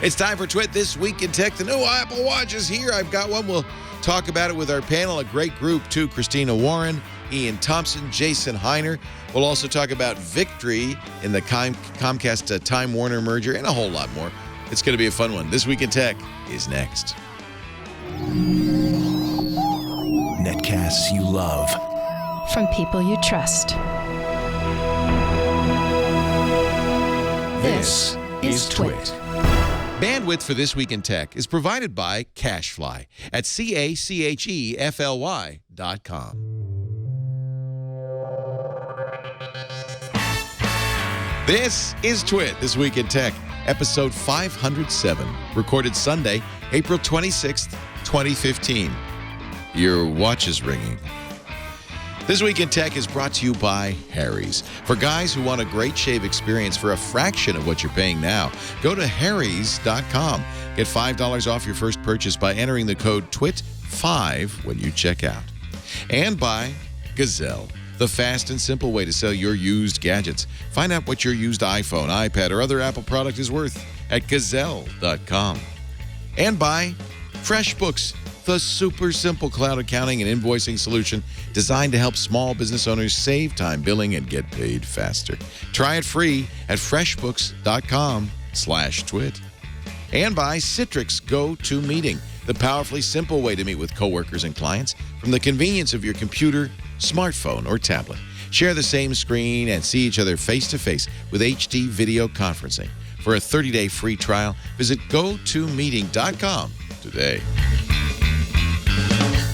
It's time for TWiT This Week in Tech. The new Apple Watch is here. I've got one. We'll talk about it with our panel. A great group, too. Christina Warren, Iain Thomson, Jason Hiner. We'll also talk about victory in the Comcast Time Warner merger and a whole lot more. It's going to be a fun one. This Week in Tech is next. Netcasts you love. From people you trust. This is TWiT. Bandwidth for This Week in Tech is provided by CacheFly at CACHEFLY.com. This is TWiT This Week in Tech, episode 507, recorded Sunday, April 26th, 2015. Your watch is ringing. This Week in Tech is brought to you by Harry's. For guys who want a great shave experience for a fraction of what you're paying now, go to harrys.com. Get $5 off your first purchase by entering the code TWIT5 when you check out. And by Gazelle, the fast and simple way to sell your used gadgets. Find out what your used iPhone, iPad, or other Apple product is worth at gazelle.com. And by FreshBooks, the super simple cloud accounting and invoicing solution designed to help small business owners save time billing and get paid faster. Try it free at freshbooks.com/twit. And by Citrix GoToMeeting, the powerfully simple way to meet with coworkers and clients from the convenience of your computer, smartphone, or tablet. Share the same screen and see each other face-to-face with HD video conferencing. For a 30-day free trial, visit GoToMeeting.com today.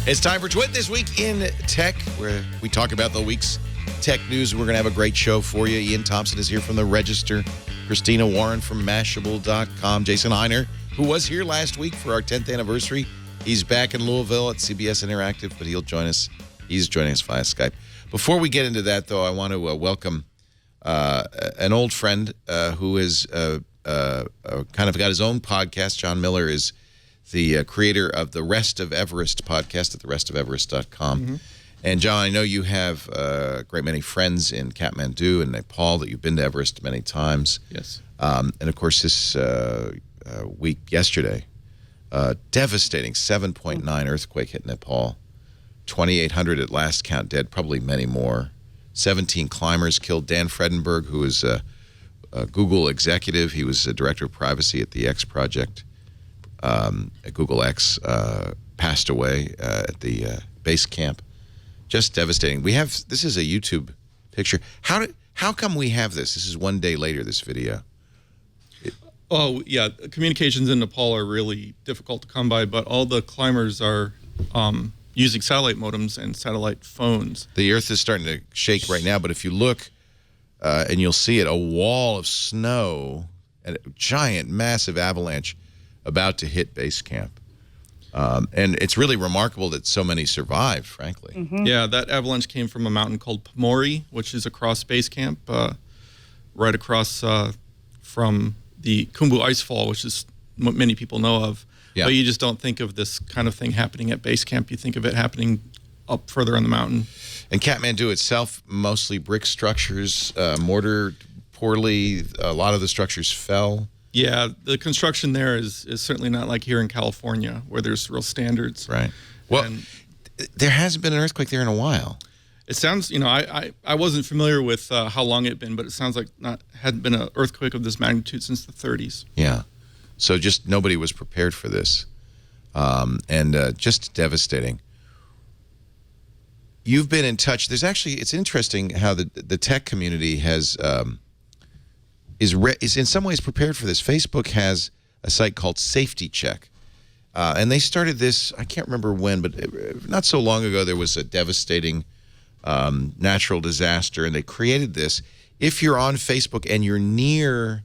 It's time for TWiT This Week in Tech, where we talk about the week's tech news. We're going to have a great show for you. Iain Thomson is here from The Register. Christina Warren from Mashable.com. Jason Hiner, who was here last week for our 10th anniversary. He's back in Louisville at CBS Interactive, but he'll join us. He's joining us via Skype. Before we get into that, though, I want to welcome an old friend who is kind of got his own podcast. John Miller is the creator of the Rest of Everest podcast at therestofeverest.com. Mm-hmm. And, John, I know you have a great many friends in Kathmandu and Nepal that you've been to Everest many times. Yes. And, of course, this week, yesterday, devastating 7.9 earthquake hit Nepal. 2,800 at last count dead, probably many more. 17 climbers killed. Dan Fredenberg, who is a Google executive, he was a director of privacy at the X Project. At Google X, passed away at the base camp. Just devastating. This is a YouTube picture. How come we have this? This is one day later, this video. Oh, yeah. Communications in Nepal are really difficult to come by, but all the climbers are using satellite modems and satellite phones. The Earth is starting to shake right now, but if you look, and you'll see it, a wall of snow and a giant, massive avalanche about to hit base camp. And it's really remarkable that so many survived, frankly. Mm-hmm. Yeah, that avalanche came from a mountain called Pamori, which is across base camp, right across from the Khumbu Icefall, which is what many people know of. Yeah. But you just don't think of this kind of thing happening at base camp. You think of it happening up further on the mountain. And Kathmandu itself, mostly brick structures, mortar poorly. A lot of the structures fell. Yeah, the construction there is certainly not like here in California, where there's real standards. Right. Well, there hasn't been an earthquake there in a while. It sounds, I wasn't familiar with how long it had been, but it sounds like hadn't been an earthquake of this magnitude since the 30s. Yeah. So just nobody was prepared for this. And just devastating. You've been in touch. It's interesting how the tech community has... is in some ways prepared for this. Facebook has a site called Safety Check. And they started this, I can't remember when, but not so long ago there was a devastating natural disaster, and they created this. If you're on Facebook and you're near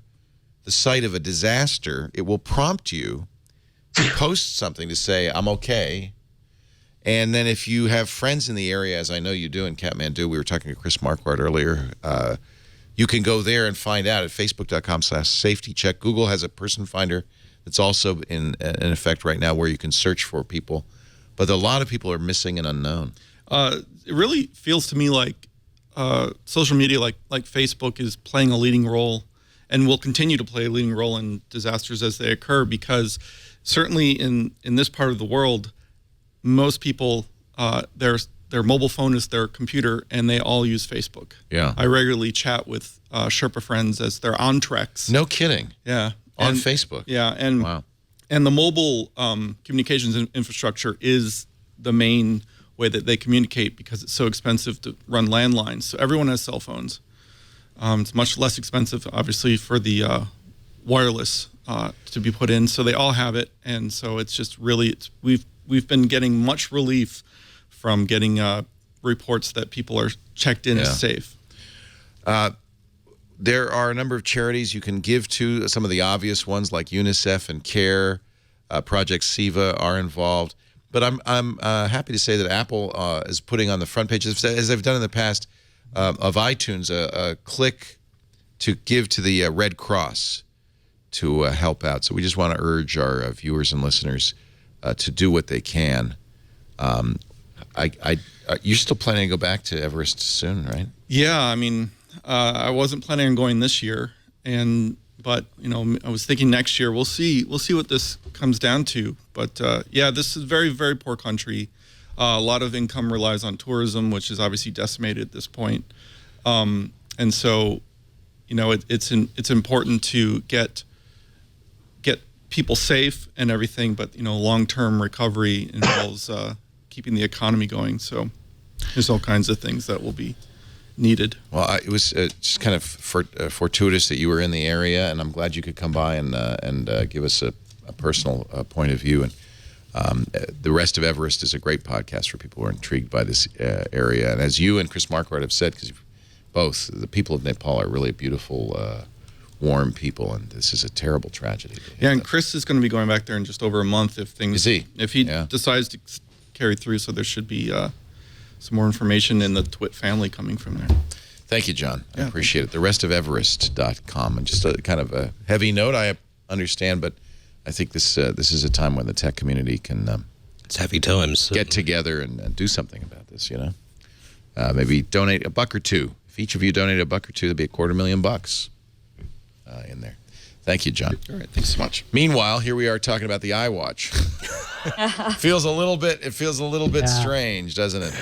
the site of a disaster, it will prompt you to post something to say, I'm okay. And then if you have friends in the area, as I know you do in Kathmandu, we were talking to Chris Marquardt earlier, you can go there and find out at facebook.com/safetycheck. Google has a person finder that's also in effect right now where you can search for people. But a lot of people are missing and unknown. It really feels to me like social media like Facebook is playing a leading role and will continue to play a leading role in disasters as they occur, because certainly in this part of the world, most people, their mobile phone is their computer, and they all use Facebook. Yeah. I regularly chat with Sherpa friends as they're on treks. No kidding. Yeah. On Facebook. Yeah. And wow. And the mobile communications infrastructure is the main way that they communicate, because it's so expensive to run landlines. So everyone has cell phones. It's much less expensive, obviously, for the wireless to be put in. So they all have it, and so it's just really we've been getting much relief from getting reports that people are checked in as safe. There are a number of charities you can give to. Some of the obvious ones like UNICEF and CARE, Project SIVA are involved. But I'm happy to say that Apple is putting on the front page, as they've done in the past, of iTunes, a click to give to the Red Cross to help out. So we just want to urge our viewers and listeners to do what they can. You're still planning to go back to Everest soon, right? Yeah, I mean, I wasn't planning on going this year, but you know, I was thinking next year. We'll see what this comes down to. But yeah, this is a very, very poor country. A lot of income relies on tourism, which is obviously decimated at this point. And so, you know, it's important to get people safe and everything. But you know, long-term recovery involves keeping the economy going. So there's all kinds of things that will be needed. Well, it was just kind of fortuitous that you were in the area, and I'm glad you could come by and give us a personal point of view. And The Rest of Everest is a great podcast for people who are intrigued by this area. And as you and Chris Marquardt have said, because both the people of Nepal are really beautiful, warm people, and this is a terrible tragedy. Yeah, and Chris is going to be going back there in just over a month if things. Is he? If he decides to carry through, so there should be some more information in the TWiT family coming from there. Thank you, John. I appreciate it. TheRestofEverest.com. And just a kind of a heavy note, I understand, but I think this is a time when the tech community can it's heavy times. Get together and do something about this, you know? Maybe donate $1 or $2. If each of you donate $1 or $2, there'd be $250,000 in there. Thank you, John. All right, thanks so much. Meanwhile, here we are talking about the iWatch. Feels a little bit strange, doesn't it?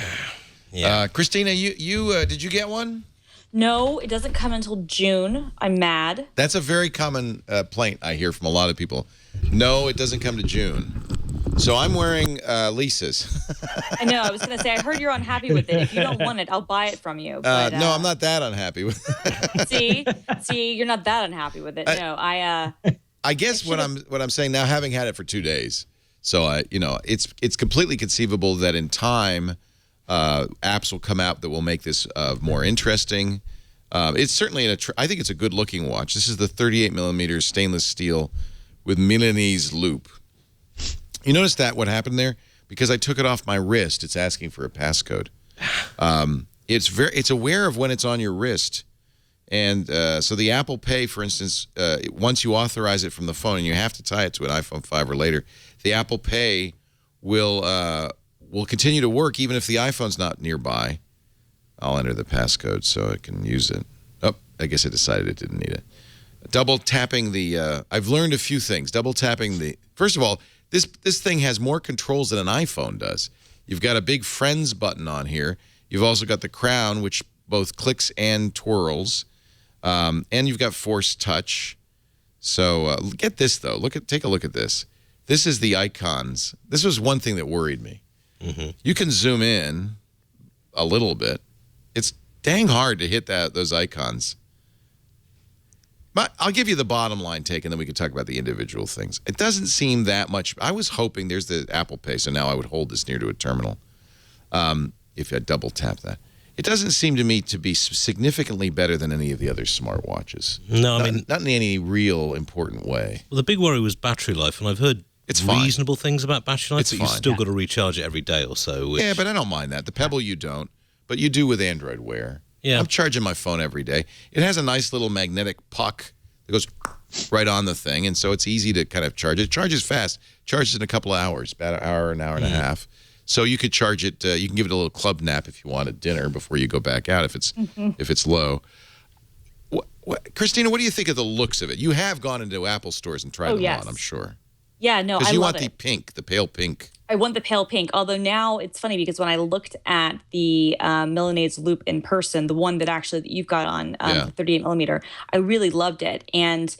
Yeah. Christina, you did you get one? No, it doesn't come until June. I'm mad. That's a very common plaint I hear from a lot of people. No, it doesn't come to June. So I'm wearing Lisa's. I know. I was going to say, I heard you're unhappy with it. If you don't want it, I'll buy it from you. But, no, I'm not that unhappy with it. See, you're not that unhappy with it. No, I guess what I'm saying now, having had it for 2 days, so it's completely conceivable that in time, apps will come out that will make this more interesting. It's certainly I think it's a good-looking watch. This is the 38mm stainless steel with Milanese loop. You notice that what happened there? Because I took it off my wrist, it's asking for a passcode. It's aware of when it's on your wrist. And so the Apple Pay, for instance, once you authorize it from the phone, and you have to tie it to an iPhone 5 or later, the Apple Pay will continue to work even if the iPhone's not nearby. I'll enter the passcode so I can use it. Oh, I guess I decided it didn't need it. Double tapping the, I've learned a few things. Double tapping the, first of all, this thing has more controls than an iPhone does. You've got a big Friends button on here. You've also got the crown, which both clicks and twirls. And you've got Force Touch. So get this, though. Take a look at this. This is the icons. This was one thing that worried me. Mm-hmm. You can zoom in a little bit. It's dang hard to hit those icons. But I'll give you the bottom line take, and then we can talk about the individual things. It doesn't seem that much. I was hoping there's the Apple Pay, so now I would hold this near to a terminal if I double tap that. It doesn't seem to me to be significantly better than any of the other smartwatches. No, I mean, not in any real important way. Well, the big worry was battery life, and I've heard reasonable things about battery life, but you've still got to recharge it every day or so. Yeah, but I don't mind that. The Pebble you don't, but you do with Android Wear. Yeah. I'm charging my phone every day. It has a nice little magnetic puck that goes right on the thing, and so it's easy to kind of charge it. It charges fast. Charges in a couple of hours, about an hour and a half. So you could charge it. You can give it a little club nap if you want at dinner before you go back out if it's low. Christina, what do you think of the looks of it? You have gone into Apple stores and tried them on, I'm sure. Yeah, no, I love it. Because you want the pink, the pale pink. I want the pale pink. Although now it's funny because when I looked at the Milanese Loop in person, the one that you've got on the 38 millimeter, I really loved it. And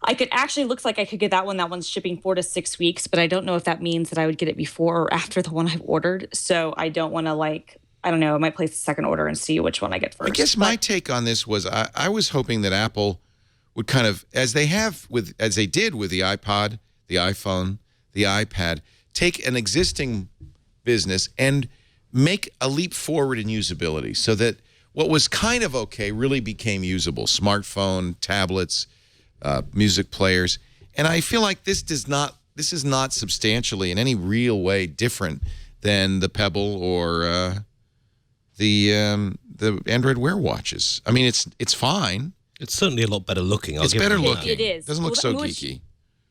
I could actually, looks like I could get that one. That one's shipping 4 to 6 weeks, but I don't know if that means that I would get it before or after the one I've ordered. So I don't want to I don't know, I might place a second order and see which one I get first. I guess my take on this was I was hoping that Apple would kind of, as they did with the iPod, the iPhone, the iPad, take an existing business and make a leap forward in usability so that what was kind of okay really became usable. Smartphone, tablets, music players. And I feel like this is not substantially in any real way different than the Pebble or the Android Wear watches. I mean, it's fine. It's certainly a lot better looking. It's better looking. It is. Doesn't look so geeky.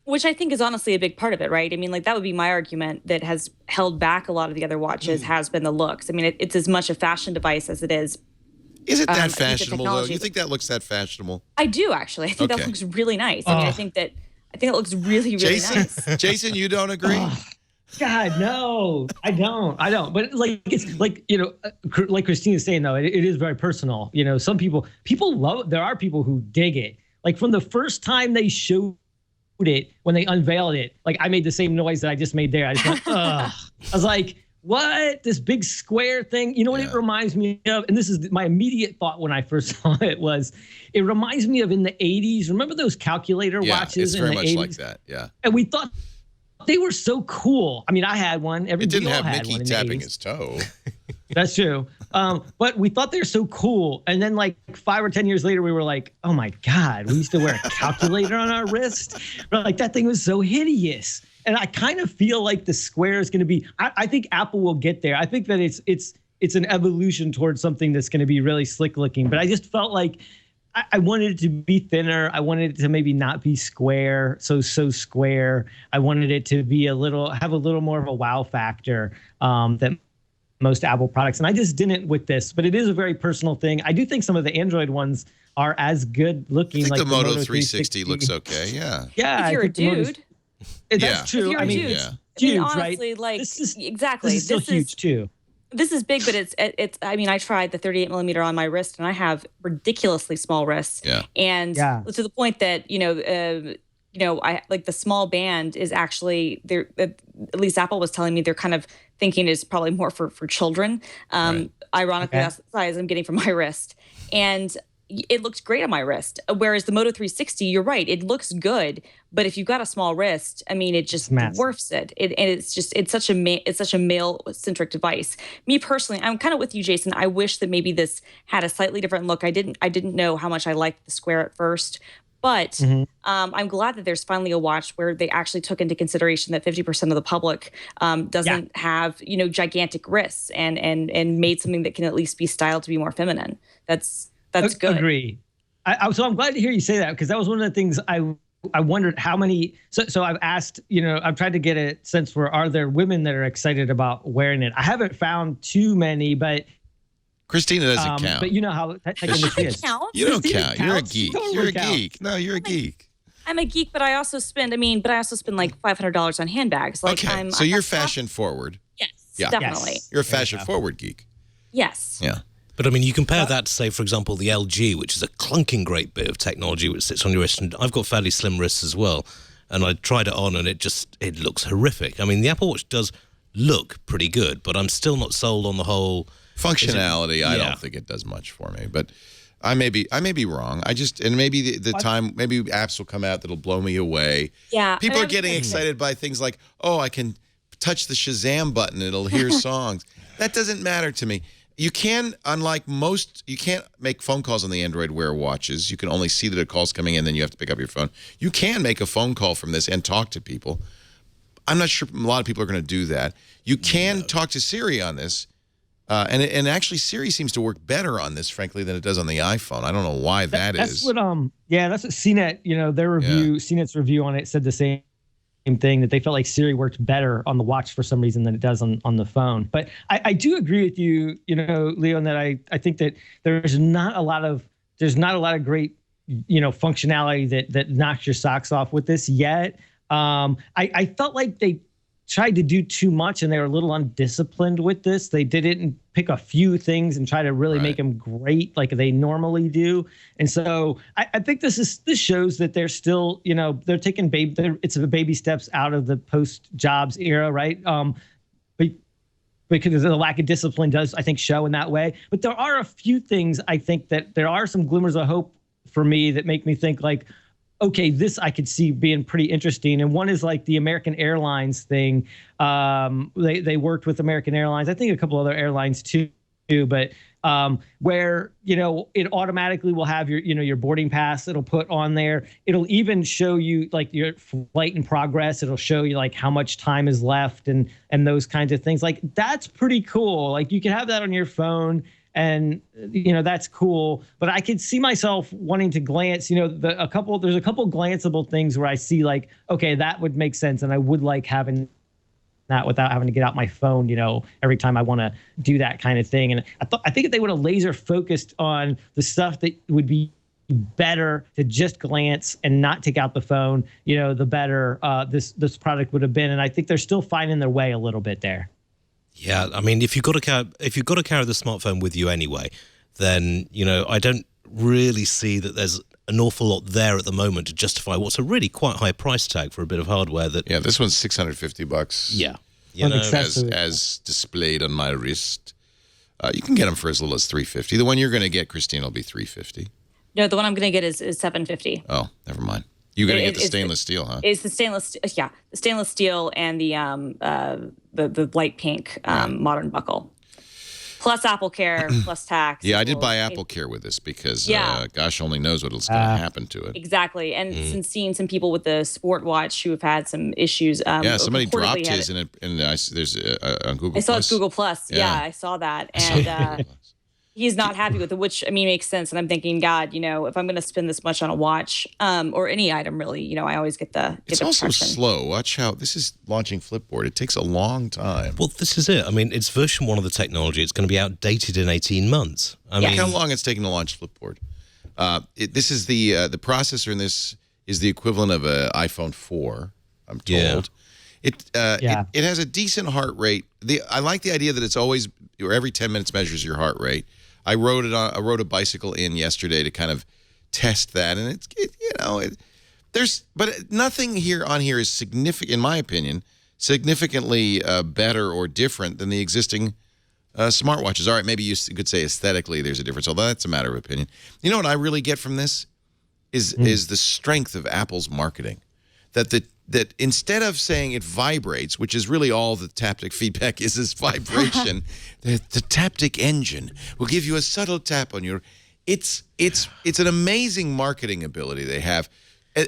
Which I think is honestly a big part of it, right? I mean, that would be my argument that has held back a lot of the other watches has been the looks. I mean, it's as much a fashion device as it is. Is it that fashionable, though? You think that looks that fashionable? I do, actually. I think that looks really nice. I mean, I think it looks really, really nice. Jason, you don't agree? God, no, I don't. But it's like, like Christina's saying, though, it is very personal. Some people love it. There are people who dig it. Like from the first time they showed it, when they unveiled it, like I made the same noise that I just made there. I just went, ugh. I was like, what? This big square thing? You know what it reminds me of? And this is my immediate thought when I first saw it was, it reminds me of in the 80s. Remember those calculator watches in the 80s? It's very much like that, yeah. And we thought they were so cool. I mean, I had one. It didn't have Mickey tapping his toe. That's true. But we thought they were so cool. And then like 5 or 10 years later, we were like, oh my God, we used to wear a calculator on our wrist. We're like, that thing was so hideous. And I kind of feel like the Square is going to be, I think Apple will get there. I think that it's an evolution towards something that's going to be really slick looking. But I just felt like I wanted it to be thinner. I wanted it to maybe not be square, so square. I wanted it to be have a little more of a wow factor than most Apple products. And I just didn't with this, but it is a very personal thing. I do think some of the Android ones are as good looking. I think the Moto 360 looks okay, yeah. Yeah. If you're a dude. That's true. If you're a dude. Huge, I mean, honestly, right? like, this is exactly. huge too. This is big, but it's. I mean, I tried the 38 millimeter on my wrist, and I have ridiculously small wrists. Yeah. And to the point that I like the small band is actually there. At least Apple was telling me they're kind of thinking is probably more for children. Ironically, that's the size I'm getting from my wrist, and it looks great on my wrist. Whereas the Moto 360, you're right, it looks good, but if you've got a small wrist, I mean, it just dwarfs it. And it's such a male-centric device. Me personally, I'm kind of with you, Jason. I wish that maybe this had a slightly different look. I didn't know how much I liked the Square at first, but I'm glad that there's finally a watch where they actually took into consideration that 50% of the public doesn't have gigantic wrists and made something that can at least be styled to be more feminine. That's good. Agree. So I'm glad to hear you say that, because that was one of the things I wondered how many. So I've asked, I've tried to get a sense for, are there women that are excited about wearing it? I haven't found too many, but Christina doesn't count. But you know how industry is. You don't count. You're a geek. You're a geek. No, you're a geek. I'm a geek, but I also spend like $500 on handbags. Like, okay. So you're fashion forward. Yes. Yeah. Definitely. You're a fashion forward geek. Yes. Yeah. But I mean, you compare that to, say, for example, the LG, which is a clunking great bit of technology which sits on your wrist. And I've got fairly slim wrists as well. And I tried it on and it looks horrific. I mean, the Apple Watch does look pretty good, but I'm still not sold on the whole functionality. I don't think it does much for me, but I may be wrong. And maybe maybe apps will come out that'll blow me away. Yeah. People are getting excited by things like, oh, I can touch the Shazam button, it'll hear songs. That doesn't matter to me. You can, unlike most, you can't make phone calls on the Android Wear watches. You can only see that a call's coming in, then you have to pick up your phone. You can make a phone call from this and talk to people. I'm not sure a lot of people are going to do that. You can talk to Siri on this, and actually Siri seems to work better on this, frankly, than it does on the iPhone. I don't know why that's is. That's what CNET, their review, CNET's review on it said the same thing, that they felt like Siri worked better on the watch for some reason than it does on the phone. But I do agree with you, Leo, that I think that there's not a lot of great functionality that knocks your socks off with this yet. I felt like they tried to do too much and they were a little undisciplined with this. They didn't pick a few things and try to really make them great like they normally do. And so I think this shows that they're still, they're taking it's baby steps out of the post Jobs era, right? Because the lack of discipline does, I think, show in that way. But there are a few things I think that there are some glimmers of hope for me that make me think like, okay, this I could see being pretty interesting. And one is like the American Airlines thing. They worked with American Airlines, I think a couple other airlines too, but where, it automatically will have your boarding pass. It'll put on there. It'll even show you like your flight in progress. It'll show you like how much time is left and those kinds of things. Like that's pretty cool. Like you can have that on your phone. And that's cool, but I could see myself wanting to glance. There's a couple glanceable things where I see like, okay, that would make sense, and I would like having that without having to get out my phone, every time I want to do that kind of thing. And I think if they would have laser focused on the stuff that would be better to just glance and not take out the phone, the better this product would have been. And I think they're still finding their way a little bit there. Yeah, I mean, if you've got to carry the smartphone with you anyway, then I don't really see that there's an awful lot there at the moment to justify what's a really quite high price tag for a bit of hardware. This one's $650. Yeah, as displayed on my wrist. You can get them for as little as $350. The one you're going to get, Christina, will be $350. No, the one I'm going to get is $750. Oh, never mind. You're going to get the stainless steel, huh? It's the stainless, the stainless steel and the light pink modern buckle, plus Apple Care, plus tax. Yeah, I did buy Apple Care with this because, gosh, only knows what's going to happen to it. Exactly, and since seeing some people with the Sport Watch who have had some issues. Somebody dropped his in it, and there's on Google. I saw it's Google Plus. Yeah, I saw that, and. He's not happy with it, which, makes sense. And I'm thinking, God, if I'm going to spend this much on a watch or any item, really, I always get the It's also slow. Watch how this is launching Flipboard. It takes a long time. Well, this is it. I mean, it's version 1 of the technology. It's going to be outdated in 18 months. I mean, how long it's taking to launch Flipboard. This is the processor in this is the equivalent of an iPhone 4, I'm told. Yeah. It has a decent heart rate. I like the idea that it's always, or every 10 minutes measures your heart rate. I rode a bicycle in yesterday to kind of test that, and but nothing on here is significant, in my opinion, significantly better or different than the existing smartwatches. All right, maybe you could say aesthetically there's a difference, although that's a matter of opinion. You know what I really get from this is the strength of Apple's marketing. That instead of saying it vibrates, which is really all the taptic feedback is vibration, the taptic engine will give you a subtle tap on your. It's an amazing marketing ability they have,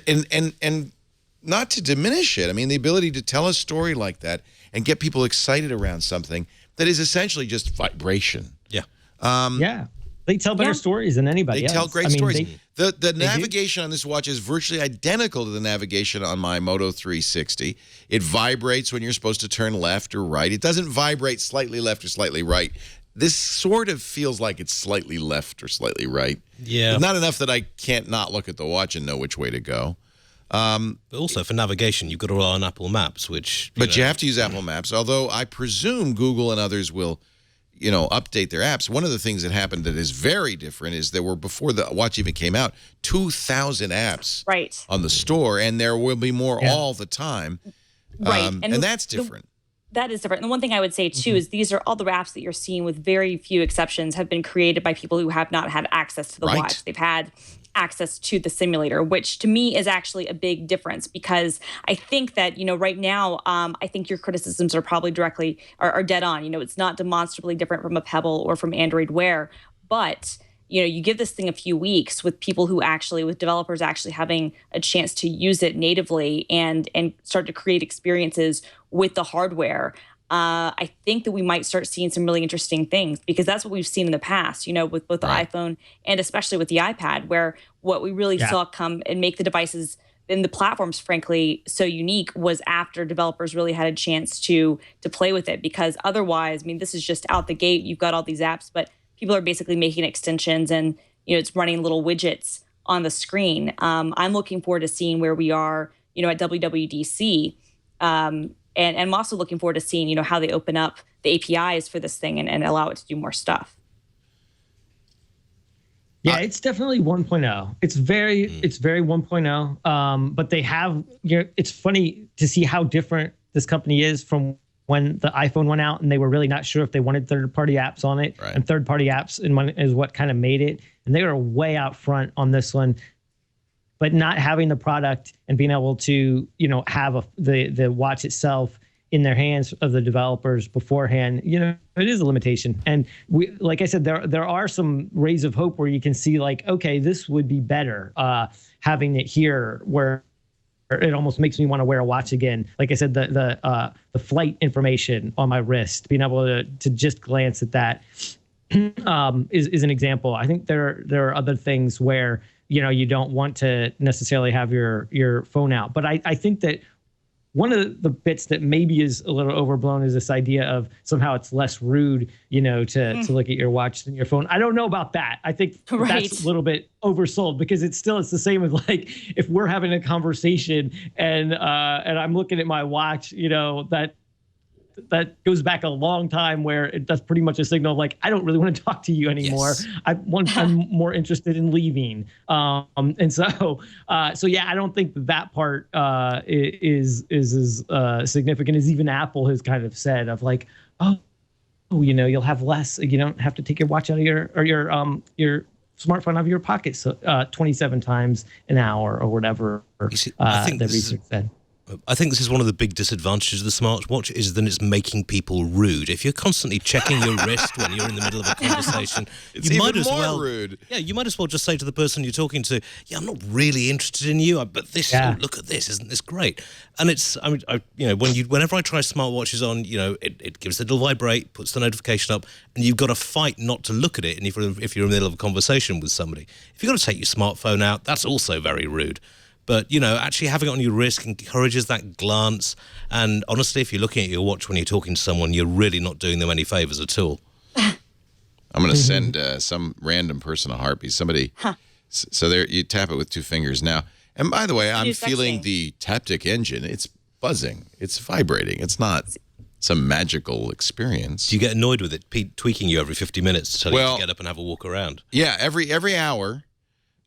and not to diminish it. I mean, the ability to tell a story like that and get people excited around something that is essentially just vibration. Yeah. They tell better stories than anybody else. They tell great stories. The navigation on this watch is virtually identical to the navigation on my Moto 360. It vibrates when you're supposed to turn left or right. It doesn't vibrate slightly left or slightly right. This sort of feels like it's slightly left or slightly right. Yeah. But not enough that I can't not look at the watch and know which way to go. But also for navigation, you've got to rely on Apple Maps, which... you have to use Apple Maps, although I presume Google and others will... update their apps. One of the things that happened that is very different is there were, before the watch even came out, 2,000 apps on the store, and there will be more all the time. Right. And that's different. That is different. And the one thing I would say, too, is these are all the apps that you're seeing, with very few exceptions, have been created by people who have not had access to the watch. They've had access to the simulator, which to me is actually a big difference, because I think that, right now, I think your criticisms are probably are dead on. It's not demonstrably different from a Pebble or from Android Wear, but you give this thing a few weeks with developers actually having a chance to use it natively and start to create experiences with the hardware. I think that we might start seeing some really interesting things, because that's what we've seen in the past, with both the iPhone and especially with the iPad, where what we really saw come and make the devices and the platforms, frankly, so unique was after developers really had a chance to play with it. Because otherwise, this is just out the gate. You've got all these apps, but people are basically making extensions and, it's running little widgets on the screen. I'm looking forward to seeing where we are, at WWDC. And I'm also looking forward to seeing, how they open up the APIs for this thing and allow it to do more stuff. Yeah, it's definitely 1.0. It's very 1.0. But they have, it's funny to see how different this company is from when the iPhone went out and they were really not sure if they wanted third-party apps on it. Right. And third-party apps is what kind of made it. And they were way out front on this one. But not having the product and being able to, have the watch itself in their hands of the developers beforehand, it is a limitation. And like I said, there are some rays of hope where you can see like, okay, this would be better having it here where it almost makes me want to wear a watch again. Like I said, the flight information on my wrist, being able to just glance at that is an example. I think there are other things where you don't want to necessarily have your phone out. But I think that one of the bits that maybe is a little overblown is this idea of somehow it's less rude, to look at your watch than your phone. I don't know about that. I think that's a little bit oversold because it's the same as like if we're having a conversation and I'm looking at my watch, that goes back a long time where that's pretty much a signal of like, I don't really want to talk to you anymore. Yes. I'm more interested in leaving. And so yeah, I don't think that part is as significant as even Apple has kind of said of like, you'll have less, you don't have to take your watch out of your smartphone out of your pocket 27 times an hour or whatever. You see, I think the research said. I think this is one of the big disadvantages of the smartwatch is that it's making people rude. If you're constantly checking your wrist when you're in the middle of a conversation, you might as well rude. Yeah, you might as well just say to the person you're talking to, "Yeah, I'm not really interested in you, but this, look at this, isn't this great?" And it's, whenever I try smartwatches on, it gives a little vibrate, puts the notification up, and you've got to fight not to look at it. And if you're in the middle of a conversation with somebody, if you've got to take your smartphone out, that's also very rude. But, actually having it on your wrist encourages that glance. And honestly, if you're looking at your watch when you're talking to someone, you're really not doing them any favors at all. I'm going to send some random person a heartbeat. Somebody, so there you tap it with 2 fingers now. And by the way, I'm feeling the taptic engine. It's buzzing. It's vibrating. It's not some magical experience. Do you get annoyed with it tweaking you every 50 minutes to tell you to get up and have a walk around? Yeah, every hour.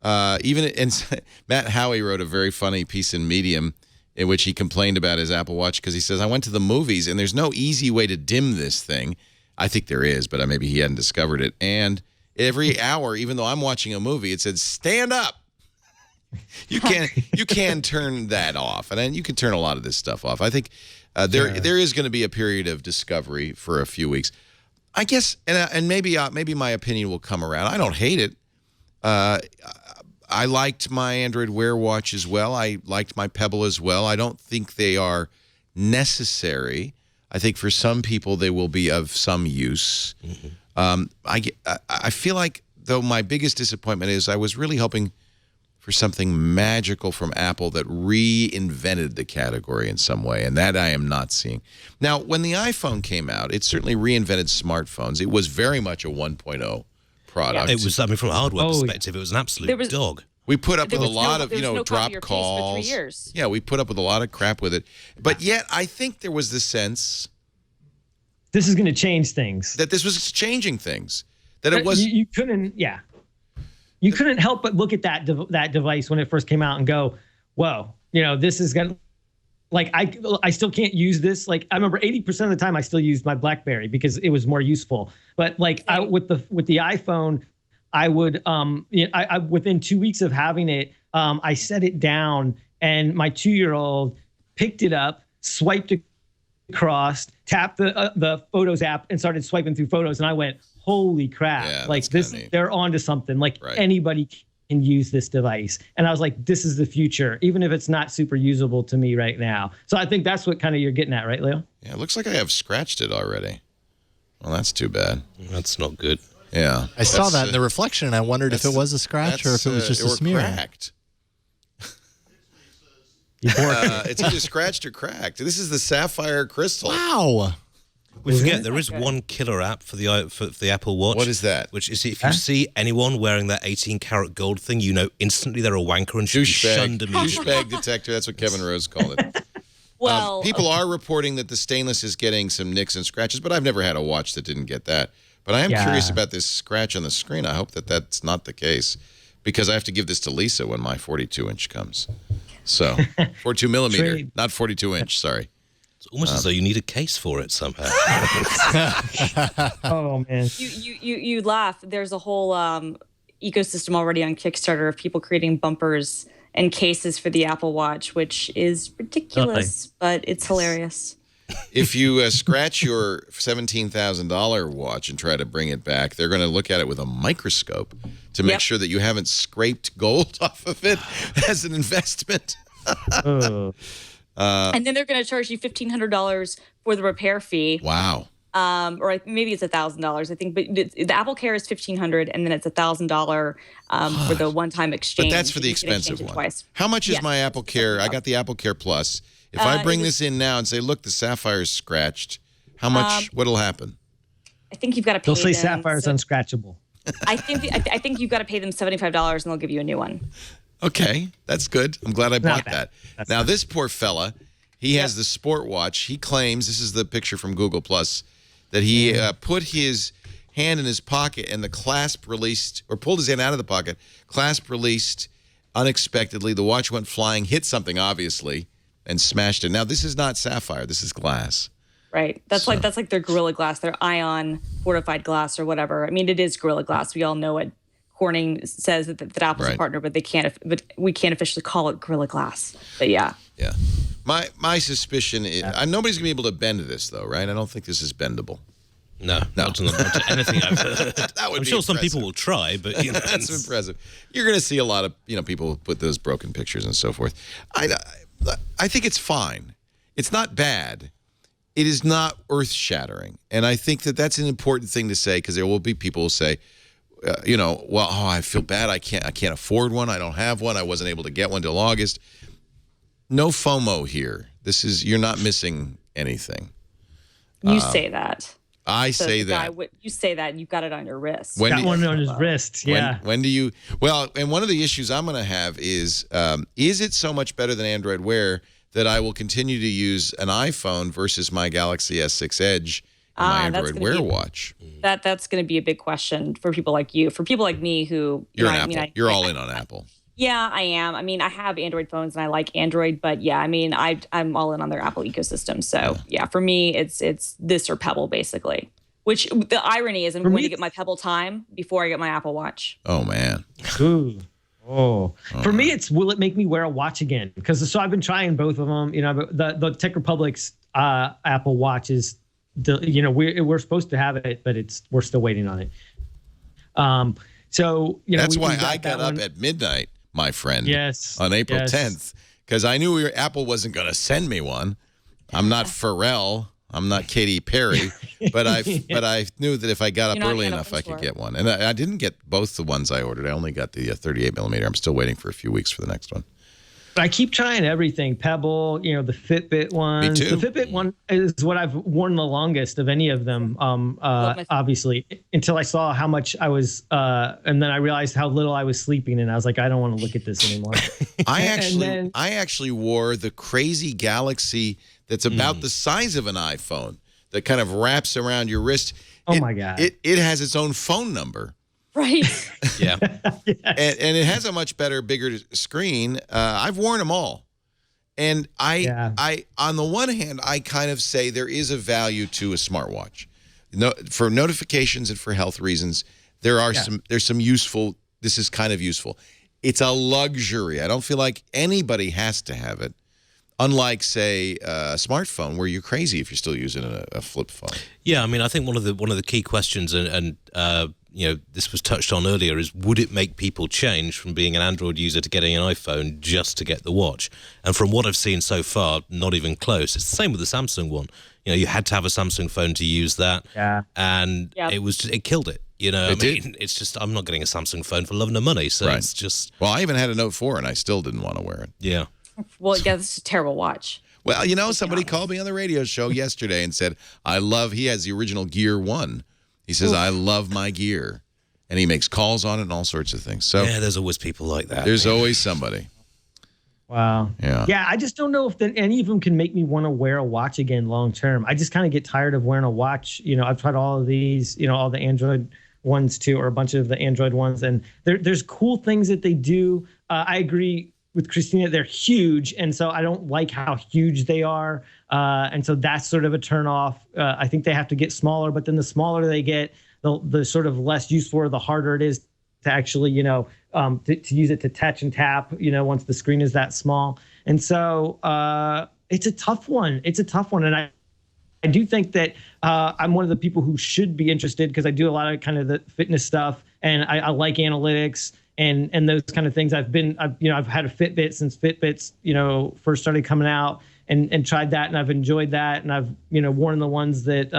And Matt Howie wrote a very funny piece in Medium in which he complained about his Apple Watch because he says, I went to the movies and there's no easy way to dim this thing. I think there is, but maybe he hadn't discovered it. And every hour, even though I'm watching a movie, it said, stand up. You can turn that off. And then you can turn a lot of this stuff off. I think there is going to be a period of discovery for a few weeks. I guess, and maybe my opinion will come around. I don't hate it. I liked my Android Wear watch as well. I liked my Pebble as well. I don't think they are necessary. I think for some people they will be of some use. Mm-hmm. I feel like, though, my biggest disappointment is I was really hoping for something magical from Apple that reinvented the category in some way, and that I am not seeing. Now, when the iPhone came out, it certainly reinvented smartphones. It was very much a 1.0 product. It was, from a hardware perspective, it was an absolute dog. We put up with a lot of, drop calls. For 3 years. Yeah, we put up with a lot of crap with it. But yet, I think there was the sense this is going to change things. That this was changing things. That it was. You couldn't help but look at that device when it first came out and go, whoa, this is going to. Like I still can't use this. Like I remember 80% of the time I still used my BlackBerry because it was more useful. But like with the iPhone, I would I within 2 weeks of having it, I set it down and my 2-year-old picked it up, swiped across, tapped the Photos app and started swiping through photos, and I went, holy crap! Yeah, like this, they're onto something. Like anybody can use this device. And I was like, this is the future, even if it's not super usable to me right now. So I think that's what kind of you're getting at, right, Leo? Yeah, it looks like I have scratched it already. Well, that's too bad. That's not good. Yeah. I saw that in the reflection, and I wondered if it was a scratch or if it was just a smear. Cracked. It's either scratched or cracked. This is the sapphire crystal. Wow. We forget there is one killer app for the Apple Watch. What is that? Which is if you see anyone wearing that 18-karat gold thing, you know instantly they're a wanker and should be shunned immediately. Douchebag detector. That's what Kevin Rose called it. Well, people are reporting that the stainless is getting some nicks and scratches, but I've never had a watch that didn't get that. But I am curious about this scratch on the screen. I hope that that's not the case, because I have to give this to Lisa when my 42-inch comes. So 42 millimeter, not 42-inch. Sorry. It's almost as though you need a case for it somehow. Oh man, you laugh. There's a whole ecosystem already on Kickstarter of people creating bumpers and cases for the Apple Watch, which is ridiculous, but it's hilarious. If you scratch your $17,000 watch and try to bring it back, they're going to look at it with a microscope to make sure that you haven't scraped gold off of it as an investment. And then they're going to charge you $1,500 for the repair fee. Wow. Or maybe it's $1,000, I think. But the Apple Care is $1,500, and then it's $1,000 for the one-time exchange. But that's for the expensive one. Twice. How much is my Apple Care? I got the Apple Care Plus. If I bring this in now and say, look, the Sapphire's scratched, how much, what'll happen? I think you've got to pay them. they'll say Sapphire's unscratchable. I think you've got to pay them $75 and they'll give you a new one. Okay, that's good. I'm glad I bought that. Now, this poor fella, he has the Sport Watch. He claims, this is the picture from Google Plus, that he put his hand in his pocket and the clasp released, or pulled his hand out of the pocket, clasp released unexpectedly. The watch went flying, hit something, obviously, and smashed it. Now, this is not sapphire. This is glass. Right. That's like their Gorilla Glass, their ion fortified glass or whatever. I mean, it is Gorilla Glass. We all know what Corning says that Apple's a partner, but we can't officially call it Gorilla Glass. But yeah. Yeah. My suspicion is nobody's gonna be able to bend this though, right? I don't think this is bendable. No. Not to anything I've heard. That would I'm be sure some impressive. people will try, but that's impressive. You're gonna see a lot of people put those broken pictures and so forth. I think it's fine. It's not bad. It is not earth-shattering, and I think that that's an important thing to say, because there will be people who say, I feel bad. I can't afford one. I don't have one. I wasn't able to get one till August. No FOMO here. You're not missing anything. You say that. I say that. You say that, and you've got it on your wrist. Got one on his wrist. Yeah. When do you? Well, and one of the issues I'm going to have is it so much better than Android Wear that I will continue to use an iPhone versus my Galaxy S6 Edge and my Android Wear watch? That's going to be a big question for people like you. For people like me who you're an Apple. You're all in on Apple. Yeah, I am. I mean, I have Android phones and I like Android, but yeah, I mean, I'm all in on their Apple ecosystem. So yeah, for me, it's this or Pebble basically. Which the irony is, I'm going to get my Pebble time before I get my Apple Watch. Oh man. Ooh. Oh, for me, it's will it make me wear a watch again? Because so I've been trying both of them. The Tech Republic's Apple Watch is, we're supposed to have it, but we're still waiting on it. So that's why I got up at midnight, my friend. Yes. On April 10th, because I knew Apple wasn't going to send me one. I'm not Pharrell. I'm not Katy Perry, but I knew that if I got up early enough, I could get one. And I didn't get both the ones I ordered. I only got the 38 millimeter. I'm still waiting for a few weeks for the next one. But I keep trying everything. Pebble, the Fitbit one. Me too. The Fitbit one is what I've worn the longest of any of them. Obviously, until I saw how much I was, and then I realized how little I was sleeping, and I was like, I don't want to look at this anymore. I actually wore the crazy Galaxy that's about the size of an iPhone that kind of wraps around your wrist. Oh my God! It has its own phone number. Right. Yeah. And it has a much better, bigger screen. I've worn them all. And I on the one hand, I kind of say there is a value to a smartwatch. For notifications and for health reasons, there's some useful, this is kind of useful. It's a luxury. I don't feel like anybody has to have it. Unlike, say, a smartphone, where you're crazy if you're still using a flip phone. Yeah, I mean, I think one of the key questions, and this was touched on earlier, is would it make people change from being an Android user to getting an iPhone just to get the watch? And from what I've seen so far, not even close. It's the same with the Samsung one. You had to have a Samsung phone to use that. Yeah. And it killed it. It's just, I'm not getting a Samsung phone for love nor money. So it's just. Well, I even had a Note 4 and I still didn't want to wear it. Yeah. Well, yeah, this is a terrible watch. Well, somebody called me on the radio show yesterday and said, he has the original Gear 1. He says, I love my Gear. And he makes calls on it and all sorts of things. So yeah, there's always people like that. There's always somebody. Wow. Yeah, I just don't know if any of them can make me want to wear a watch again long term. I just kind of get tired of wearing a watch. I've tried all of these, all the Android ones too, or a bunch of the Android ones. And there's cool things that they do. I agree with Christina, they're huge, and so I don't like how huge they are, and so that's sort of a turnoff. I think they have to get smaller, but then the smaller they get, the sort of less useful or the harder it is to actually, to use it to touch and tap, once the screen is that small. And so it's a tough one. And I do think that I'm one of the people who should be interested because I do a lot of kind of the fitness stuff, and I like analytics. And those kind of things. I've had a Fitbit since Fitbits, first started coming out, and tried that, and I've enjoyed that, and I've worn the ones that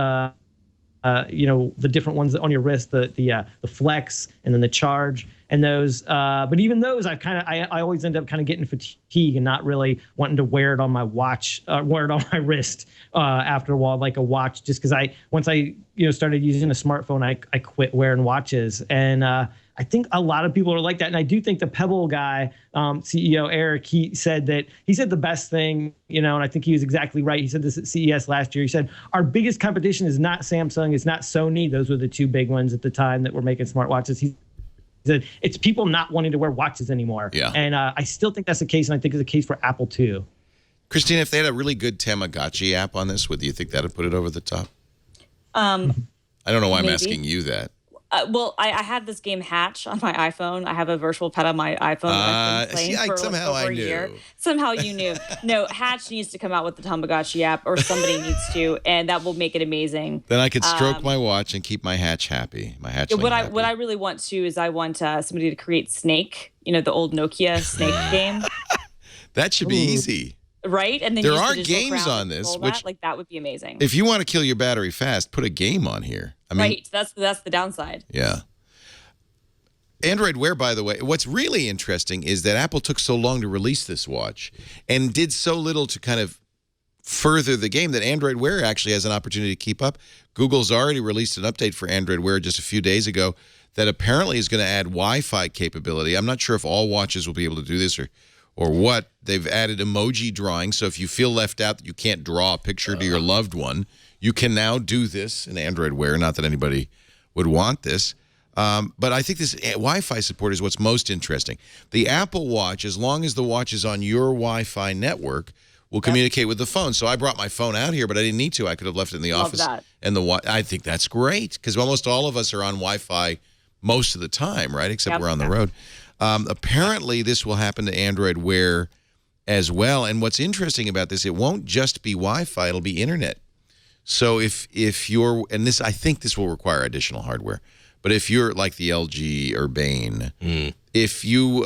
the different ones on your wrist, the Flex, and then the Charge, and those. But even those, I always end up kind of getting fatigue and not really wanting to wear it on my watch, wear it on my wrist after a while, like a watch, just because once I started using a smartphone, I quit wearing watches. And I think a lot of people are like that. And I do think the Pebble guy, CEO Eric, he said the best thing, and I think he was exactly right. He said this at CES last year. He said, our biggest competition is not Samsung, it's not Sony. Those were the two big ones at the time that were making smartwatches. He said, it's people not wanting to wear watches anymore. Yeah. And I still think that's the case, and I think it's the case for Apple too. Christina, if they had a really good Tamagotchi app on this, do you think that would put it over the top? I don't know why I'm asking you that. Well, I have this game Hatch on my iPhone. I have a virtual pet on my iPhone that I've been playing for over a year. Somehow you knew. No, Hatch needs to come out with the Tamagotchi app, or somebody needs to, and that will make it amazing. Then I could stroke my watch and keep my Hatch happy. My hatchling happy. What I really want to is I want somebody to create Snake, the old Nokia Snake game. That should be easy. Right? And then there are games on this, which that would be amazing. If you want to kill your battery fast, put a game on here. Right. That's the downside. Yeah. Android Wear, by the way, what's really interesting is that Apple took so long to release this watch and did so little to kind of further the game that Android Wear actually has an opportunity to keep up. Google's already released an update for Android Wear just a few days ago that apparently is going to add Wi-Fi capability. I'm not sure if all watches will be able to do this or what. They've added emoji drawing, so if you feel left out that you can't draw a picture to your loved one, you can now do this in Android Wear. Not that anybody would want this. But I think this Wi-Fi support is what's most interesting. The Apple Watch, as long as the watch is on your Wi-Fi network, will communicate with the phone. So I brought my phone out here, but I didn't need to. I could have left it in the office. And I think that's great, because almost all of us are on Wi-Fi most of the time, right? Except we're on the road. Apparently, this will happen to Android Wear as well. And what's interesting about this, it won't just be Wi-Fi, it'll be internet. So if you're, and this, I think this will require additional hardware, but if you're like the LG or Bain, if your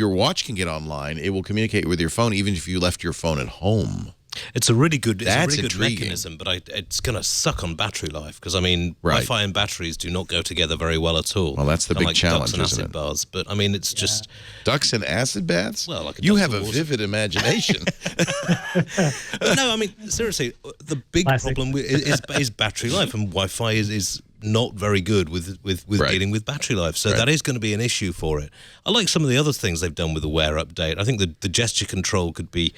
watch can get online, it will communicate with your phone even if you left your phone at home. It's a really good mechanism, but it's going to suck on battery life because, Wi-Fi and batteries do not go together very well at all. Well, that's the big challenge, ducks and isn't acid it? Bars, but, it's just... Ducks and acid baths? Well, like you have a vivid imagination. No, seriously, the big problem is battery life, and Wi-Fi is not very good with dealing with battery life. So that is going to be an issue for it. I like some of the other things they've done with the Wear update. I think the gesture control could be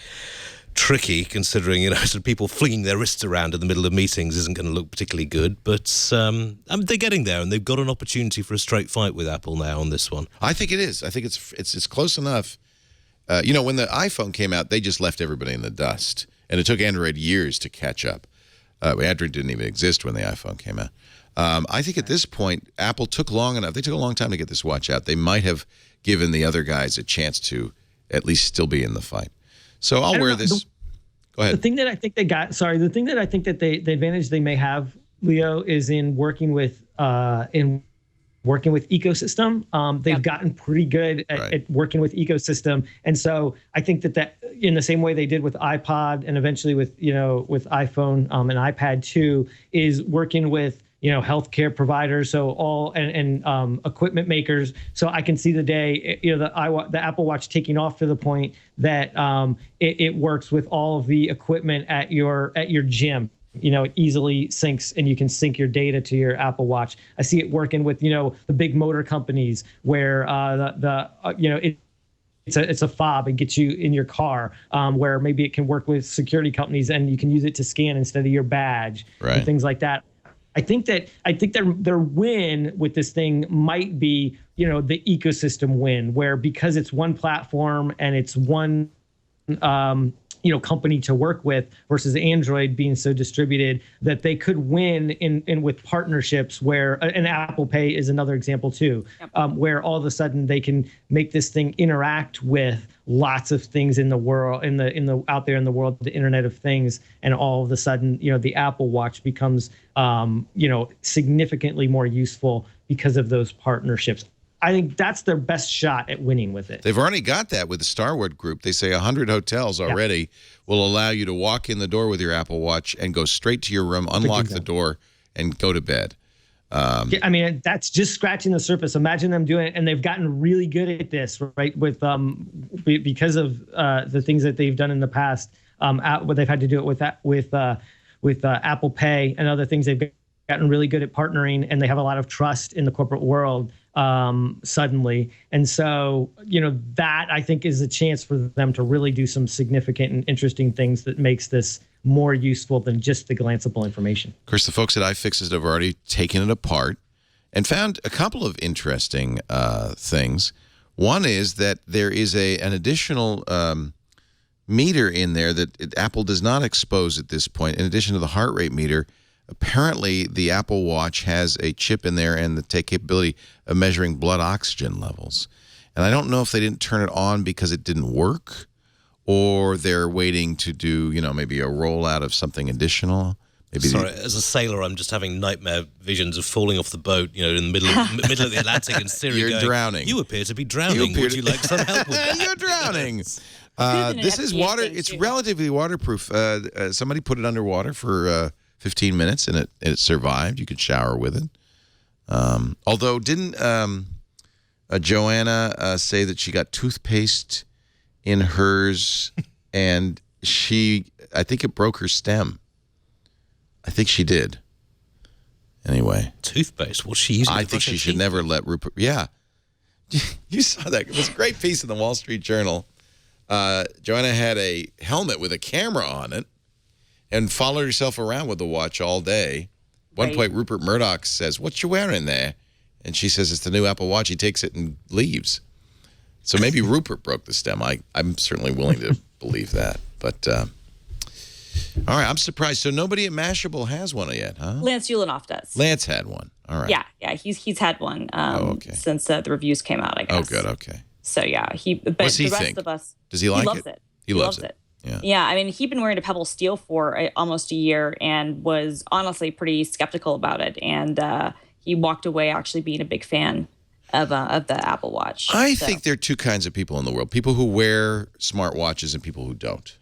tricky, considering sort of people flinging their wrists around in the middle of meetings isn't going to look particularly good. But they're getting there, and they've got an opportunity for a straight fight with Apple now on this one. I think it is. I think it's close enough. When the iPhone came out, they just left everybody in the dust, and it took Android years to catch up. Android didn't even exist when the iPhone came out. I think at this point, Apple took long enough. They took a long time to get this watch out. They might have given the other guys a chance to at least still be in the fight. So I'll wear this. Go ahead. The thing that I think the advantage they may have, Leo, is in working with ecosystem. They've gotten pretty good at working with ecosystem. And so I think that in the same way they did with iPod and eventually with iPhone and iPad too, is working with healthcare providers, so all and equipment makers. So I can see the day, the Apple Watch taking off to the point that it works with all of the equipment at your gym. It easily syncs, and you can sync your data to your Apple Watch. I see it working with the big motor companies where it's a fob and gets you in your car, where maybe it can work with security companies and you can use it to scan instead of your badge, and things like that. I think their win with this thing might be the ecosystem win, where because it's one platform and it's one company to work with versus Android being so distributed, that they could win in with partnerships where, and Apple Pay is another example too, where all of a sudden they can make this thing interact with lots of things in the world, out there in the world, the Internet of Things, and all of a sudden, the Apple Watch becomes, significantly more useful because of those partnerships. I think that's their best shot at winning with it. They've already got that with the Starwood Group. They say 100 hotels already will allow you to walk in the door with your Apple Watch and go straight to your room, unlock the door, and go to bed. I mean, that's just scratching the surface. Imagine them doing it, and they've gotten really good at this, right? With because of the things that they've done in the past. They've had to do it with Apple Pay and other things. They've gotten really good at partnering, and they have a lot of trust in the corporate world. Suddenly. And so, that I think is a chance for them to really do some significant and interesting things that makes this more useful than just the glanceable information. Of course, the folks at iFixit have already taken it apart and found a couple of interesting things. One is that there is an additional meter in there that Apple does not expose at this point. In addition to the heart rate meter, apparently the Apple Watch has a chip in there and the capability of measuring blood oxygen levels. And I don't know if they didn't turn it on because it didn't work, or they're waiting to do, maybe a rollout of something additional. Maybe Sorry, as a sailor, I'm just having nightmare visions of falling off the boat, in the middle of the Atlantic and Siri You're drowning. You appear to be drowning. Would you like some help with that? You're drowning. This is water. It's relatively waterproof. Somebody put it underwater for 15 minutes, and it survived. You could shower with it. Although, didn't Joanna say that she got toothpaste in hers, and I think it broke her stem. I think she did. Anyway. Toothpaste? What's she using? I think she should never let Rupert. Yeah. You saw that. It was a great piece in the Wall Street Journal. Joanna had a helmet with a camera on it and followed herself around with the watch all day. One point, Rupert Murdoch says, "What you wearing there?" And she says, "It's the new Apple Watch." He takes it and leaves. So maybe Rupert broke the stem. I'm certainly willing to believe that. But, all right, I'm surprised. So nobody at Mashable has one yet, huh? Lance Ulanoff does. Lance had one. All right. Yeah, he's had one since the reviews came out, I guess. Oh, good, okay. So, yeah, What's he the rest think? of us... Does he like it? He loves it. He loves it. Yeah, I mean, he'd been wearing a Pebble Steel for almost a year and was honestly pretty skeptical about it. And he walked away actually being a big fan of the Apple Watch. I think there are two kinds of people in the world: people who wear smartwatches and people who don't.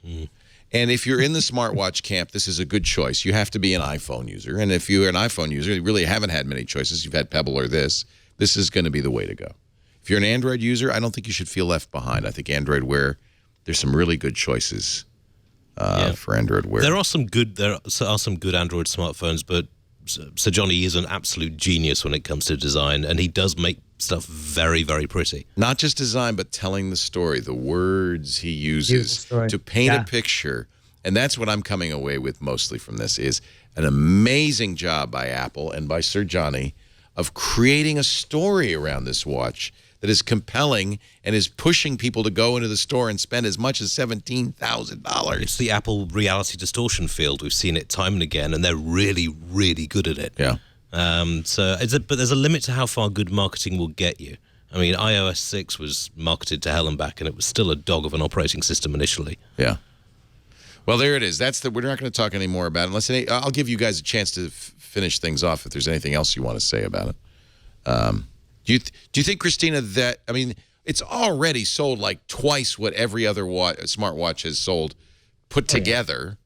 And if you're in the smartwatch camp, this is a good choice. You have to be an iPhone user. And if you're an iPhone user, you really haven't had many choices. You've had Pebble or this. This is going to be the way to go. If you're an Android user, I don't think you should feel left behind. I think Android Wear, there's some really good choices for Android Wear. There are some good Android smartphones, but Sir Johnny is an absolute genius when it comes to design, and he does make stuff very, very pretty. Not just design, but telling the story, the words he uses to paint a picture. And that's what I'm coming away with mostly from this, is an amazing job by Apple and by Sir Johnny of creating a story around this watch that is compelling and is pushing people to go into the store and spend as much as $17,000. It's the Apple reality distortion field. We've seen it time and again, and they're really, really good at it. Yeah. But there's a limit to how far good marketing will get you. I mean, iOS 6 was marketed to hell and back, and it was still a dog of an operating system initially. Yeah. Well, there it is. We're not going to talk any more about it. I'll give you guys a chance to finish things off if there's anything else you want to say about it. Do you think, Christina, that, I mean, it's already sold like twice what every other smartwatch has sold put together.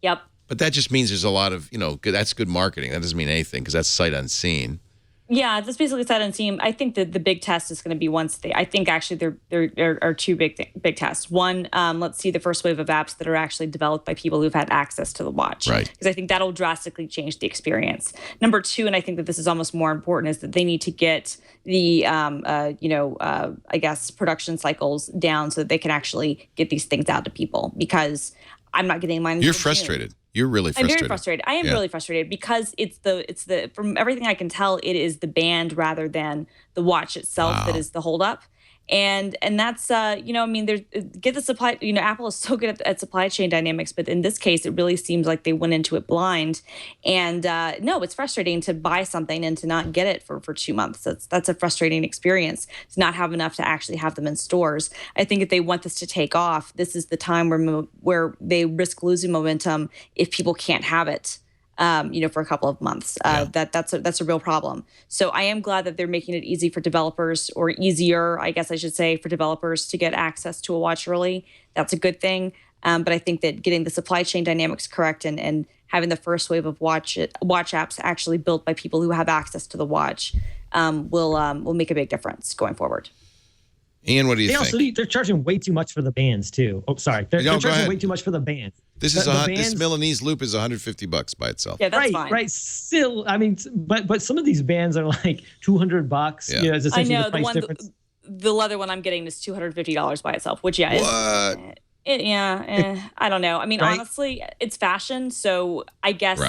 Yep. But that just means there's a lot of, that's good marketing. That doesn't mean anything because that's sight unseen. Yeah, that's basically sight unseen. I think that the big test is going to be I think actually there are two big tests. One, let's see the first wave of apps that are actually developed by people who've had access to the watch. Right. Because I think that'll drastically change the experience. Number two, and I think that this is almost more important, is that they need to get the, I guess, production cycles down so that they can actually get these things out to people. Because I'm not getting mine. You're frustrated. You're really frustrated. I'm very frustrated. I am really frustrated because it's the from everything I can tell, it is the band rather than the watch itself that is the holdup. And that's there's get the supply. Apple is so good at supply chain dynamics, but in this case, it really seems like they went into it blind. And no, it's frustrating to buy something and to not get it for 2 months. That's a frustrating experience to not have enough to actually have them in stores. I think if they want this to take off, this is the time where they risk losing momentum if people can't have it. For a couple of months. That's a real problem. So I am glad that they're making it easy for developers, or easier, I guess I should say, for developers to get access to a watch early. That's a good thing. But I think that getting the supply chain dynamics correct and having the first wave of watch apps actually built by people who have access to the watch will make a big difference going forward. Ian, what do you think? They're charging way too much for the bands too. Oh, sorry, they're charging way too much for the bands. This Milanese loop is $150 by itself. Yeah, that's fine. Right. Still, I mean, but some of these bands are like $200. Yeah. Is essentially the price difference. The leather one I'm getting is $250 by itself, which is. What? I don't know. I mean, honestly, it's fashion, so I guess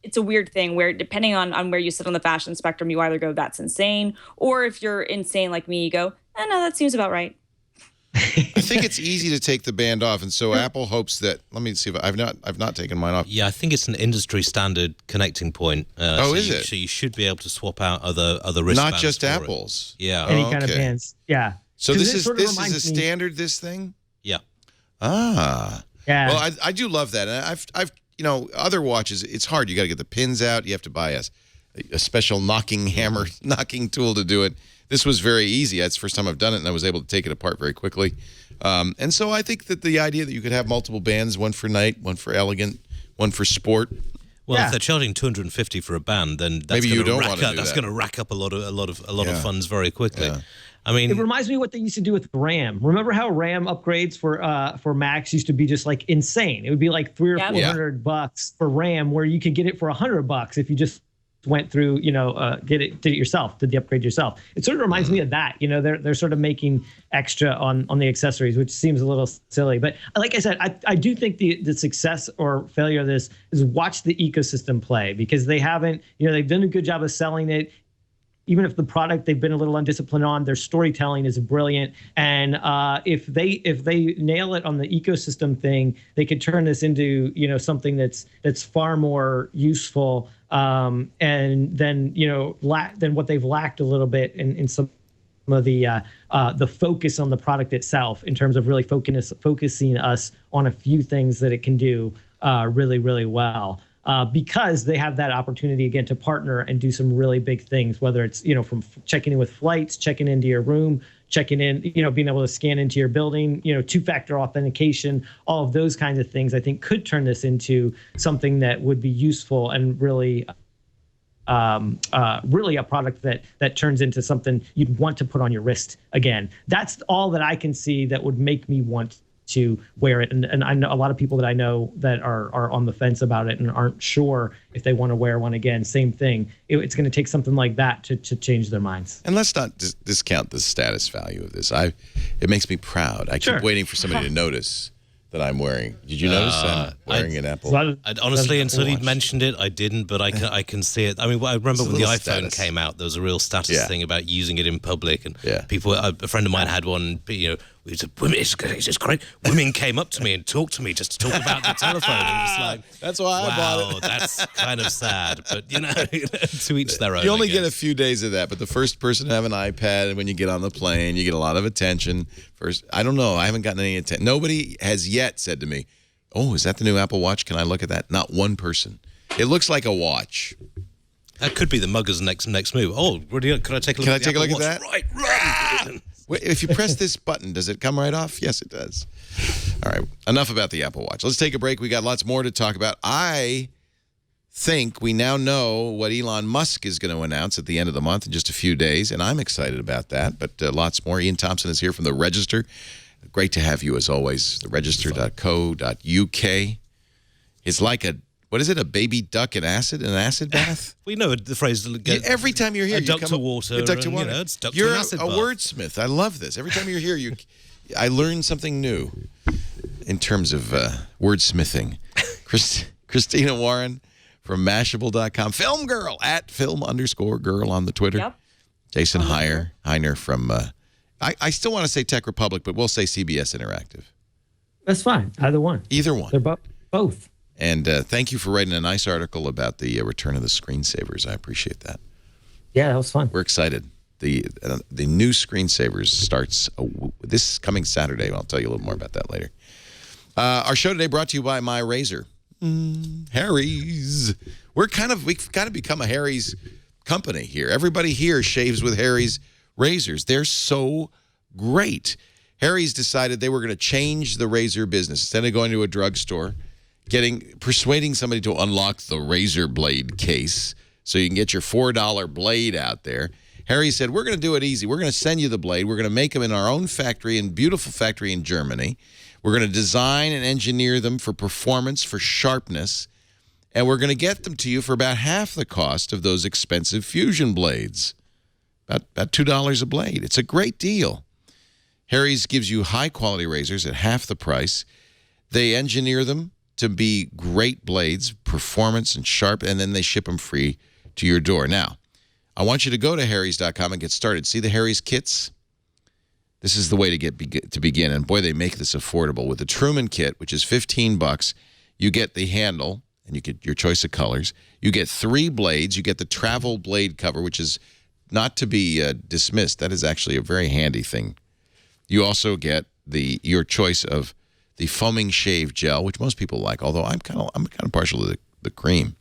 it's a weird thing where depending on where you sit on the fashion spectrum, you either go, that's insane, or if you're insane like me, you go, no, that seems about right. I think it's easy to take the band off, and so Apple hopes that. Let me see if I've not taken mine off. Yeah, I think it's an industry standard connecting point. Is it? So you should be able to swap out other wristbands. Not just Apple's. Yeah. Any kind of bands. Yeah. So this is a standard. This thing. Yeah. Ah. Yeah. Well, I do love that, and I've other watches. It's hard. You got to get the pins out. You have to buy a special knocking tool to do it. This was very easy. It's the first time I've done it, and I was able to take it apart very quickly. And so I think that the idea that you could have multiple bands, one for night, one for elegant, one for sport. Well, if they're charging $250 for a band, then that's going to rack up a lot of funds very quickly. Yeah. I mean, it reminds me of what they used to do with RAM. Remember how RAM upgrades for Macs used to be just like insane? It would be like $300 or $400 for RAM, where you could get it for $100 if you just went through, did it yourself, did the upgrade yourself. It sort of reminds me of that. They're sort of making extra on the accessories, which seems a little silly. But like I said, I do think the success or failure of this is watch the ecosystem play, because they haven't, they've done a good job of selling it. Even if the product they've been a little undisciplined on, their storytelling is brilliant. And if they nail it on the ecosystem thing, they could turn this into something that's far more useful. And then than what they've lacked a little bit in some of the focus on the product itself, in terms of really focusing us on a few things that it can do really, really well. Because they have that opportunity again to partner and do some really big things, whether it's from checking in with flights, checking into your room, checking in, being able to scan into your building, two-factor authentication, all of those kinds of things, I think could turn this into something that would be useful and really a product that turns into something you'd want to put on your wrist again. That's all that I can see that would make me want to wear it. And I know a lot of people that I know that are on the fence about it and aren't sure if they want to wear one again. Same thing. It's going to take something like that to change their minds. And let's not discount the status value of this. It makes me proud. I keep waiting for somebody to notice that I'm wearing. Did you notice I'm wearing an Apple? Honestly, until he'd mentioned it, I didn't, but I can see it. I mean, I remember when the iPhone came out, there was a real status thing about using it in public, and people. A friend of mine had one. It's great. Women came up to me and talked to me just to talk about the telephone. And it was like, that's why I bought it. That's kind of sad, but to each their own. You only get a few days of that, but the first person to have an iPad, and when you get on the plane, you get a lot of attention. First, I don't know. I haven't gotten any attention. Nobody has yet said to me, "Oh, is that the new Apple Watch? Can I look at that?" Not one person. It looks like a watch. That could be the mugger's next move. Oh, could I take a look? Can I take a look at that? Right. Wait, if you press this button, does it come right off? Yes, it does. All right, enough about the Apple Watch. Let's take a break. We got lots more to talk about. I think we now know what Elon Musk is going to announce at the end of the month in just a few days, and I'm excited about that, but lots more. Iain Thomson is here from The Register. Great to have you, as always. theregister.co.uk. It's like a, what is it, a baby duck in an acid bath? We know the phrase. Every time you're here, a you duck come to up- water. a duck to and, water. You know, it's duck You're to an a acid bath. wordsmith. I love this. Every time you're here, I learn something new in terms of wordsmithing. Christina Warren from Mashable.com. Film Girl at film_girl on the Twitter. Yep. Jason Hiner from, I still want to say Tech Republic, but we'll say CBS Interactive. That's fine. Either one. Either one. They're both. And thank you for writing a nice article about the return of the screensavers. I appreciate that. Yeah, that was fun. We're excited. The new screensavers starts this coming Saturday. I'll tell you a little more about that later. Our show today brought to you by My Razor. Harry's. We've kind of become a Harry's company here. Everybody here shaves with Harry's razors. They're so great. Harry's decided they were going to change the razor business. Instead of going to a drugstore, persuading somebody to unlock the razor blade case so you can get your $4 blade out there. Harry said, we're going to do it easy. We're going to send you the blade. We're going to make them in our own factory, beautiful factory in Germany. We're going to design and engineer them for performance, for sharpness, and we're going to get them to you for about half the cost of those expensive fusion blades. About $2 a blade. It's a great deal. Harry's gives you high-quality razors at half the price. They engineer them to be great blades, performance and sharp, and then they ship them free to your door. Now, I want you to go to harrys.com and get started. See the Harry's kits? This is the way to begin, and boy, they make this affordable. With the Truman kit, which is $15, you get the handle, and you get your choice of colors. You get 3 blades. You get the travel blade cover, which is not to be dismissed. That is actually a very handy thing. You also get your choice of the foaming shave gel, which most people like, although I'm kind of partial to the cream.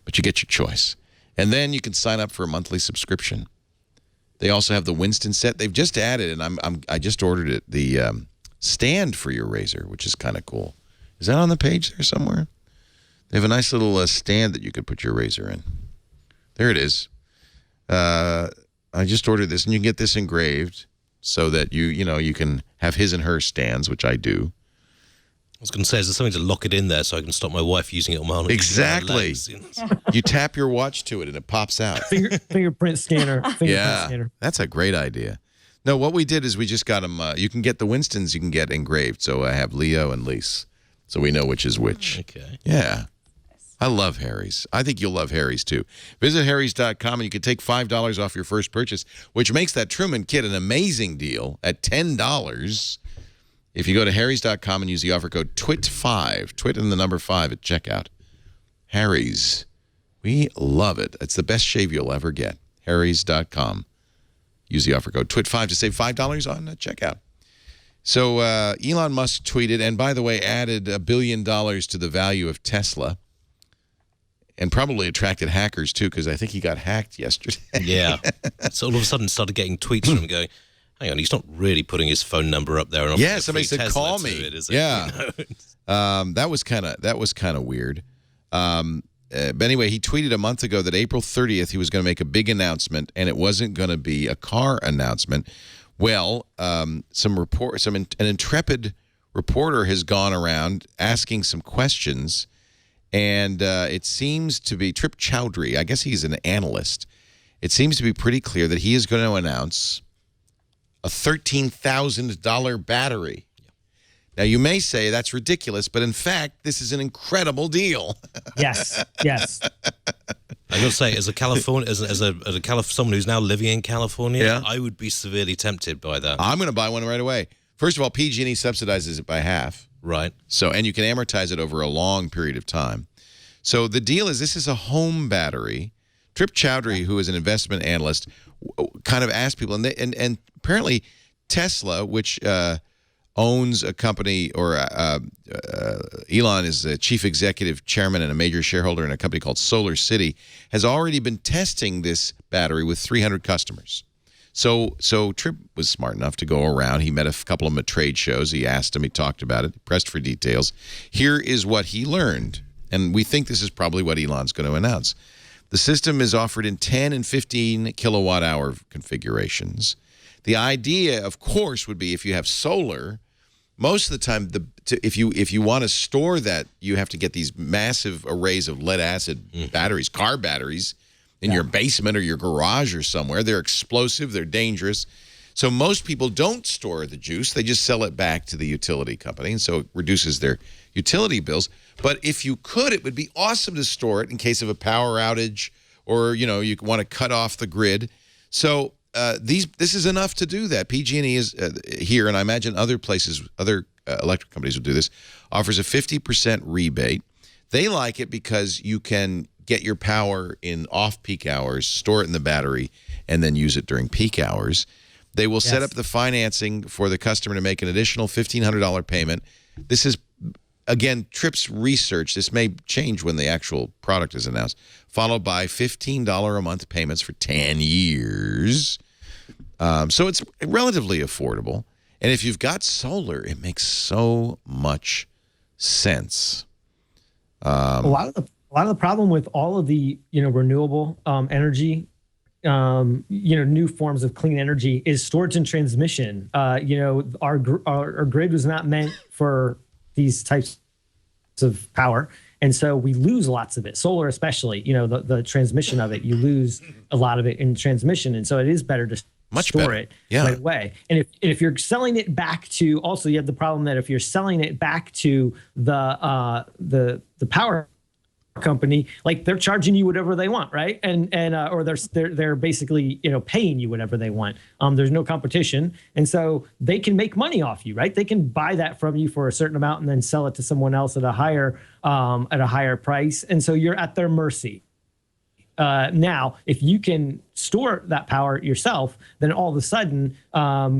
But you get your choice. And then you can sign up for a monthly subscription. They also have the Winston set. They've just added, and I just ordered it, the stand for your razor, which is kind of cool. Is that on the page there somewhere? They have a nice little stand that you could put your razor in. There it is. I just ordered this, and you can get this engraved so that you can have his and her stands, which I do. I was going to say, is there something to lock it in there so I can stop my wife using it on my own? Exactly. Legs, you know? You tap your watch to it, and it pops out. Fingerprint scanner. Scanner. That's a great idea. No, what we did is we just got them. You can get the Winstons. You can get engraved. So I have Leo and Lise, so we know which is which. Okay. Yeah. I love Harry's. I think you'll love Harry's, too. Visit harrys.com, and you can take $5 off your first purchase, which makes that Truman kit an amazing deal at $10. If you go to harrys.com and use the offer code TWIT5, TWIT and the number 5 at checkout. Harry's. We love it. It's the best shave you'll ever get. harrys.com. Use the offer code TWIT5 to save $5 on checkout. So Elon Musk tweeted, and by the way, added $1 billion to the value of Tesla. And probably attracted hackers, too, because I think he got hacked yesterday. Yeah. So all of a sudden started getting tweets from him going, hang on, he's not really putting his phone number up there. And yeah, somebody said, call me. Yeah. That was kind of weird. But anyway, he tweeted a month ago that April 30th he was going to make a big announcement, and it wasn't going to be a car announcement. Well, an intrepid reporter has gone around asking some questions. And it seems to be Trip Chowdhury. I guess he's an analyst. It seems to be pretty clear that he is going to announce a $13,000 battery. Now, you may say that's ridiculous, but in fact, this is an incredible deal. Yes. I got to say, as someone who's now living in California, Yeah. I would be severely tempted by that. I'm going to buy one right away. First of all, PG&E subsidizes it by half. Right. So, and you can amortize it over a long period of time. So the deal is this is a home battery. Trip Chowdhury, who is an investment analyst, kind of asked people, and apparently Tesla, which owns a company, or Elon is the chief executive chairman and a major shareholder in a company called Solar City, has already been testing this battery with 300 customers. So Tripp was smart enough to go around. He met a couple of them at trade shows. He asked them. He talked about it. He pressed for details. Here is what he learned, and we think this is probably what Elon's going to announce. The system is offered in 10 and 15 kilowatt-hour configurations. The idea, of course, would be if you have solar. Most of the time, if you want to store that, you have to get these massive arrays of lead-acid batteries, car batteries, in your basement or your garage or somewhere. They're explosive. They're dangerous. So most people don't store the juice. They just sell it back to the utility company, and so it reduces their utility bills. But if you could, it would be awesome to store it in case of a power outage or, you want to cut off the grid. So this is enough to do that. PG&E is here, and I imagine other places, other electric companies will do this, offers a 50% rebate. They like it because you can get your power in off-peak hours, store it in the battery, and then use it during peak hours. They will set up the financing for the customer to make an additional $1,500 payment. This is, again, Tripp's research. This may change when the actual product is announced, followed by $15 a month payments for 10 years. So it's relatively affordable. And if you've got solar, it makes so much sense. A lot of the problem with all of the renewable energy, new forms of clean energy is storage and transmission. Our grid was not meant for these types of power, and so we lose lots of it. Solar, especially, the transmission of it, you lose a lot of it in transmission, and so it is better to store it right away. And if you're selling it back to, also you have the problem that if you're selling it back to the power company, like they're charging you whatever they want, right? Or they're basically paying you whatever they want. There's no competition, and so they can make money off you, right? They can buy that from you for a certain amount and then sell it to someone else at a higher price, and so you're at their mercy. Now, if you can store that power yourself, then all of a sudden,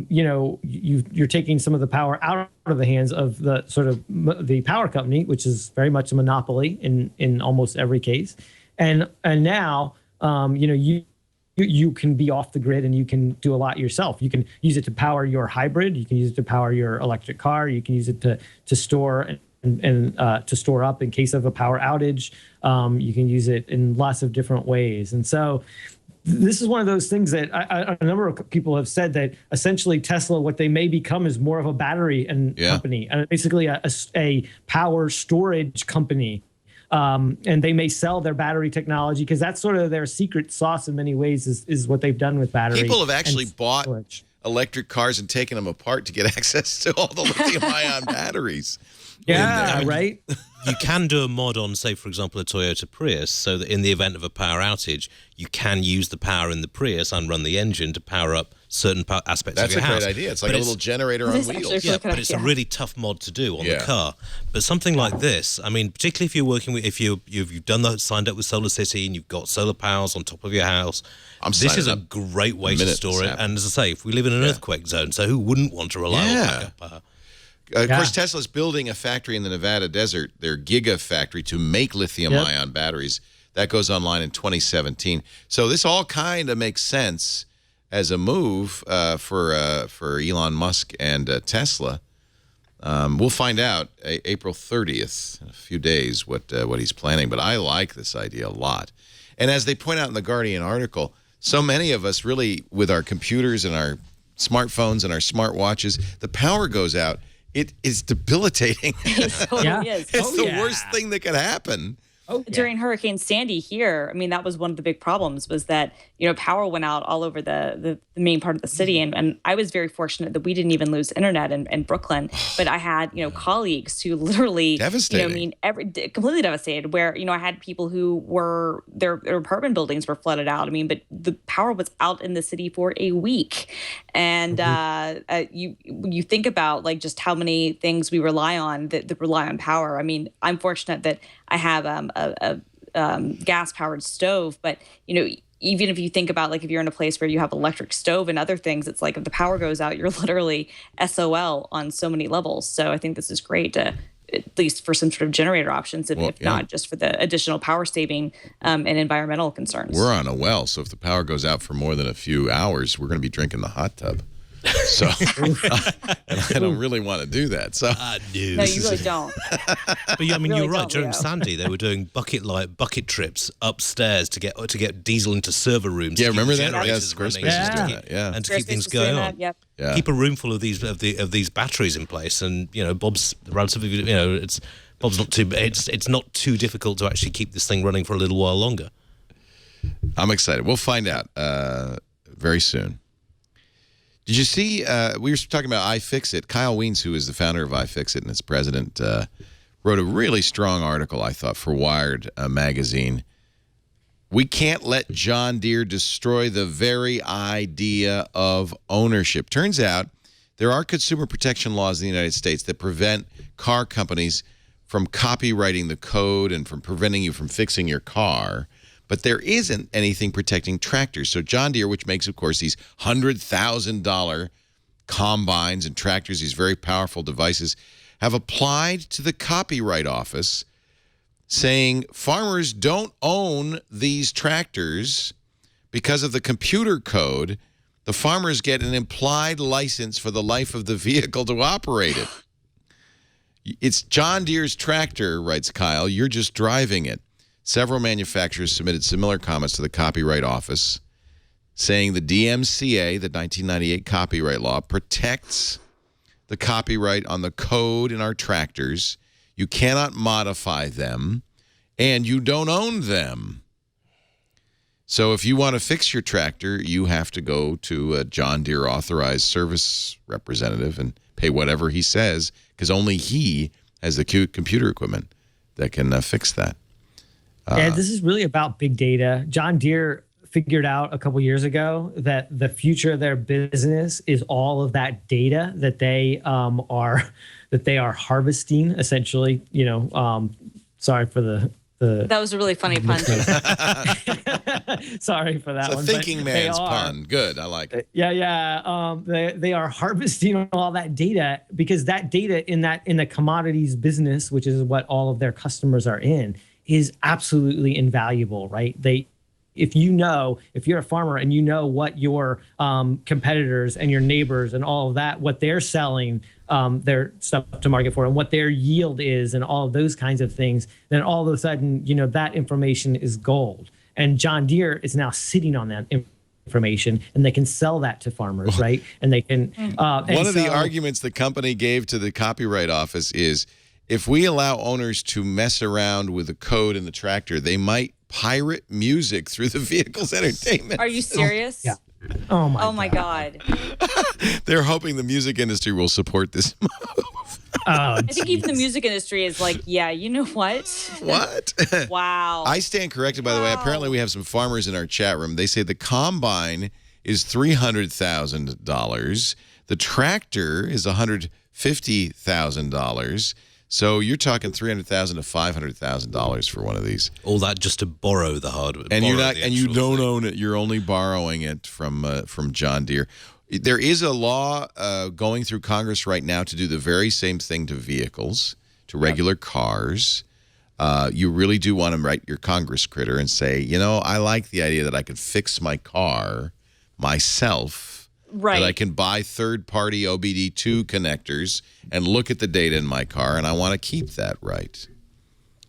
you're taking some of the power out of the hands of the sort of the power company, which is very much a monopoly in almost every case. And now, you can be off the grid and you can do a lot yourself. You can use it to power your hybrid. You can use it to power your electric car. You can use it to store and to store up in case of a power outage. You can use it in lots of different ways. And so this is one of those things that a number of people have said that essentially Tesla, what they may become is more of a battery company, and basically a power storage company. And they may sell their battery technology because that's sort of their secret sauce in many ways is what they've done with battery. People have actually bought electric cars and taken them apart to get access to all the lithium-ion batteries. Yeah, right? You can do a mod on, say, for example, a Toyota Prius, so that in the event of a power outage, you can use the power in the Prius and run the engine to power up certain aspects of your house. That's a great idea. It's like a little generator on wheels. Yeah, but it's a really tough mod to do on the car. But something like this, I mean, particularly if you're working with, if you've done that, signed up with Solar City and you've got solar powers on top of your house, this is a great way to store it. And as I say, if we live in an earthquake zone, so who wouldn't want to rely on backup power? Of course, Tesla's building a factory in the Nevada desert, their Gigafactory, to make lithium-ion batteries. That goes online in 2017. So this all kind of makes sense as a move for Elon Musk and Tesla. We'll find out April 30th, in a few days, what he's planning. But I like this idea a lot. And as they point out in the Guardian article, so many of us really, with our computers and our smartphones and our smartwatches, the power goes out. It is debilitating. It totally is. It's the worst thing that could happen. During Hurricane Sandy here, I mean, that was one of the big problems was that, power went out all over the main part of the city. And I was very fortunate that we didn't even lose internet in Brooklyn. But I had, colleagues who literally, devastating. Completely devastated where, I had people who were, their apartment buildings were flooded out. I mean, but the power was out in the city for a week. And you think about like just how many things we rely on that rely on power. I mean, I'm fortunate that I have a gas-powered stove, but even if you think about like if you're in a place where you have electric stove and other things, it's like if the power goes out, you're literally SOL on so many levels. So I think this is great to at least for some sort of generator options, if not just for the additional power saving and environmental concerns. We're on a well, so if the power goes out for more than a few hours, we're going to be drinking the hot tub. So and I don't really want to do that. So no, you really don't. But I mean, you're right. During Sandy, they were doing bucket trips upstairs to get diesel into server rooms. Yeah, remember that? Yes, Squarespace is doing that. Yeah, and to keep things going on. Yep. Yeah. Keep a room full of these batteries in place, and Bob's relatively Bob's not too. It's not too difficult to actually keep this thing running for a little while longer. I'm excited. We'll find out very soon. Did you see, we were talking about iFixit. Kyle Wiens, who is the founder of iFixit and its president, wrote a really strong article, I thought, for Wired magazine. We can't let John Deere destroy the very idea of ownership. Turns out there are consumer protection laws in the United States that prevent car companies from copywriting the code and from preventing you from fixing your car. But there isn't anything protecting tractors. So John Deere, which makes, of course, these $100,000 combines and tractors, these very powerful devices, have applied to the Copyright Office saying farmers don't own these tractors because of the computer code. The farmers get an implied license for the life of the vehicle to operate it. It's John Deere's tractor, writes Kyle. You're just driving it. Several manufacturers submitted similar comments to the Copyright Office, saying the DMCA, the 1998 copyright law, protects the copyright on the code in our tractors. You cannot modify them, and you don't own them. So if you want to fix your tractor, you have to go to a John Deere authorized service representative and pay whatever he says, because only he has the computer equipment that can fix that. Yeah, this is really about big data. John Deere figured out a couple years ago that the future of their business is all of that data that they are harvesting. Essentially, sorry for the. That was a really funny pun. Sorry for that it's one. It's a thinking man's pun. Good, I like it. Yeah. They are harvesting all that data because that data in the commodities business, which is what all of their customers are in, is absolutely invaluable, right? If you're a farmer and you know what your competitors and your neighbors and all of that, what they're selling their stuff to market for and what their yield is and all of those kinds of things, then all of a sudden, that information is gold. And John Deere is now sitting on that information and they can sell that to farmers, right? And they can. One of the arguments the company gave to the Copyright Office is, if we allow owners to mess around with the code in the tractor, they might pirate music through the vehicle's entertainment. Are you serious? Yeah. Oh my God. They're hoping the music industry will support this move. I think even the music industry is like, yeah, you know what? What? Wow. I stand corrected, by the way. Apparently, we have some farmers in our chat room. They say the combine is $300,000. The tractor is $150,000. So you're talking $300,000 to $500,000 for one of these. All that just to borrow the hardware. And you don't own it. You're only borrowing it from John Deere. There is a law going through Congress right now to do the very same thing to vehicles, to regular cars. You really do want to write your Congress critter and say, I like the idea that I could fix my car myself. Right. That I can buy third-party OBD2 connectors and look at the data in my car, and I want to keep that right.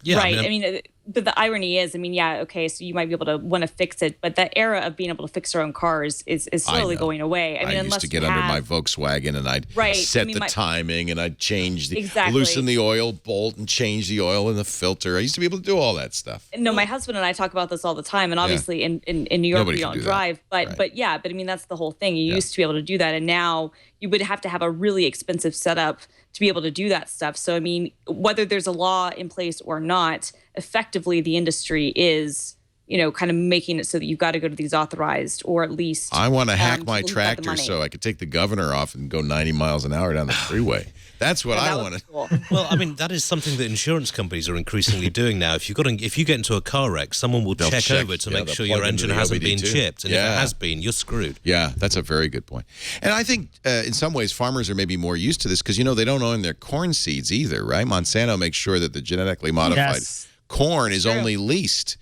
Yeah, right. But the irony is, okay, so you might be able to want to fix it, but that era of being able to fix your own cars is slowly going away. I used to get under my Volkswagen and I'd set the timing and I'd change loosen the oil bolt and change the oil in the filter. I used to be able to do all that stuff. No, my husband and I talk about this all the time, and obviously in New York we don't drive, but that's the whole thing. You used to be able to do that, and now you would have to have a really expensive setup to be able to do that stuff. So, whether there's a law in place or not, effectively the industry is, kind of making it so that you've got to go to these authorized, or at least. I want to hack my tractor so I could take the governor off and go 90 miles an hour down the freeway. That's what Yeah, I that want was to. cool. Well, I mean, that is something that insurance companies are increasingly doing now. If you get into a car wreck, someone will They'll check check, over to yeah, make they'll sure your plug into engine the hasn't been OBD2. chipped. And if Yeah. it has been, you're screwed. Yeah, that's a very good point. And I think in some ways farmers are maybe more used to this because, they don't own their corn seeds either, right? Monsanto makes sure that the genetically modified corn is only leased.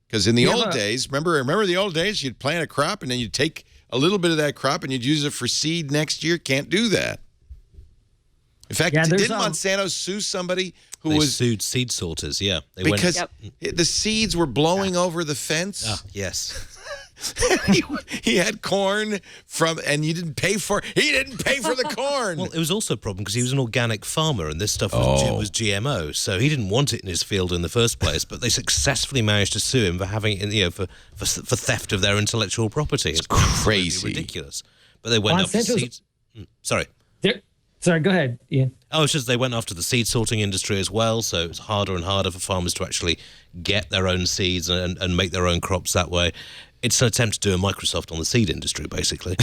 Because in the old days, remember the old days, you'd plant a crop and then you'd take a little bit of that crop and you'd use it for seed next year. Can't do that. In fact, didn't Monsanto sue somebody who sued seed sorters? Yeah, because the seeds were blowing over the fence. Ah, yes. he had corn and you didn't pay for. He didn't pay for the corn. Well, it was also a problem because he was an organic farmer, and this stuff was GMO, so he didn't want it in his field in the first place. But they successfully managed to sue him for having, for theft of their intellectual property. It's crazy, ridiculous. But they went after seeds. Sorry. Sorry, go ahead, Ian. Oh, it's just they went after the seed sorting industry as well, so it's harder and harder for farmers to actually get their own seeds and make their own crops that way. It's an attempt to do a Microsoft on the seed industry, basically.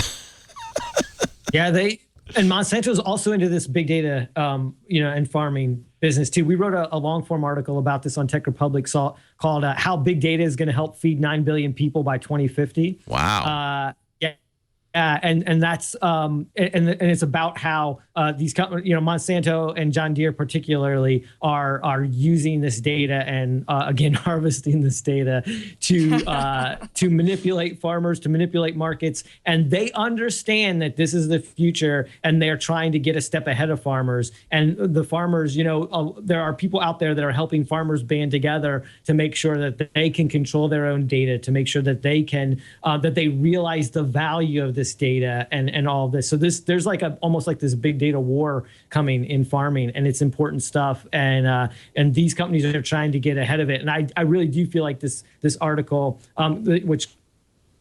Yeah, and Monsanto's also into this big data, and farming business too. We wrote a long form article about this on Tech Republic called "How Big Data is Going to Help Feed 9 Billion People by 2050." Wow. And that's and it's about how these companies, Monsanto and John Deere particularly, are using this data and again harvesting this data to manipulate farmers, to manipulate markets, and they understand that this is the future, and they're trying to get a step ahead of farmers. And the farmers, there are people out there that are helping farmers band together to make sure that they can control their own data, to make sure that they can that they realize the value of this data and all of this. So there's like almost like this big data war coming in farming, and it's important stuff. And these companies are trying to get ahead of it. And I really do feel like this article, which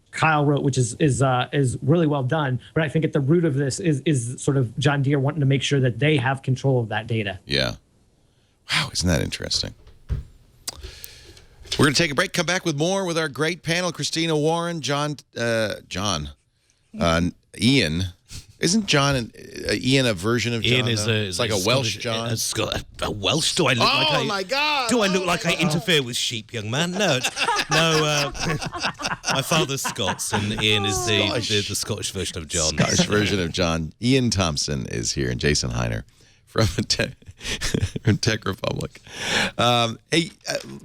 Kyle wrote, which is really well done. But I think at the root of this is sort of John Deere wanting to make sure that they have control of that data. Yeah. Wow, isn't that interesting? We're going to take a break, come back with more with our great panel, Christina, Warren, Iain. Isn't Iain a version of John? Ian is like a Welsh John. A Welsh? Do I look like Oh my God! Do I look like I interfere with sheep, young man? No, no. My father's Scots, and Ian is the Scottish version of John. Scottish version of John. Iain Thomson is here, and Jason Hiner from Tech Republic. Hey,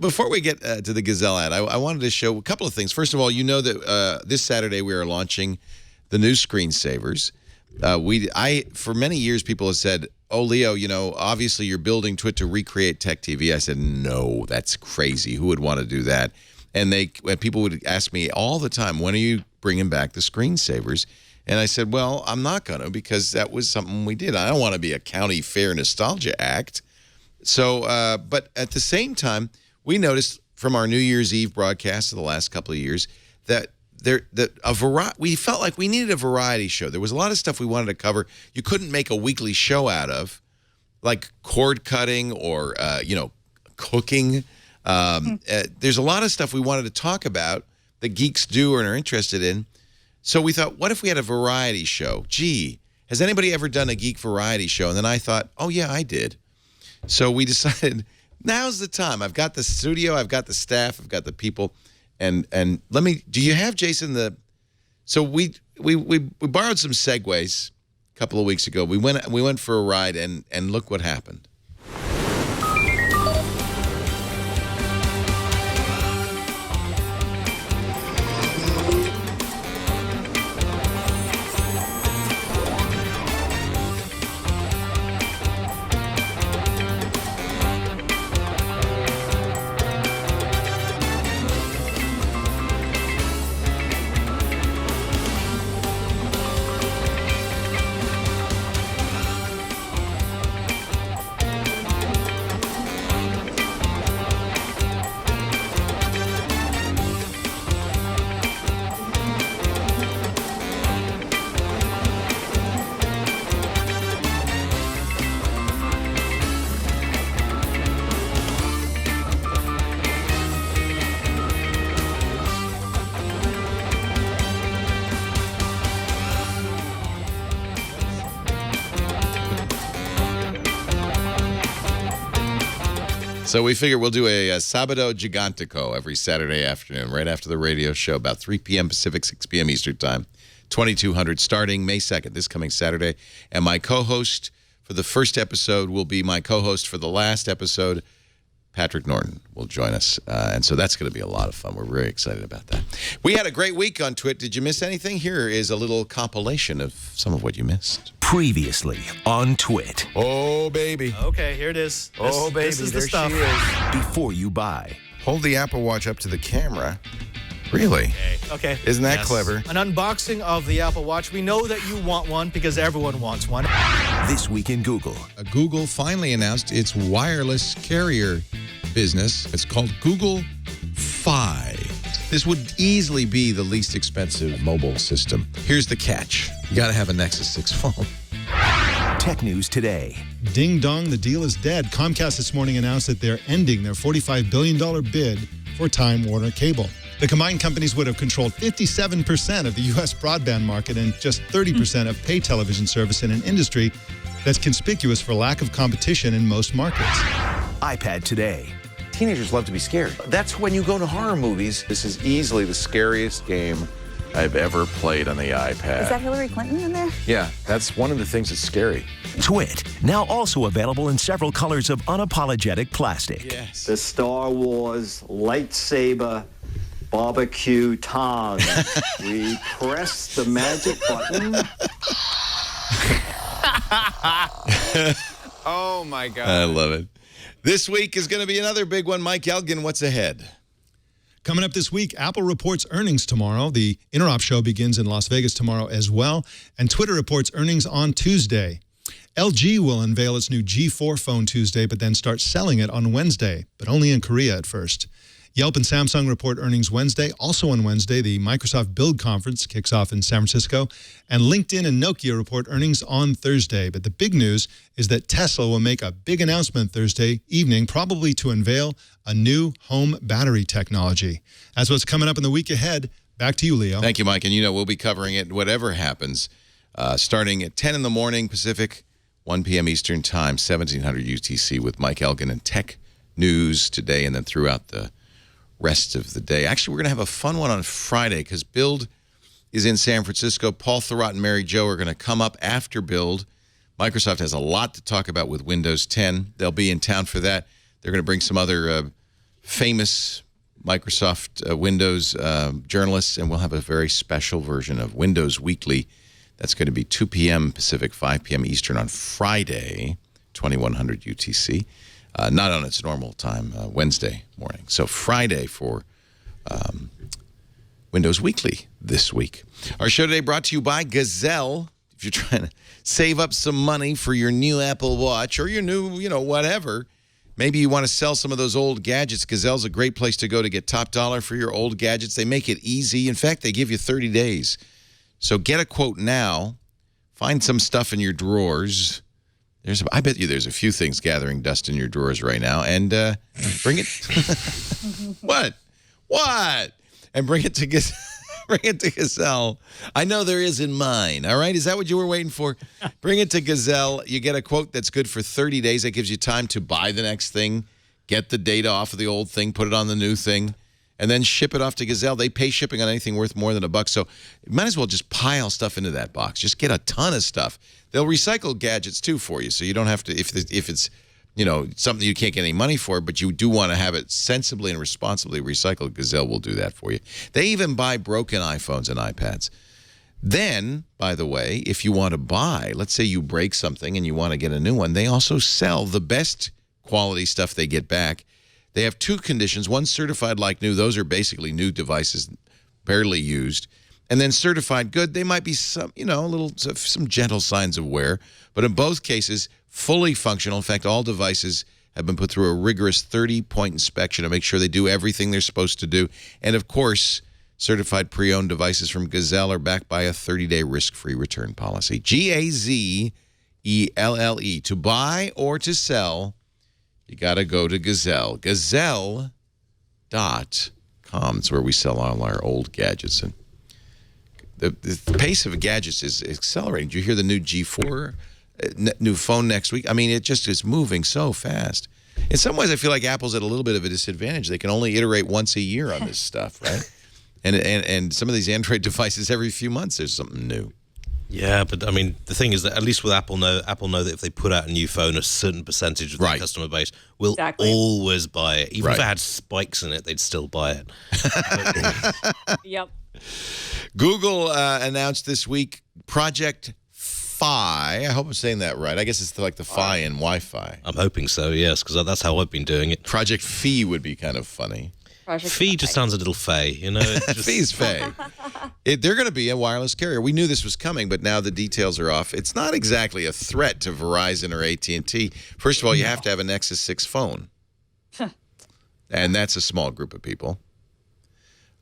before we get to the Gazelle ad, I wanted to show a couple of things. First of all, that this Saturday we are launching the new screensavers. For many years, people have said, "Oh, Leo, obviously you're building TWiT to recreate Tech TV." I said, "No, that's crazy. Who would want to do that?" And people would ask me all the time, "When are you bringing back the screensavers?" And I said, well, I'm not going to, because that was something we did. I don't want to be a county fair nostalgia act. So, but at the same time, we noticed from our New Year's Eve broadcast of the last couple of years that we felt like we needed a variety show. There was a lot of stuff we wanted to cover. You couldn't make a weekly show out of, like cord cutting or, cooking. There's a lot of stuff we wanted to talk about that geeks do and are interested in. So we thought, what if we had a variety show? Gee, has anybody ever done a geek variety show? And then I thought, oh, yeah, I did. So we decided, now's the time. I've got the studio, I've got the staff, I've got the people. And do you have, Jason, so we borrowed some Segways a couple of weeks ago. We went for a ride, and look what happened. So we figure we'll do a Sábado Gigantico every Saturday afternoon, right after the radio show, about 3 p.m. Pacific, 6 p.m. Eastern Time, 2200, starting May 2nd, this coming Saturday. And my co-host for the first episode will be my co-host for the last episode. Patrick Norton will join us. And so that's going to be a lot of fun. We're very excited about that. We had a great week on TWiT. Did you miss anything? Here is a little compilation of some of what you missed. Previously on TWiT. Oh, baby. Okay, here it is. This is the stuff. She is. Before you buy. Hold the Apple Watch up to the camera. Really? Okay. Isn't that clever? An unboxing of the Apple Watch. We know that you want one because everyone wants one. This week in Google. Google finally announced its wireless carrier business. It's called Google Fi. This would easily be the least expensive mobile system. Here's the catch. You got to have a Nexus 6 phone. Tech News Today. Ding dong, the deal is dead. Comcast this morning announced that they're ending their $45 billion bid for Time Warner Cable. The combined companies would have controlled 57% of the U.S. broadband market and just 30% of pay television service in an industry that's conspicuous for lack of competition in most markets. iPad Today. Teenagers love to be scared. That's when you go to horror movies. This is easily the scariest game I've ever played on the iPad. Is that Hillary Clinton in there? Yeah, that's one of the things that's scary. TWiT, now also available in several colors of unapologetic plastic. Yes. The Star Wars lightsaber barbecue tong. We press the magic button. Oh, my God. I love it. This week is going to be another big one. Mike Elgin, what's ahead? Coming up this week, Apple reports earnings tomorrow. The Interop show begins in Las Vegas tomorrow as well. And Twitter reports earnings on Tuesday. LG will unveil its new G4 phone Tuesday, but then start selling it on Wednesday, but only in Korea at first. Yelp and Samsung report earnings Wednesday. Also on Wednesday, the Microsoft Build Conference kicks off in San Francisco. And LinkedIn and Nokia report earnings on Thursday. But the big news is that Tesla will make a big announcement Thursday evening, probably to unveil a new home battery technology. That's what's coming up in the week ahead. Back to you, Leo. Thank you, Mike. And we'll be covering it, whatever happens, starting at 10 in the morning Pacific, 1 p.m. Eastern Time, 1700 UTC with Mike Elgin and Tech News today and then throughout the rest of the day. Actually, we're going to have a fun one on Friday because Build is in San Francisco. Paul Thurrott and Mary Jo are going to come up after Build. Microsoft has a lot to talk about with Windows 10. They'll be in town for that. They're going to bring some other famous Microsoft Windows journalists, and we'll have a very special version of Windows Weekly. That's going to be 2 p.m. Pacific, 5 p.m. Eastern on Friday, 2100 UTC. Not on its normal time, Wednesday morning. So Friday for Windows Weekly this week. Our show today brought to you by Gazelle. If you're trying to save up some money for your new Apple Watch or your new, whatever, maybe you want to sell some of those old gadgets. Gazelle's a great place to go to get top dollar for your old gadgets. They make it easy. In fact, they give you 30 days. So get a quote now. Find some stuff in your drawers. I bet you there's a few things gathering dust in your drawers right now. And bring it. What? And bring it to Gazelle. I know there is in mine. All right. Is that what you were waiting for? Bring it to Gazelle. You get a quote that's good for 30 days. That gives you time to buy the next thing, get the data off of the old thing, put it on the new thing, and then ship it off to Gazelle. They pay shipping on anything worth more than $1. So you might as well just pile stuff into that box. Just get a ton of stuff. They'll recycle gadgets, too, for you. So you don't have to, if it's, something you can't get any money for, but you do want to have it sensibly and responsibly recycled, Gazelle will do that for you. They even buy broken iPhones and iPads. Then, by the way, if you want to buy, let's say you break something and you want to get a new one, they also sell the best quality stuff they get back. They have two conditions. One, certified like new. Those are basically new devices, barely used. And then certified good, they might be some, some gentle signs of wear. But in both cases, fully functional. In fact, all devices have been put through a rigorous 30-point inspection to make sure they do everything they're supposed to do. And, of course, certified pre-owned devices from Gazelle are backed by a 30-day risk-free return policy. Gazelle. To buy or to sell, you got to go to Gazelle. Gazelle.com. It's where we sell all our old gadgets. And the pace of gadgets is accelerating. Did you hear the new G4, new phone next week? I mean, it just is moving so fast. In some ways, I feel like Apple's at a little bit of a disadvantage. They can only iterate once a year on this stuff, right? And some of these Android devices, every few months, there's something new. Yeah, but I mean, the thing is that at least with Apple know that if they put out a new phone, a certain percentage of their customer base will always buy it. Even if it had spikes in it, they'd still buy it. Yep. Google announced this week Project Fi. I hope I'm saying that right. I guess it's like the Fi and Wi-Fi. I'm hoping so, yes, because that's how I've been doing it. Project Fi would be kind of funny. Fi just sounds a little fey, you know? Fi's fey. They're going to be a wireless carrier. We knew this was coming, but now the details are off. It's not exactly a threat to Verizon or AT&T. First of all, you have to have a Nexus 6 phone. And that's a small group of people.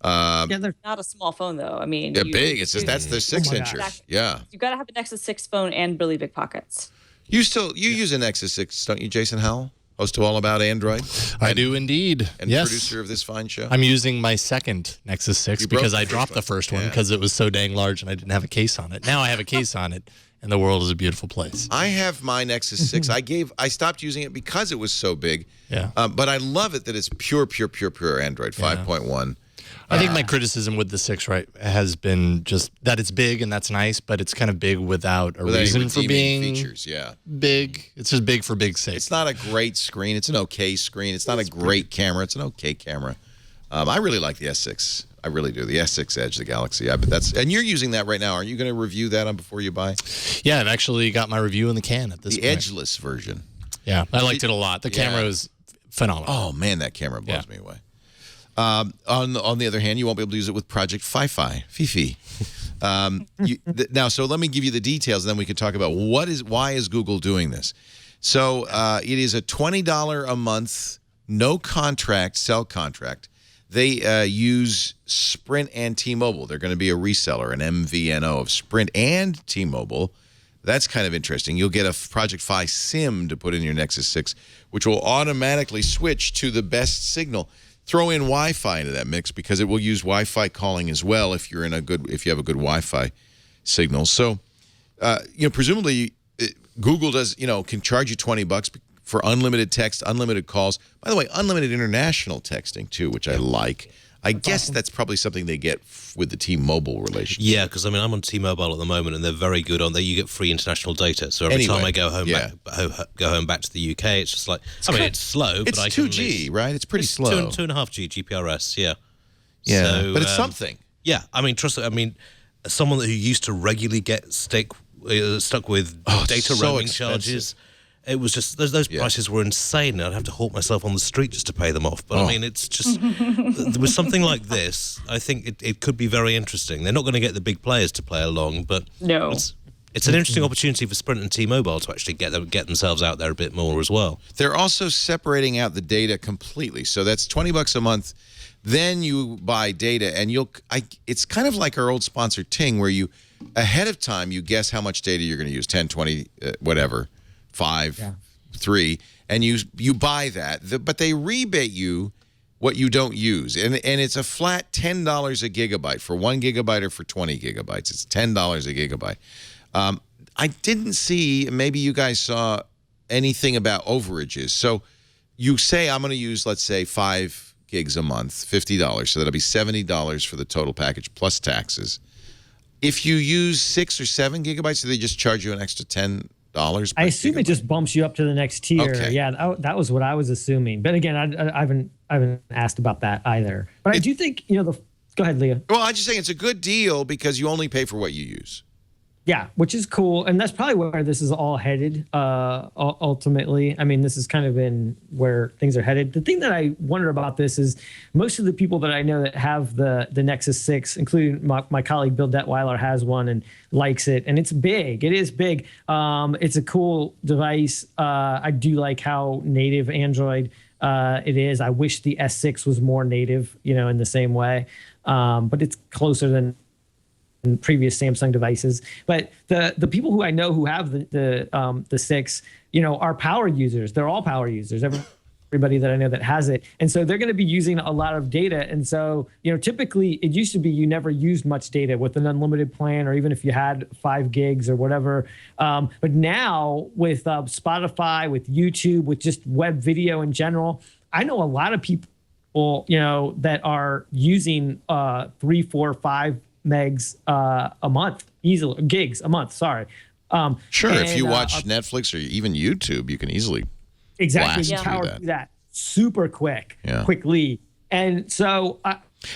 Yeah, they're not a small phone, though. I mean, they're big. It's just that's their 6-incher. Exactly. Yeah. You've got to have a Nexus 6 phone and really big pockets. You use a Nexus 6, don't you, Jason Howell? Host of All About Android. I do indeed. And yes. Producer of this fine show. I'm using my second Nexus 6 because I dropped the first one because it was so dang large and I didn't have a case on it. Now I have a case on it, and the world is a beautiful place. I have my Nexus 6. I stopped using it because it was so big. Yeah. But I love it that it's pure Android 5.1. I think my criticism with the 6 has been just that it's big and that's nice, but it's kind of big without a reason for being features. Yeah, big. It's just big for big's sake. It's not a great screen. It's an okay screen. It's not a great camera. It's an okay camera. I really like the S6. I really do. The S6 Edge, the Galaxy. And you're using that right now. Are you going to review that before you buy? Yeah, I've actually got my review in the can at this point. The edgeless version. Yeah, I liked it a lot. The camera is phenomenal. Oh man, that camera blows me away. On the other hand, you won't be able to use it with Project Fi. Now, so let me give you the details, and then we can talk about why is Google doing this. So it is a $20 a month, no contract, cell contract. They use Sprint and T-Mobile. They're going to be a reseller, an MVNO of Sprint and T-Mobile. That's kind of interesting. You'll get a Project Fi SIM to put in your Nexus 6, which will automatically switch to the best signal. Throw in Wi-Fi into that mix because it will use Wi-Fi calling as well if you have a good Wi-Fi signal. So, presumably Google can charge you $20 for unlimited text, unlimited calls. By the way, unlimited international texting too, which I like. I guess that's probably something they get with the T-Mobile relationship. Yeah, because I'm on T-Mobile at the moment, and they're very good on there. You get free international data, so every time I go home back to the UK, it's just like it's slow, it's but I 2G, right? It's pretty slow. 2.5G GPRS, yeah. Yeah, so, but it's something. Yeah, I mean, trust. I mean, someone who used to regularly get stuck with data roaming charges. It was just those prices were insane. I'd have to hawk myself on the street just to pay them off. But I mean, it's just with something like this, I think it could be very interesting. They're not going to get the big players to play along, but no, it's an interesting opportunity for Sprint and T-Mobile to actually get themselves out there a bit more as well. They're also separating out the data completely, so that's $20 a month. Then you buy data, and it's kind of like our old sponsor Ting, where you ahead of time you guess how much data you're going to use, 10, 20, whatever. 5, 3, and you buy that, but they rebate you what you don't use, and it's a flat $10 a gigabyte for 1 gigabyte or for 20 gigabytes. It's $10 a gigabyte. I didn't see, maybe you guys saw anything about overages. So you say I'm going to use, let's say, 5 gigs a month, $50, so that'll be $70 for the total package plus taxes. If you use 6 or 7 gigabytes, do they just charge you an extra $10? I assume it just bumps you up to the next tier. Okay. Yeah, that was what I was assuming. But again, I haven't asked about that either. But I do think go ahead, Leah. Well, I'm just saying it's a good deal because you only pay for what you use. Yeah, which is cool, and that's probably where this is all headed. Ultimately, I mean, this is kind of in where things are headed. The thing that I wonder about this is most of the people that I know that have the Nexus 6, including my colleague Bill Detweiler, has one and likes it, and it's big. It is big. It's a cool device. I do like how native Android it is. I wish the S6 was more native, in the same way, but it's closer than previous Samsung devices. But the people who I know who have the 6, are power users. They're all power users. everybody that I know that has it. And so they're going to be using a lot of data. And so, typically it used to be you never used much data with an unlimited plan, or even if you had 5 gigs or whatever. But now with Spotify, with YouTube, with just web video in general, I know a lot of people, that are using 3, 4, 5 megs a month, easily, gigs a month, sorry. Sure, if you watch Netflix or even YouTube, you can easily blast power through that super quickly. And so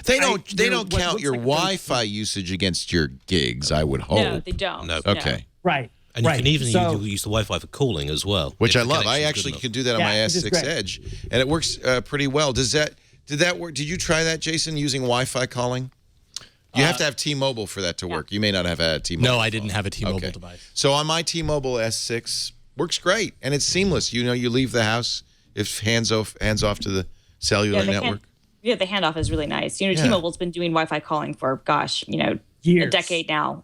they don't count your Wi-Fi usage against your gigs, I would hope. No, they don't. No. No. Okay. Right. And you can even use the Wi-Fi for calling as well, which I love. I actually can do that on my S6 Edge, and it works pretty well. Did that work? Did you try that, Jason, using Wi-Fi calling? You have to have T-Mobile for that to work. You may not have had T-Mobile. No, I didn't have a T-Mobile device. So on my T-Mobile S6, works great, and it's seamless. You leave the house, if hands off to the cellular network. The handoff is really nice. T-Mobile's been doing Wi-Fi calling for, years. A decade now,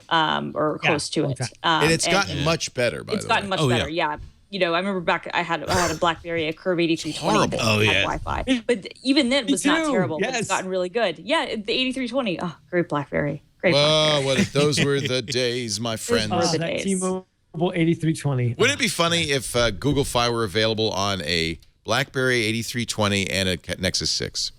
or close to it. And it's gotten much better, by the way. It's gotten much better, yeah. I remember back, I had a BlackBerry, a Curve 8320 that had Wi-Fi. But even then, it was not terrible. Yes. But it's gotten really good. Yeah, the 8320. Oh, great BlackBerry. Great BlackBerry. Those were the days, my friends. Those were the days. T-Mobile 8320. Wouldn't it be funny if Google Fi were available on a BlackBerry 8320 and a Nexus 6?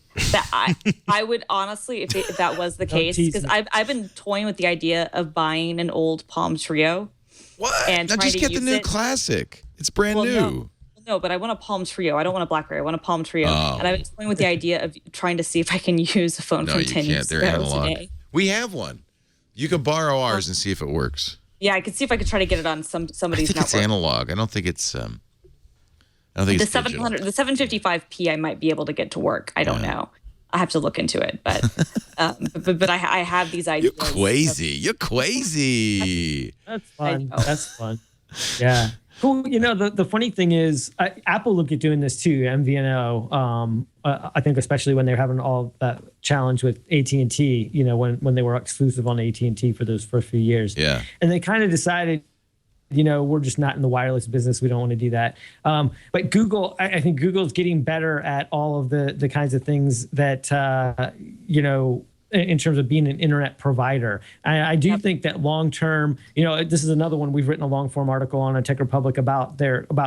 I would honestly, if that was the case, because I've been toying with the idea of buying an old Palm Trio. What? And now just get the new Classic. It's brand new. No, but I want a Palm Trio. I don't want a BlackBerry. I want a Palm Trio. And I was toying with the idea of trying to see if I can use a phone from 10 years ago. They're analog. We have one. You can borrow ours and see if it works. Yeah, I could see if I could try to get it on somebody's network. I think it's analog. I don't think it's the 700, the 755p I might be able to get to work. I don't know. I have to look into it, but but I have these ideas. You're crazy. That's fun. That's fun. Yeah. Cool. The funny thing is, Apple looked at doing this too. MVNO. I think especially when they're having all that challenge with AT&T. When they were exclusive on AT&T for those first few years. Yeah. And they kind of decided, we're just not in the wireless business. We don't want to do that. But Google, I think Google's getting better at all of the kinds of things that, in terms of being an internet provider. I do think that long-term, this is another one we've written a long-form article on Tech Republic about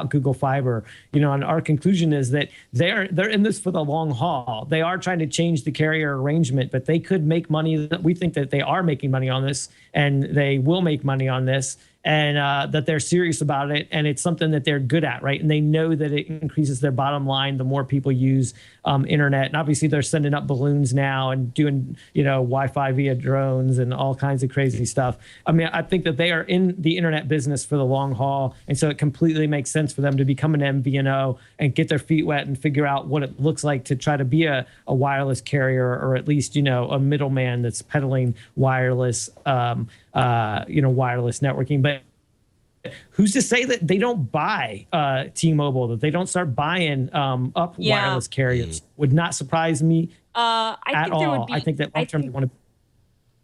Google Fiber. And our conclusion is that they're in this for the long haul. They are trying to change the carrier arrangement, but they could make money. We think that they are making money on this, and they will make money on this. And that they're serious about it, and it's something that they're good at, right? And they know that it increases their bottom line the more people use internet. And obviously, they're sending up balloons now and doing, Wi-Fi via drones and all kinds of crazy stuff. I mean, I think that they are in the internet business for the long haul, and so it completely makes sense for them to become an MVNO and get their feet wet and figure out what it looks like to try to be a wireless carrier, or at least, a middleman that's peddling wireless. Wireless networking. But who's to say that they don't buy T-Mobile, that they don't start buying up wireless carriers? Would not surprise me at all. I think that long-term they want to.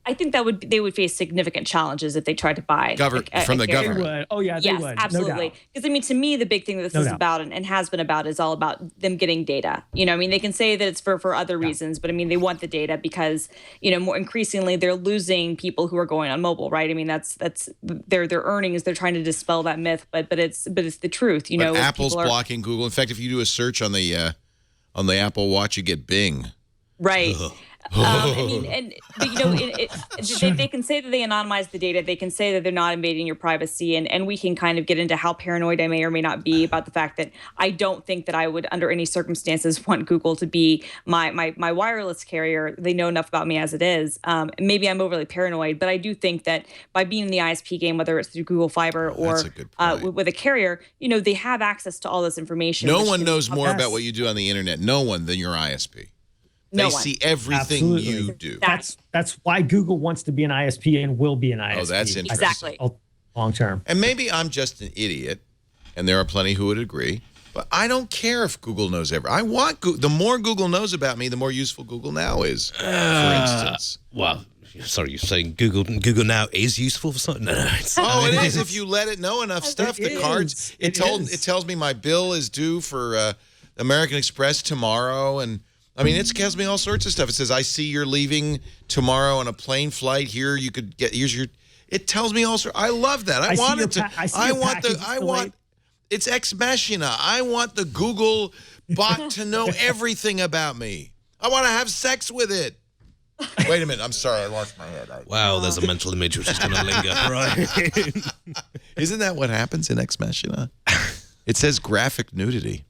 I think they would face significant challenges if they tried to buy from the government. They would. Oh yeah, they would. Absolutely. Because to me, the big thing that this is about and has been about is all about them getting data. They can say that it's for other reasons, but they want the data because more increasingly they're losing people who are going on mobile, right? That's their earnings. They're trying to dispel that myth, but it's the truth. But Apple's blocking Google. In fact, if you do a search on the Apple Watch, you get Bing. Right. They can say that they anonymize the data. They can say that they're not invading your privacy, and we can kind of get into how paranoid I may or may not be about the fact that I don't think that I would, under any circumstances, want Google to be my wireless carrier. They know enough about me as it is. Maybe I'm overly paranoid, but I do think that by being in the ISP game, whether it's through Google Fiber or with a carrier, they have access to all this information. No one knows more about what you do on the internet. No one than your ISP. They see everything you do. That's why Google wants to be an ISP and will be an ISP. Oh, that's interesting. Exactly. Long term. And maybe I'm just an idiot, and there are plenty who would agree, but I don't care if Google knows everything. I want the more Google knows about me, the more useful Google Now is, for instance. Well, sorry, you're saying Google Now is useful for something? No, it is. If you let it know enough stuff, the cards, it tells me my bill is due for American Express tomorrow, and I mean, it tells me all sorts of stuff. It says, I see you're leaving tomorrow on a plane flight. Here, you could get, here's your, it tells me all sorts. I love that. I want it to, it's Ex Machina. I want the Google bot to know everything about me. I want to have sex with it. Wait a minute. I'm sorry. I lost my head. Wow, there's a mental image which is going to linger. Right. Isn't that what happens in Ex Machina? It says graphic nudity.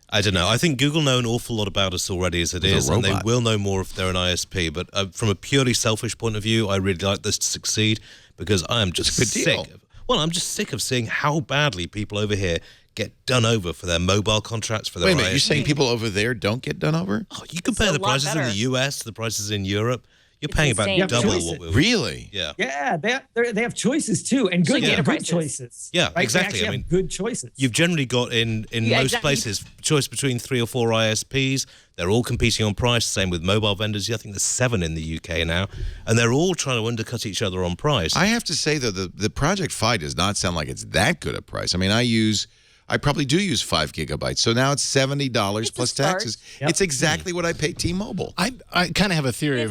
I don't know. I think Google know an awful lot about us already as it is, and they will know more if they're an ISP. But from a purely selfish point of view, I really like this to succeed because I am just sick. Well, I'm just sick of seeing how badly people over here get done over for their mobile contracts, for their Wait a minute, ISP. You're saying people over there don't get done over? Oh, you compare the prices in the US to the prices in Europe, you're paying about double what we're... Really? Yeah. Yeah, they have choices too, and good, good choices. Yeah, right? exactly. They have good choices. You've generally got in most places choice between 3 or 4 ISPs. They're all competing on price. Same with mobile vendors. I think there's 7 in the UK now, and they're all trying to undercut each other on price. I have to say though, the Project Fi does not sound like it's that good a price. I mean, I probably do use 5 gigabytes. So now it's $70 plus taxes. Yep. It's exactly what I pay T-Mobile. I kind of have a theory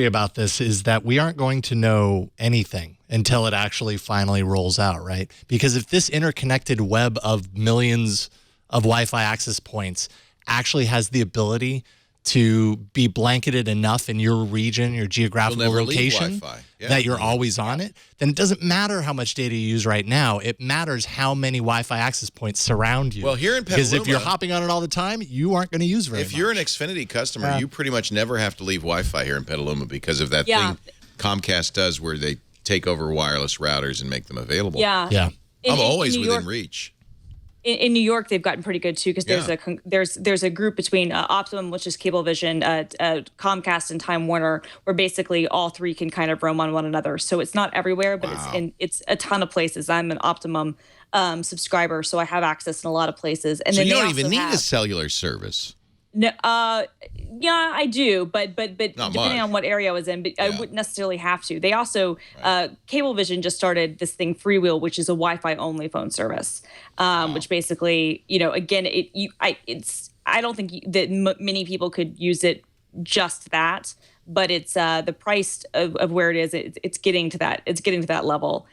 about this is that we aren't going to know anything until it actually finally rolls out, right? Because if this interconnected web of millions of Wi-Fi access points actually has the ability to be blanketed enough in your region, your geographical location, that you're always on it, then it doesn't matter how much data you use right now. It matters how many Wi-Fi access points surround you. Well, here in Petaluma, because if you're hopping on it all the time, you aren't going to use very much. If you're an Xfinity customer, you pretty much never have to leave Wi-Fi here in Petaluma because of that thing Comcast does where they take over wireless routers and make them available. Yeah. I'm always within reach. In New York, they've gotten pretty good too because there's a group between Optimum, which is Cablevision, Comcast, and Time Warner, where basically all 3 can kind of roam on one another. So it's not everywhere, but it's a ton of places. I'm an Optimum subscriber, so I have access in a lot of places. And so then you don't even need a cellular service. No, yeah, I do, but depending on what area I was in, but I wouldn't necessarily have to. They also, Cablevision just started this thing, Freewheel, which is a Wi-Fi only phone service, which basically, again, I don't think that many people could use it just that, but it's the price of where it is. It's getting to that. It's getting to that level.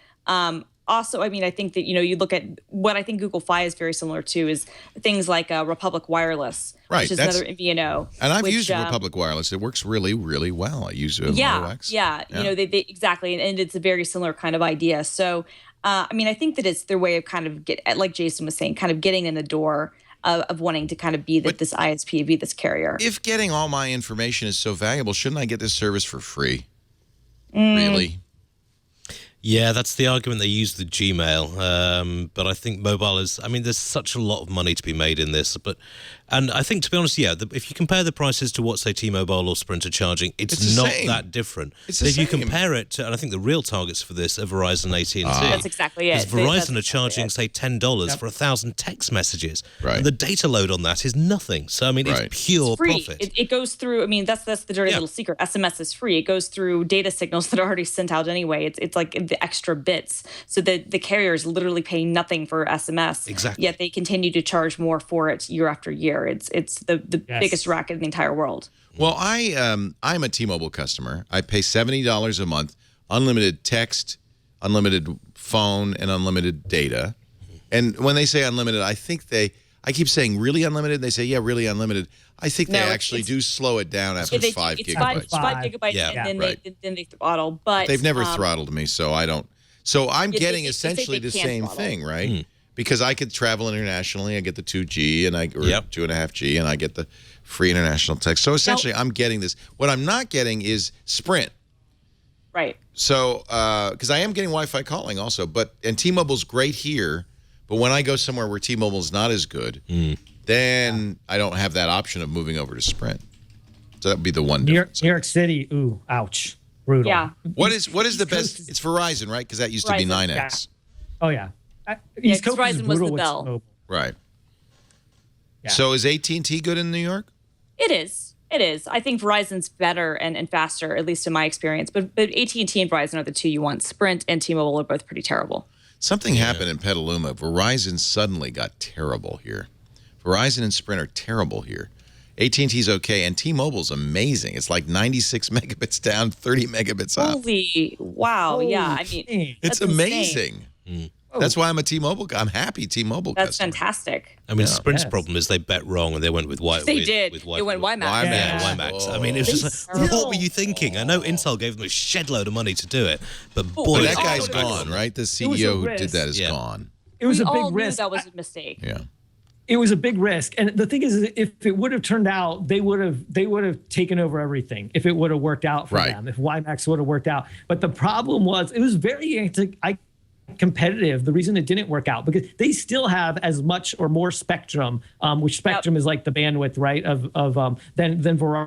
Also, I mean, I think that, you look at what I think Google Fi is very similar to is things like Republic Wireless, which is another MVNO. And I've used Republic Wireless. It works really, really well. I use it MotoX. Yeah. They exactly. And it's a very similar kind of idea. So, I mean, I think that it's their way of kind of like Jason was saying, kind of getting in the door of wanting to kind of be this ISP, be this carrier. If getting all my information is so valuable, shouldn't I get this service for free? Really? Yeah, that's the argument they use with Gmail. But I think mobile is, I mean, there's such a lot of money to be made in this. And I think, to be honest, if you compare the prices to what, say, T-Mobile or Sprint are charging, it's not that different. But if you compare it to, and I think the real targets for this are Verizon and AT&T. That's exactly it. Because Verizon are charging, say, $10 for 1,000 text messages. Right. And the data load on that is nothing. So, I mean, it's pure free. profit. It goes through, I mean, that's the dirty little secret. SMS is free. It goes through data signals that are already sent out anyway. It's like the extra bits. So the carrier is literally paying nothing for SMS. Exactly. Yet they continue to charge more for it year after year. It's the biggest racket in the entire world. Well, I'm a T-Mobile customer. I pay $70 a month, unlimited text, unlimited phone, and unlimited data. And when they say unlimited, I keep saying really unlimited. They say, yeah, really unlimited. I think they actually do slow it down after 5 gigabytes. It's 5 gigabytes, and then they throttle. But they've never throttled me, so I don't. So I'm getting essentially the same thing, right? Because I could travel internationally. I get the 2G or 2.5G, and I get the free international text. So essentially, I'm getting this. What I'm not getting is Sprint. Right. So, because I am getting Wi-Fi calling also, and T-Mobile's great here, but when I go somewhere where T-Mobile's not as good, then I don't have that option of moving over to Sprint. So that would be the one difference. New York City, ooh, ouch, brutal. Yeah. What is the best? It's Verizon, right? Because that used to be 9X. Yeah. Oh yeah. East Coast Verizon was the bell. Right. Yeah. So is AT&T good in New York? It is. I think Verizon's better and faster, at least in my experience. But AT&T and Verizon are the two you want. Sprint and T-Mobile are both pretty terrible. Something happened in Petaluma. Verizon suddenly got terrible here. Verizon and Sprint are terrible here. AT&T's okay, and T-Mobile's amazing. It's like 96 megabits down, 30 megabits up. Holy wow! Yeah, I mean, It's amazing. That's why I'm a T-Mobile guy. I'm happy T-Mobile That's customer. fantastic. I mean, Sprint's problem is they bet wrong and they went with Wi-Fi. They did. They went WiMAX. Yeah, WiMAX. I mean, it was just like, what were you thinking? I know Intel gave them a shed load of money to do it, but boy, But that guy's gone, right? The CEO who did that is gone. It was We a big all knew risk. that was a mistake. Yeah. It was a big risk, and the thing is, if it would have turned out, they would have taken over everything. If it would have worked out for them, if WiMAX would have worked out. But the problem was, it was very competitive. The reason it didn't work out because they still have as much or more spectrum, which spectrum is like the bandwidth, right? Than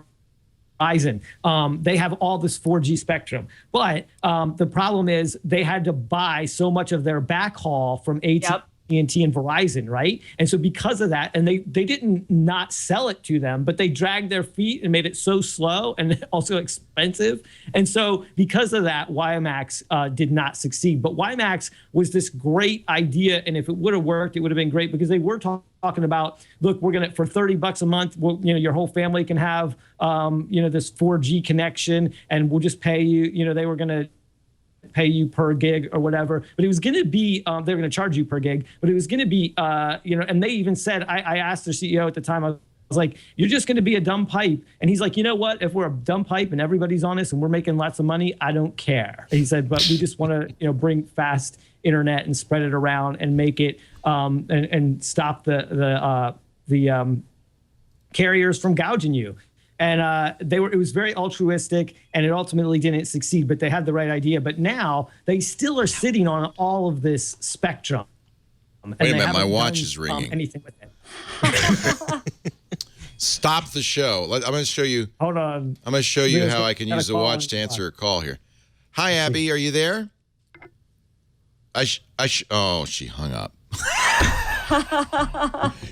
Verizon. They have all this 4G spectrum, but the problem is they had to buy so much of their backhaul from AT&T and Verizon, right? And so because of that, and they didn't not sell it to them, but they dragged their feet and made it so slow and also expensive. And so because of that, WiMAX did not succeed. But WiMAX was this great idea, and if it would have worked, it would have been great because they were talking about, look, we're gonna for $30 a month, your whole family can have this 4G connection, and we'll just pay you. They were gonna pay you per gig or whatever, but it was going to be they were going to charge you per gig, but it was going to be and they even said, I asked their CEO at the time, I was like, you're just going to be a dumb pipe, and he's like, you know what, if we're a dumb pipe and everybody's on us and we're making lots of money, I don't care. He said, but we just want to bring fast internet and spread it around and make it and stop the carriers from gouging you. And it was very altruistic, and it ultimately didn't succeed, but they had the right idea. But now they still are sitting on all of this spectrum. Wait a minute, my watch is ringing. Anything with it. Stop the show. I'm going to show you. Hold on. I'm going to show you how I can use the watch to answer a call here. Hi, Abby. Are you there? Oh, she hung up.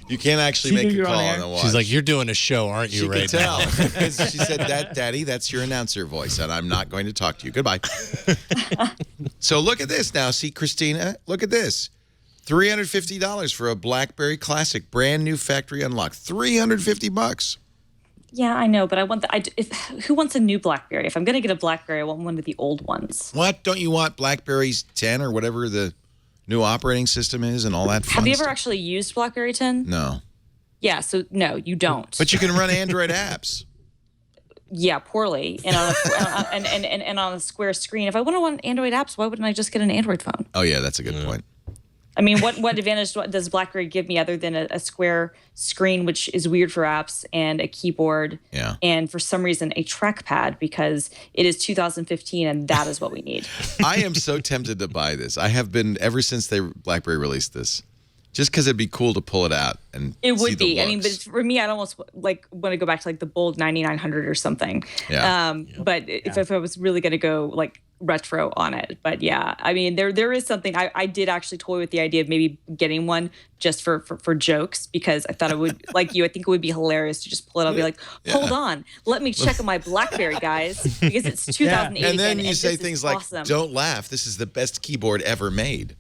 You can't actually make a call on the watch. She's like, you're doing a show, aren't you, right now? She could tell. She said, Daddy, that's your announcer voice, and I'm not going to talk to you. Goodbye. So look at this now. See, Christina, look at this. $350 for a BlackBerry Classic, brand new factory unlocked. $350. Yeah, I know, but I want who wants a new BlackBerry? If I'm going to get a BlackBerry, I want one of the old ones. What? Don't you want BlackBerry's 10 or whatever the new operating system is and all that fun Have you ever stuff? actually used BlackBerry 10? No. Yeah, so no, you don't. But you can run Android apps. Yeah, poorly, and on and on a square screen. If I want to run Android apps, why wouldn't I just get an Android phone? Oh yeah, that's a good point. I mean, what advantage does BlackBerry give me other than a square screen, which is weird for apps, and a keyboard, and for some reason a trackpad, because it is 2015 and that is what we need. I am so tempted to buy this. I have been ever since BlackBerry released this, just because it'd be cool to pull it out and it see would be. the I mean, but for me, I'd almost want to go back to the bold 9900 or something. Yeah. But if I was really going to go retro on it, but yeah, I mean, there is something. I did actually toy with the idea of maybe getting one just for jokes, because I thought it would, like you, I think it would be hilarious to just pull it up and be like, hold on, let me check on my BlackBerry, guys, because it's 2008. And then you say things like, awesome. "Don't laugh, this is the best keyboard ever made."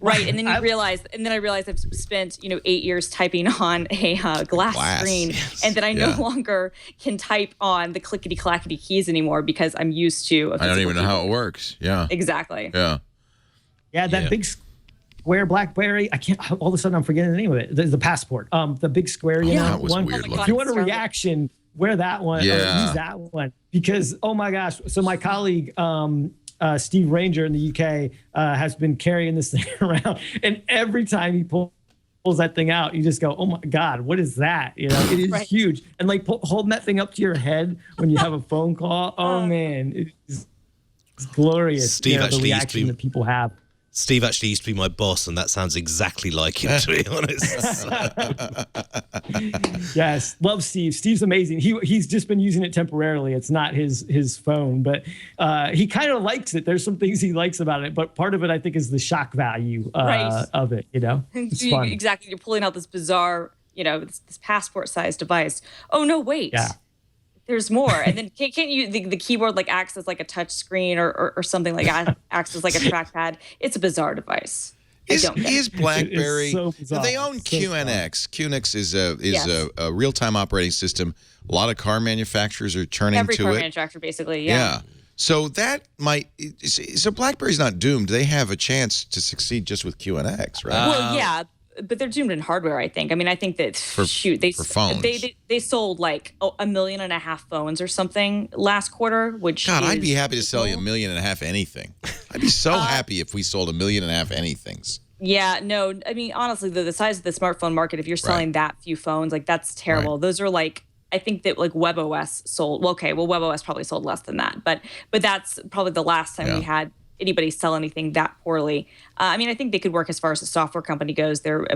Right, and then I realized I've spent 8 years typing on a glass screen, and that I no longer can type on the clickety clackety keys anymore because I'm used to. I don't even know how it works. Yeah, exactly. Yeah, that big square BlackBerry. I can't. All of a sudden, I'm forgetting the name of it. The Passport. The big square. That was one. weird. If you want a reaction, wear that one. Yeah. Use that one, because oh my gosh. So my colleague. Steve Ranger in the UK has been carrying this thing around, and every time he pulls that thing out, you just go, "Oh my God, what is that?" It is huge, and holding that thing up to your head when you have a phone call. Oh man, it's glorious. Steve actually the reaction that people have. Steve actually used to be my boss, and that sounds exactly like him, to be honest. Yes, love Steve. Steve's amazing. He's just been using it temporarily. It's not his phone, but he kind of likes it. There's some things he likes about it, but part of it, I think, is the shock value of it. It's fun. Exactly. You're pulling out this bizarre, this passport-sized device. Oh no, wait. Yeah. There's more. And then can't you, the keyboard acts as a touch screen or something acts as a trackpad. It's a bizarre device. Is BlackBerry? So bizarre. They own So QNX. QNX is Yes. a real-time operating system. A lot of car manufacturers are turning Every to car it. manufacturer, basically. Yeah. So that might. So BlackBerry's not doomed. They have a chance to succeed just with QNX, right? Well, yeah, but they're doomed in hardware. I think. I mean, I think that for phones. They sold like 1.5 million phones or something last quarter. Which I'd be happy to sell you 1.5 million anything. I'd be so happy if we sold 1.5 million anythings. Yeah, no, I mean, honestly, the size of the smartphone market, if you're selling that few phones, like that's terrible. Right. Those are like, I think that like WebOS sold, WebOS probably sold less than that, but that's probably the last time we had anybody sell anything that poorly. I mean, I think they could work as far as the software company goes. They're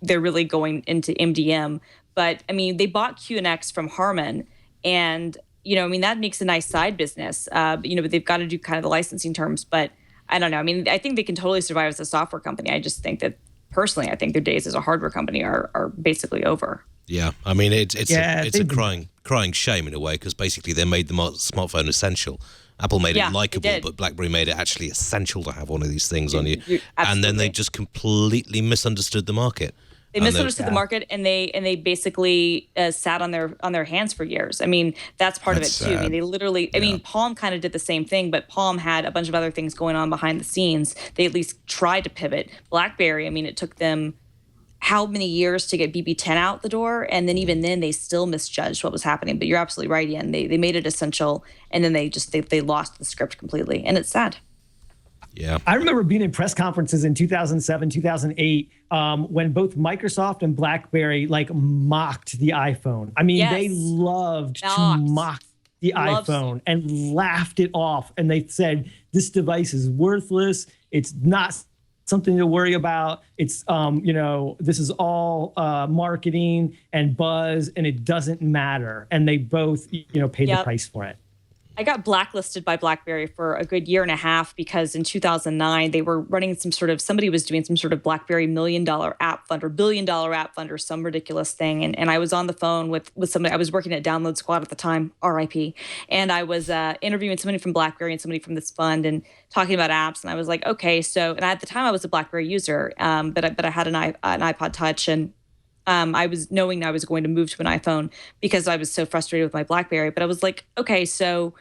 really going into MDM, but I mean, they bought QNX from Harman, and I mean, that makes a nice side business. But they've got to do kind of the licensing terms, but I don't know. I mean, I think they can totally survive as a software company. I just think that personally, I think their days as a hardware company are basically over. Yeah, I mean, it's a crying shame in a way, because basically they made the smartphone essential. Apple made it likable, but BlackBerry made it actually essential to have one of these things on you. And then they just completely misunderstood the market. They misunderstood the market, and they basically sat on their hands for years. I mean, that's part of it too. I mean, they literally. I mean, Palm kind of did the same thing, but Palm had a bunch of other things going on behind the scenes. They at least tried to pivot. BlackBerry. I mean, it took them how many years to get BB10 out the door, and then even then they still misjudged what was happening. But you're absolutely right, Iain. They made it essential, and then they lost the script completely, and it's sad. Yeah, I remember being in press conferences in 2007, 2008, when both Microsoft and BlackBerry like mocked the iPhone. I mean, they loved to mock the iPhone and laughed it off. And they said, this device is worthless. It's not something to worry about. It's, this is all marketing and buzz, and it doesn't matter. And they both, paid the price for it. I got blacklisted by BlackBerry for a good year and a half because in 2009 they were running somebody was doing some sort of BlackBerry $1 million app fund or $1 billion app fund or some ridiculous thing. And I was on the phone with somebody. I was working at Download Squad at the time, RIP. And I was interviewing somebody from BlackBerry and somebody from this fund and talking about apps. And I was like, okay, so, and at the time I was a BlackBerry user, but I had an iPod Touch, and I was knowing I was going to move to an iPhone because I was so frustrated with my BlackBerry. But I was like, okay, so,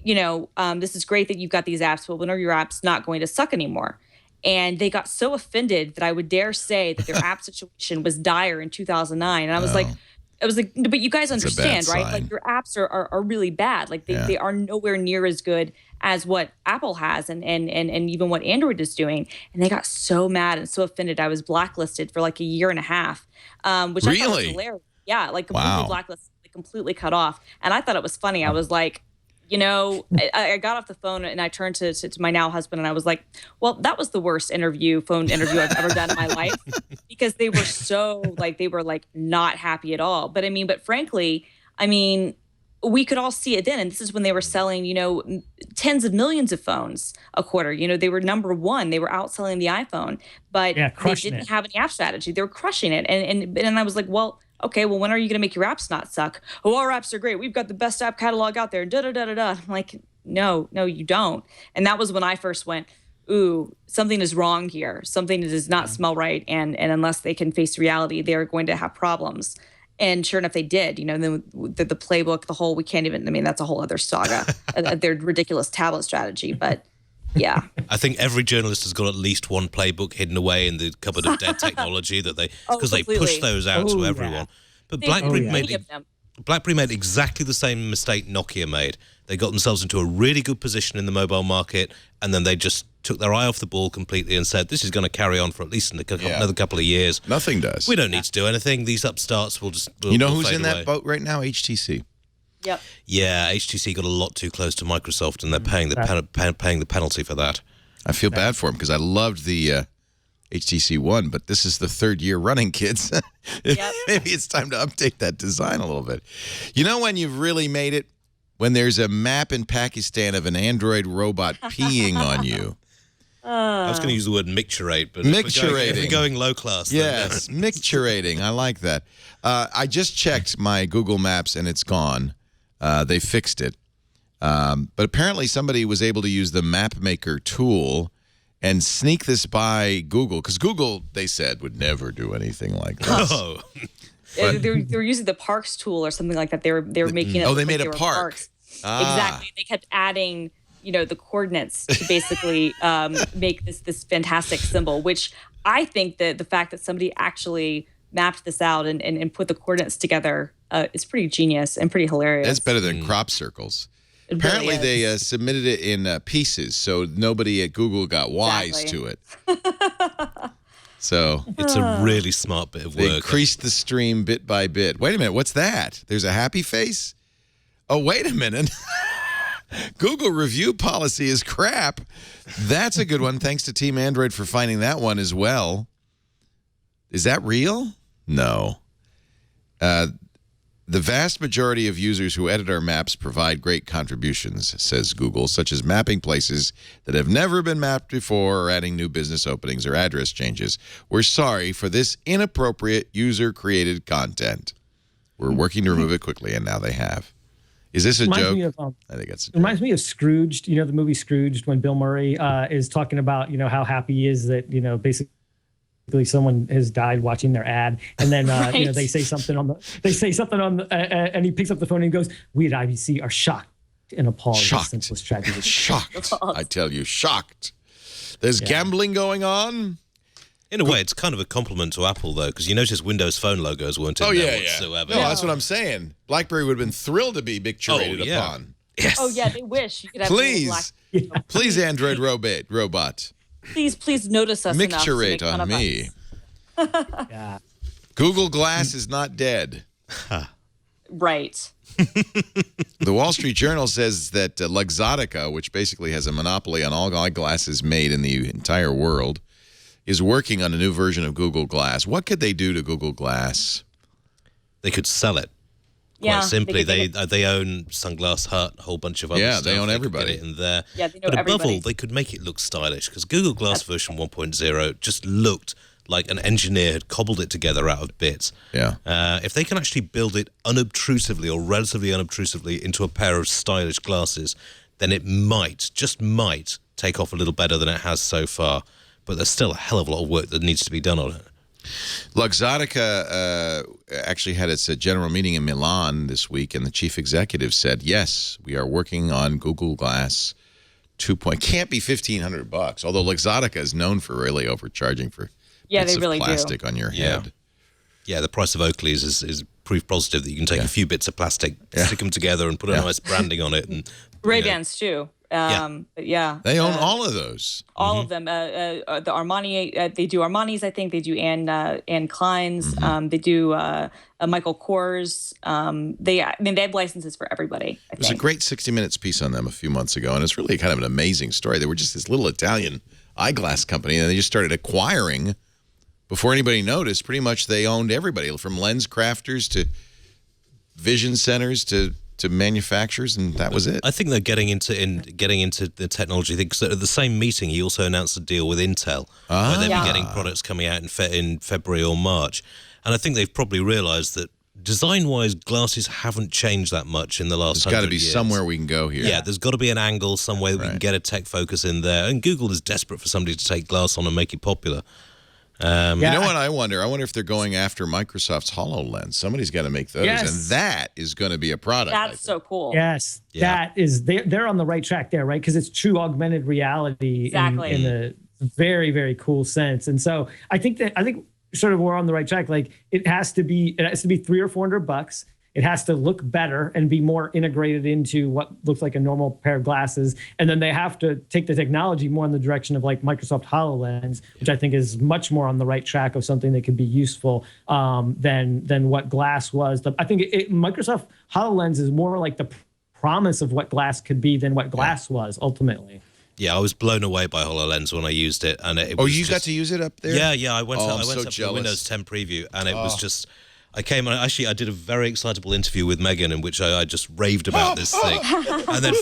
this is great that you've got these apps, but when are your apps not going to suck anymore? And they got so offended that I would dare say that their app situation was dire in 2009. And I was like, but you guys understand, right? Like your apps are really bad. Like they are nowhere near as good as what Apple has and even what Android is doing. And they got so mad and so offended. I was blacklisted for like a year and a half, which I thought was hilarious. Yeah, like completely blacklisted, like completely cut off. And I thought it was funny. I was like, I got off the phone and I turned to my now husband and I was like, well, that was the worst phone interview I've ever done in my life, because they were so they were not happy at all. But frankly, we could all see it then. And this is when they were selling, tens of millions of phones a quarter. They were number one. They were outselling the iPhone, but they didn't have any app strategy. They were crushing it. And I was like, well, okay, well, when are you going to make your apps not suck? Oh, our apps are great. We've got the best app catalog out there. Da-da-da-da-da. I'm like, no, you don't. And that was when I first went, ooh, something is wrong here. Something does not smell right. And unless they can face reality, they're going to have problems. And sure enough, they did. Then the playbook, the whole, we can't even, that's a whole other saga, their ridiculous tablet strategy. But yeah. I think every journalist has got at least one playbook hidden away in the cupboard of dead technology that they push those out to everyone. Yeah. But BlackBerry made exactly the same mistake Nokia made. They got themselves into a really good position in the mobile market, and then they just took their eye off the ball completely and said, this is going to carry on for at least another couple of years. Nothing does. We don't need to do anything. These upstarts will just who's in that boat right now? HTC. Yep. Yeah, HTC got a lot too close to Microsoft, and they're paying the penalty for that. I feel bad for them because I loved the HTC One, but this is the third year running, kids. Yep. Maybe it's time to update that design a little bit. When you've really made it? When there's a map in Pakistan of an android robot peeing on you. I was going to use the word micturate, but micturating. If we're going low class. Yes, micturating. I like that. I just checked my Google Maps, and it's gone. They fixed it. But apparently somebody was able to use the map maker tool and sneak this by Google, because Google, they said, would never do anything like this. Oh. They were using the parks tool or something like that. They were making it. Oh, they made like a were park. Parks. Ah. Exactly. They kept adding, the coordinates to basically make this fantastic symbol. Which I think that the fact that somebody actually mapped this out and put the coordinates together is pretty genius and pretty hilarious. That's better than crop circles. Apparently, they submitted it in pieces, so nobody at Google got wise to it. So it's a really smart bit of work. They increased the stream bit by bit. Wait a minute, what's that? There's a happy face? Oh, wait a minute. Google review policy is crap. That's a good one. Thanks to Team Android for finding that one as well. Is that real? No. The vast majority of users who edit our maps provide great contributions, says Google, such as mapping places that have never been mapped before or adding new business openings or address changes. We're sorry for this inappropriate user-created content. We're working to remove it quickly, and now they have. Is this a joke? I think it's a joke. Reminds me of Scrooged, the movie Scrooged, when Bill Murray is talking about, how happy he is that, basically someone has died watching their ad, and then Right. they say something on the and he picks up the phone and he goes, "We at IBC are shocked and appalled at the senseless tragedy." Shocked. I tell you, shocked. There's gambling going on. In a way, it's kind of a compliment to Apple, though, because you notice Windows Phone logos weren't in there whatsoever. No, that's what I'm saying. BlackBerry would have been thrilled to be picturated upon. Yes. Oh yeah, they wish you could have. Please, please, Android robot. Please notice us enough to make Micturate fun on of me. us. Yeah. Google Glass is not dead. Right. The Wall Street Journal says that Luxottica, which basically has a monopoly on all eyeglasses made in the entire world, is working on a new version of Google Glass. What could they do to Google Glass? They could sell it. Quite simply, they own Sunglass Hut, a whole bunch of other stuff. Yeah, they own Could everybody. get it in there. Yeah, they know but above everybody. all, they could make it look stylish, because Google Glass version 1.0 just looked like an engineer had cobbled it together out of bits. Yeah. If they can actually build it unobtrusively or relatively unobtrusively into a pair of stylish glasses, then it just might take off a little better than it has so far. But there's still a hell of a lot of work that needs to be done on it. Luxottica actually had its general meeting in Milan this week, and the chief executive said, yes, we are working on Google Glass 2. Can't be $1,500, although Luxottica is known for really overcharging for bits of plastic on your head. Yeah, the price of Oakley's is proof positive that you can take a few bits of plastic, stick them together, and put a nice branding on it. And Ray-Bans too. But they own all of those. All of them. The Armani, they do Armani's. I think they do Anne Klein's. They do Michael Kors. They have licenses for everybody. There was a great 60 Minutes piece on them a few months ago, and it's really kind of an amazing story. They were just this little Italian eyeglass company, and they just started acquiring. Before anybody noticed, pretty much they owned everybody, from lens crafters to vision centers to manufacturers, and that was it. I think they're getting into the technology thing, because at the same meeting he also announced a deal with Intel where they'll be getting products coming out in February or March, and I think they've probably realized that design-wise glasses haven't changed that much in the last 100 years. There's got to be somewhere we can go here. Yeah, there's got to be an angle somewhere we can get a tech focus in there, and Google is desperate for somebody to take glass on and make it popular. You know what I wonder? I wonder if they're going after Microsoft's HoloLens. Somebody's got to make those, and that is going to be a product. That's so cool. Yes, that is. They're on the right track there, right? Because it's true augmented reality in a very, very cool sense. And so I think sort of we're on the right track. Like it has to be $300 or $400. It has to look better and be more integrated into what looks like a normal pair of glasses. And then they have to take the technology more in the direction of like Microsoft HoloLens, which I think is much more on the right track of something that could be useful than what Glass was. I think Microsoft HoloLens is more like the promise of what Glass could be than what Glass was ultimately. Yeah, I was blown away by HoloLens when I used it, and it was got to use it up there? Yeah, I went up to the Windows 10 preview, and it was just. I came and I did a very excitable interview with Megan in which I just raved about this thing, and then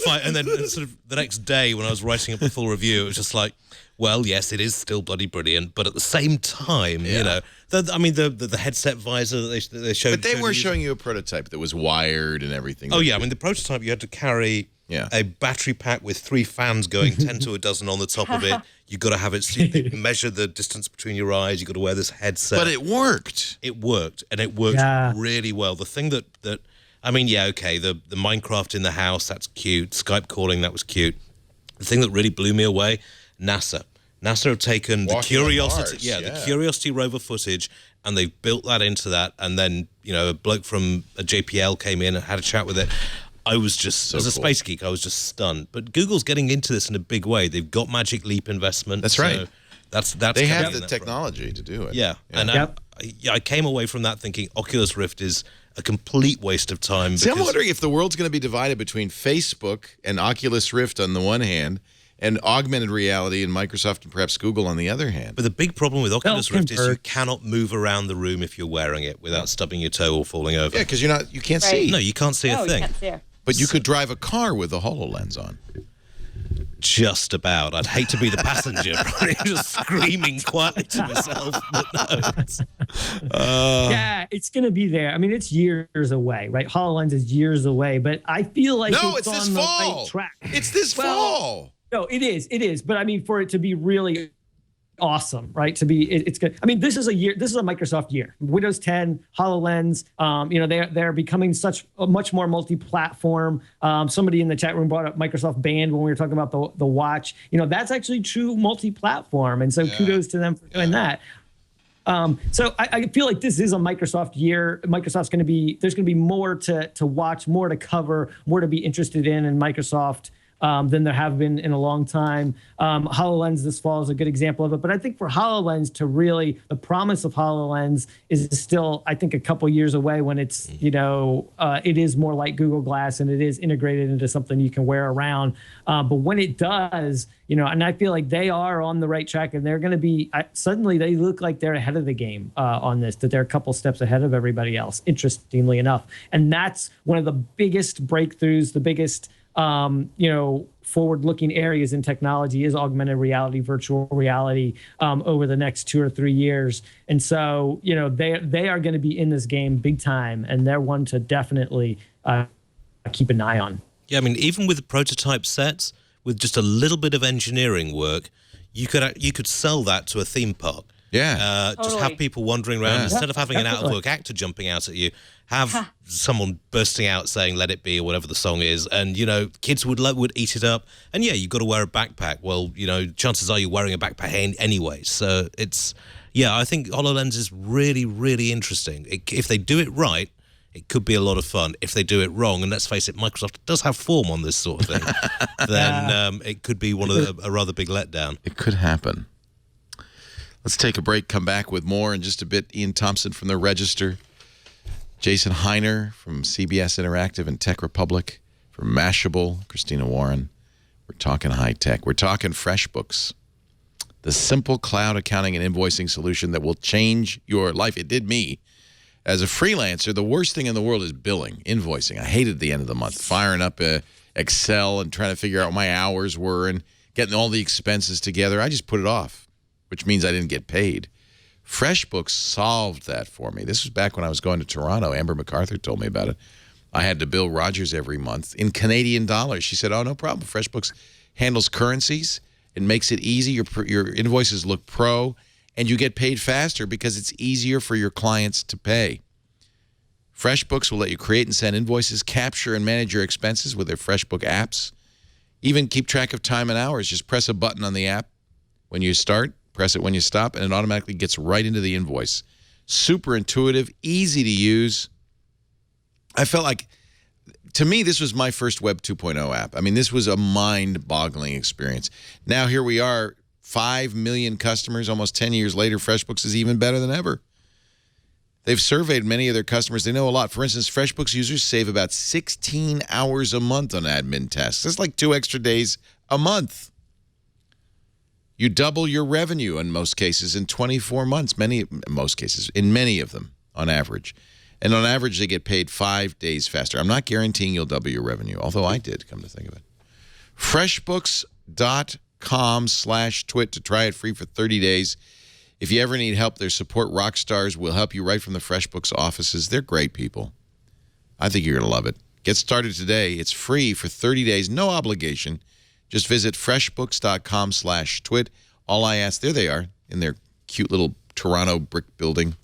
sort of the next day when I was writing up the full review, it was just like, well, yes, it is still bloody brilliant, but at the same time, the headset visor that they showed. But they were showing you a prototype that was wired and everything. Oh yeah, I mean the prototype you had to carry a battery pack with 3 fans going 10 to a dozen on the top of it. You've got to have it so you can measure the distance between your eyes. You've got to wear this headset. But it worked. It worked, and it worked really well. The thing that I mean, yeah, okay, the Minecraft in the house, that's cute. Skype calling, that was cute. The thing that really blew me away, NASA. NASA have taken the Curiosity, the Curiosity rover footage, and they've built that into that. And then, you know, a bloke from a JPL came in and had a chat with it. I was just, as a space geek, I was just stunned. But Google's getting into this in a big way. They've got Magic Leap investment. That's right. That's they have the technology to do it. Yeah. And I came away from that thinking Oculus Rift is a complete waste of time. See, I'm wondering if the world's going to be divided between Facebook and Oculus Rift on the one hand, and augmented reality and Microsoft and perhaps Google on the other hand. But the big problem with Oculus Rift is you cannot move around the room if you're wearing it without stubbing your toe or falling over. Yeah, because you can't see. No, you can't see a thing. You can't see it. But you could drive a car with a HoloLens on. Just about. I'd hate to be the passenger, probably just screaming quietly to myself. But no. Yeah, it's going to be there. I mean, it's years away, right? HoloLens is years away, but I feel like it's on this the fall. right track. It's this fall. No, it is. But I mean, for it to be really awesome, right? To be, it's good. I mean, this is a Microsoft year. Windows 10, HoloLens. You know, they're becoming much more multi-platform. Somebody in the chat room brought up Microsoft Band when we were talking about the watch. You know, that's actually true multi-platform, and so kudos to them for doing that. So I feel like this is a Microsoft year. There's going to be more to watch, more to cover, more to be interested in Microsoft than there have been in a long time. HoloLens this fall is a good example of it. But I think for HoloLens to really, the promise of HoloLens is still, I think, a couple years away when it's, you know, it is more like Google Glass and it is integrated into something you can wear around. But when it does, you know, and I feel like they are on the right track and they're going to be, suddenly they look like they're ahead of the game on this, that they're a couple steps ahead of everybody else, interestingly enough. And that's one of the biggest breakthroughs, the biggest, you know, forward-looking areas in technology is augmented reality, virtual reality over the next 2 or 3 years. And so, you know, they are going to be in this game big time, and they're one to definitely keep an eye on. Yeah, I mean, even with the prototype sets, with just a little bit of engineering work, you could sell that to a theme park. Yeah. Just have people wandering around. Instead of having an out-of-work actor jumping out at you, have someone bursting out saying "Let It Be" or whatever the song is, and you know, kids would eat it up. And yeah, you've got to wear a backpack. Well, you know, chances are you're wearing a backpack anyway. So it's, yeah, I think HoloLens is really, really interesting. If they do it right, it could be a lot of fun. If they do it wrong, and let's face it, Microsoft does have form on this sort of thing, then it could be a rather big letdown. It could happen. Let's take a break, come back with more in just a bit. Iain Thomson from The Register, Jason Hiner from CBS Interactive and Tech Republic, from Mashable, Christina Warren. We're talking high tech. We're talking FreshBooks, the simple cloud accounting and invoicing solution that will change your life. It did me. As a freelancer, the worst thing in the world is billing, invoicing. I hated the end of the month, firing up Excel and trying to figure out what my hours were and getting all the expenses together. I just put it off, which means I didn't get paid. FreshBooks solved that for me. This was back when I was going to Toronto. Amber MacArthur told me about it. I had to bill Rogers every month in Canadian dollars. She said, oh, no problem. FreshBooks handles currencies. It makes it easy. Your invoices look pro, and you get paid faster because it's easier for your clients to pay. FreshBooks will let you create and send invoices, capture and manage your expenses with their FreshBook apps. Even keep track of time and hours. Just press a button on the app when you start. Press it when you stop, and it automatically gets right into the invoice. Super intuitive, easy to use. I felt like, to me, this was my first Web 2.0 app. I mean, this was a mind-boggling experience. Now here we are, 5 million customers, almost 10 years later. FreshBooks is even better than ever. They've surveyed many of their customers. They know a lot. For instance, FreshBooks users save about 16 hours a month on admin tasks. That's like 2 extra days a month. You double your revenue in most cases in 24 months, in many of them on average. And on average, they get paid 5 days faster. I'm not guaranteeing you'll double your revenue, although I did, come to think of it. FreshBooks.com/twit to try it free for 30 days. If you ever need help, their support rock stars will help you right from the FreshBooks offices. They're great people. I think you're going to love it. Get started today. It's free for 30 days, no obligation. Just visit freshbooks.com/twit. All I ask, there they are in their cute little Toronto brick building.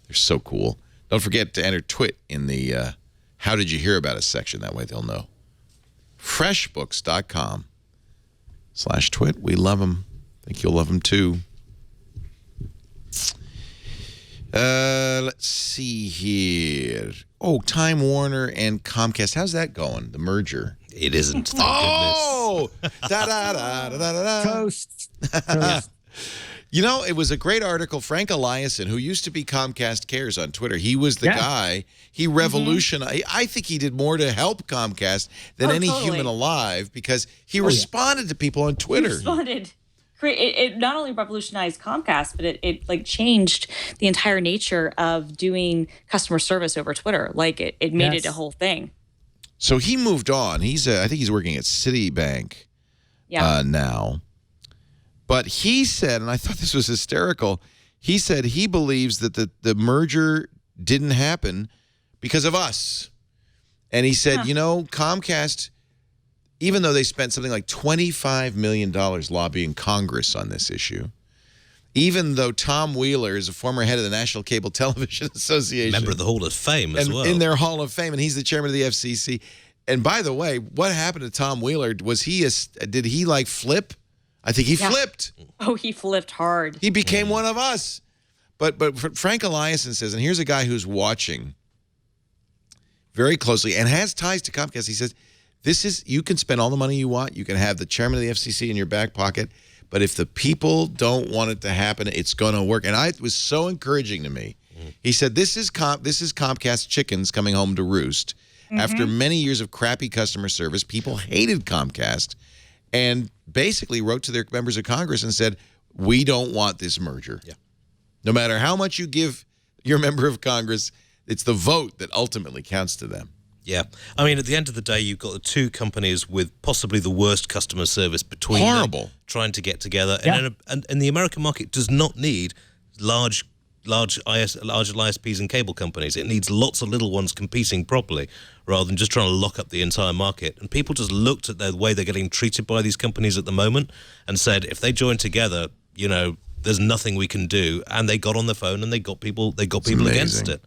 They're so cool. Don't forget to enter TWiT in the How Did You Hear About Us section. That way they'll know. Freshbooks.com/twit. We love them. I think you'll love them too. Let's see here. Oh, Time Warner and Comcast. How's that going? The merger. It isn't. Thank goodness. Toast. You know, it was a great article. Frank Eliason, who used to be Comcast Cares on Twitter, he was the guy. He revolutionized. I think he did more to help Comcast than any human alive because he responded to people on Twitter. He responded. It not only revolutionized Comcast, but it like changed the entire nature of doing customer service over Twitter. Like it made it a whole thing. So he moved on. I think he's working at Citibank now. But he said, and I thought this was hysterical, he said he believes that the merger didn't happen because of us. And he said, you know, Comcast, even though they spent something like $25 million lobbying Congress on this issue, even though Tom Wheeler is a former head of the National Cable Television Association. Member of the Hall of Fame as well. In their Hall of Fame, and he's the chairman of the FCC. And by the way, what happened to Tom Wheeler? Did he like flip? I think he flipped. Oh, he flipped hard. He became one of us. But Frank Eliason says, and here's a guy who's watching very closely and has ties to Comcast. He says, you can spend all the money you want. You can have the chairman of the FCC in your back pocket. But if the people don't want it to happen, it's going to work. And it was so encouraging to me. He said, this is Comcast chickens coming home to roost. After many years of crappy customer service, people hated Comcast and basically wrote to their members of Congress and said, we don't want this merger. Yeah. No matter how much you give your member of Congress, it's the vote that ultimately counts to them. Yeah. I mean, at the end of the day, you've got the two companies with possibly the worst customer service between them trying to get together. Yeah. And the American market does not need large ISPs and cable companies. It needs lots of little ones competing properly rather than just trying to lock up the entire market. And people just looked at the way they're getting treated by these companies at the moment and said, if they join together, you know, there's nothing we can do. And they got on the phone and they got people against it.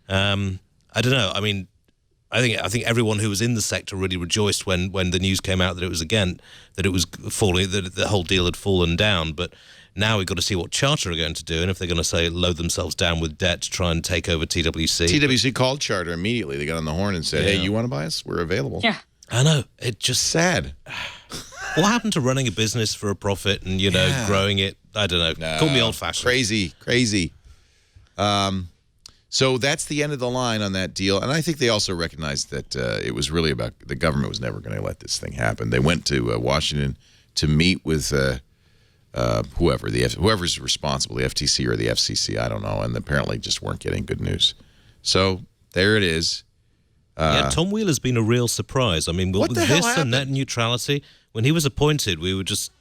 I don't know. I mean, I think everyone who was in the sector really rejoiced when the news came out that it was falling, that the whole deal had fallen down. But now we've got to see what Charter are going to do, and if they're going to say load themselves down with debt to try and take over TWC. TWC called Charter immediately. They got on the horn and said, "Hey, you want to buy us? We're available." Yeah, I know. It just sad. What happened to running a business for a profit and growing it? I don't know. Call me old-fashioned. Crazy. So that's the end of the line on that deal. And I think they also recognized that it was really about the government was never going to let this thing happen. They went to Washington to meet with whoever's responsible, the FTC or the FCC, I don't know, and apparently just weren't getting good news. So there it is. Tom Wheeler's been a real surprise. I mean, with this and net neutrality, when he was appointed, we were just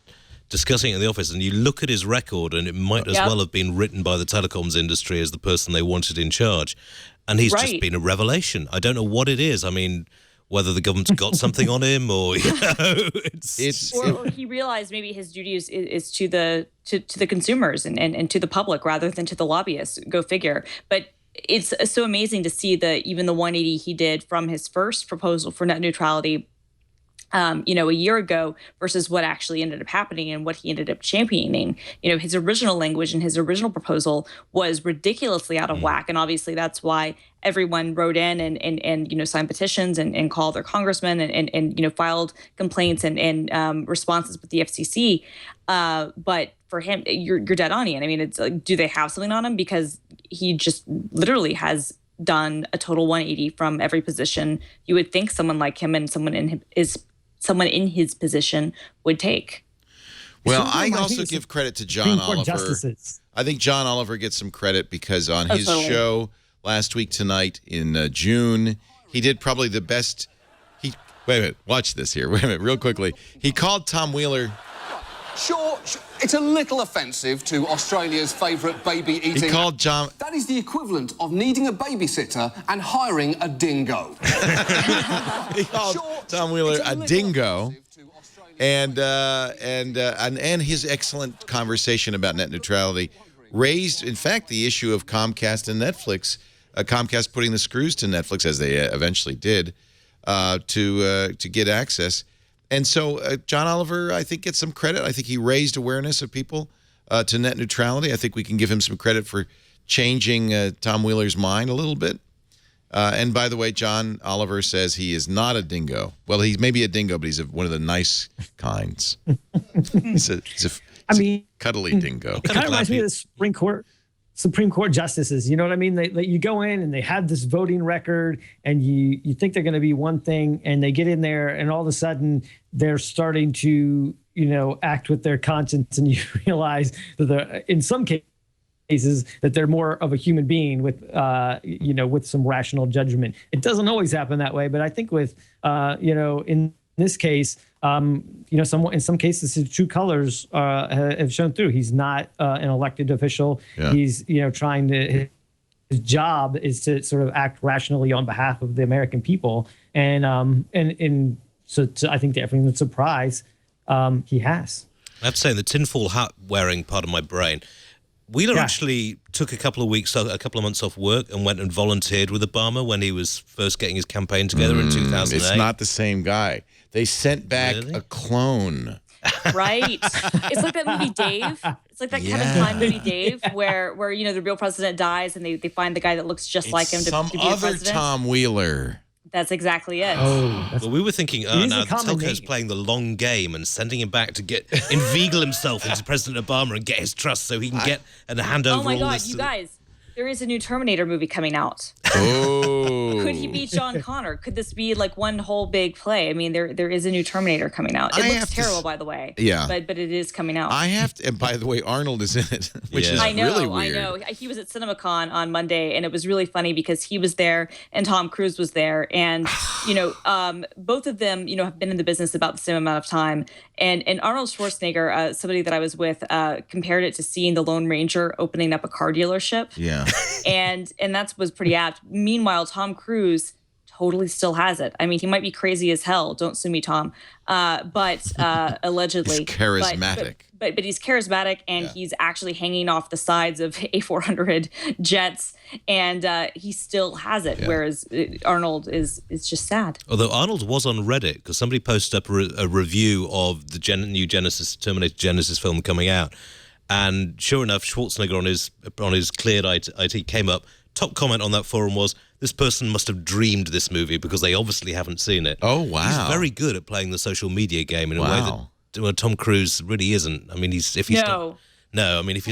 discussing it in the office, and you look at his record, and it might as well have been written by the telecoms industry as the person they wanted in charge. And he's just been a revelation. I don't know what it is. I mean, whether the government's got something on him or, or he realized maybe his duty is to the consumers and to the public rather than to the lobbyists. Go figure. But it's so amazing to see even the 180 he did from his first proposal for net neutrality a year ago versus what actually ended up happening and what he ended up championing. You know, his original language and his original proposal was ridiculously out of whack. And obviously that's why everyone wrote in and signed petitions and called their congressmen and filed complaints and responses with the FCC. But for him, you're dead on, Ian. I mean, it's like, do they have something on him? Because he just literally has done a total 180 from every position you would think someone like him and someone in his position would take. Well, I also give credit to John Oliver. I think John Oliver gets some credit because on his show last week tonight in June, he did probably the best. Wait a minute, watch this here. Wait a minute, real quickly. He called Tom Wheeler. Sure, it's a little offensive to Australia's favourite baby-eating... He called John... That is the equivalent of needing a babysitter and hiring a dingo. He called Tom Wheeler a dingo. And his excellent conversation about net neutrality raised, in fact, the issue of Comcast and Netflix. Comcast putting the screws to Netflix, as they eventually did, to get access. And so John Oliver, I think, gets some credit. I think he raised awareness of people to net neutrality. I think we can give him some credit for changing Tom Wheeler's mind a little bit. And by the way, John Oliver says he is not a dingo. Well, he's maybe a dingo, but he's one of the nice kinds. He's a cuddly dingo. It kind of reminds me of the Supreme Court justices. You know what I mean? You go in and they have this voting record, and you think they're going to be one thing, and they get in there, and all of a sudden they're starting to act with their conscience, and you realize that in some cases that they're more of a human being with with some rational judgment. It doesn't always happen that way, but I think with in this case, in some cases his true colors have shown through. He's not an elected official. Yeah. He's trying to. His job is to sort of act rationally on behalf of the American people, and so I think to everyone's surprise, he has. I have to say, the tinfoil hat wearing part of my brain. Wheeler actually took a couple of months off work and went and volunteered with Obama when he was first getting his campaign together in 2008. It's not the same guy. They sent back a clone. Right. It's like that movie Dave. It's like that Kevin Kline movie Dave, where the real president dies and they find the guy that looks just like him to be the president. Tom Wheeler. That's exactly it. Well, we were thinking, now Telko's playing the long game and sending him back to inveigle himself into President Obama and get his trust so he can get and hand over all this. Oh my God, you guys. There is a new Terminator movie coming out. Oh. Could he be John Connor? Could this be like one whole big play? I mean, there is a new Terminator coming out. It looks terrible, by the way. Yeah. But it is coming out. I have to, and by the way, Arnold is in it, which is really weird. I know. He was at CinemaCon on Monday, and it was really funny because he was there and Tom Cruise was there. And, both of them, have been in the business about the same amount of time. And Arnold Schwarzenegger, somebody that I was with, compared it to seeing the Lone Ranger opening up a car dealership. Yeah. And that was pretty apt. Meanwhile, Tom Cruise totally still has it. I mean, he might be crazy as hell. Don't sue me, Tom. But allegedly. He's charismatic. But he's charismatic, and he's actually hanging off the sides of A400 jets, and he still has it, whereas Arnold is just sad. Although Arnold was on Reddit, because somebody posted up a review of the new Terminator Genesis film coming out, and sure enough, Schwarzenegger on his cleared IT came up. Top comment on that forum was, this person must have dreamed this movie because they obviously haven't seen it. Oh, wow. He's very good at playing the social media game in a way that Tom Cruise really isn't. I mean, if he's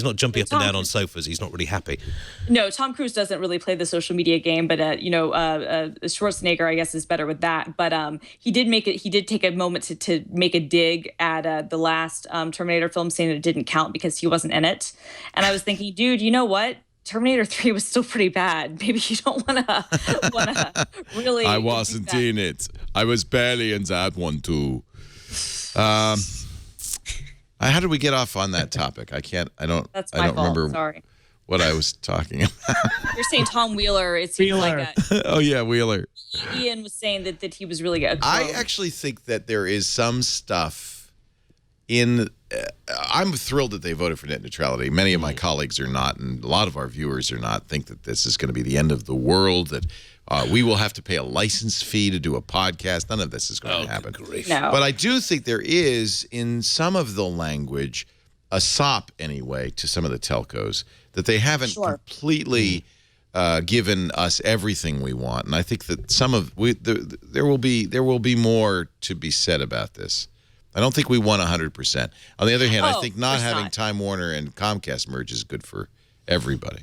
not jumping up and down on sofas, he's not really happy. No, Tom Cruise doesn't really play the social media game, but Schwarzenegger, I guess, is better with that. But he did take a moment to make a dig at the last Terminator film, saying that it didn't count because he wasn't in it. And I was thinking, dude, you know what? Terminator 3 was still pretty bad. Maybe you don't want to really. I wasn't in it. I was barely in that one too. How did we get off on that topic? I don't remember. Sorry. What I was talking about. You're saying Tom Wheeler. It seems like oh yeah, Wheeler. Iain was saying that he was really good. I actually think that there is some stuff in. I'm thrilled that they voted for net neutrality. Many of my colleagues are not, and a lot of our viewers are not. Think that this is going to be the end of the world. That we will have to pay a license fee to do a podcast. None of this is going to happen. No. But I do think there is, in some of the language, a sop anyway to some of the telcos that they haven't completely given us everything we want. And I think that there will be more to be said about this. I don't think we won 100%. On the other hand, I think not having Time Warner and Comcast merge is good for everybody.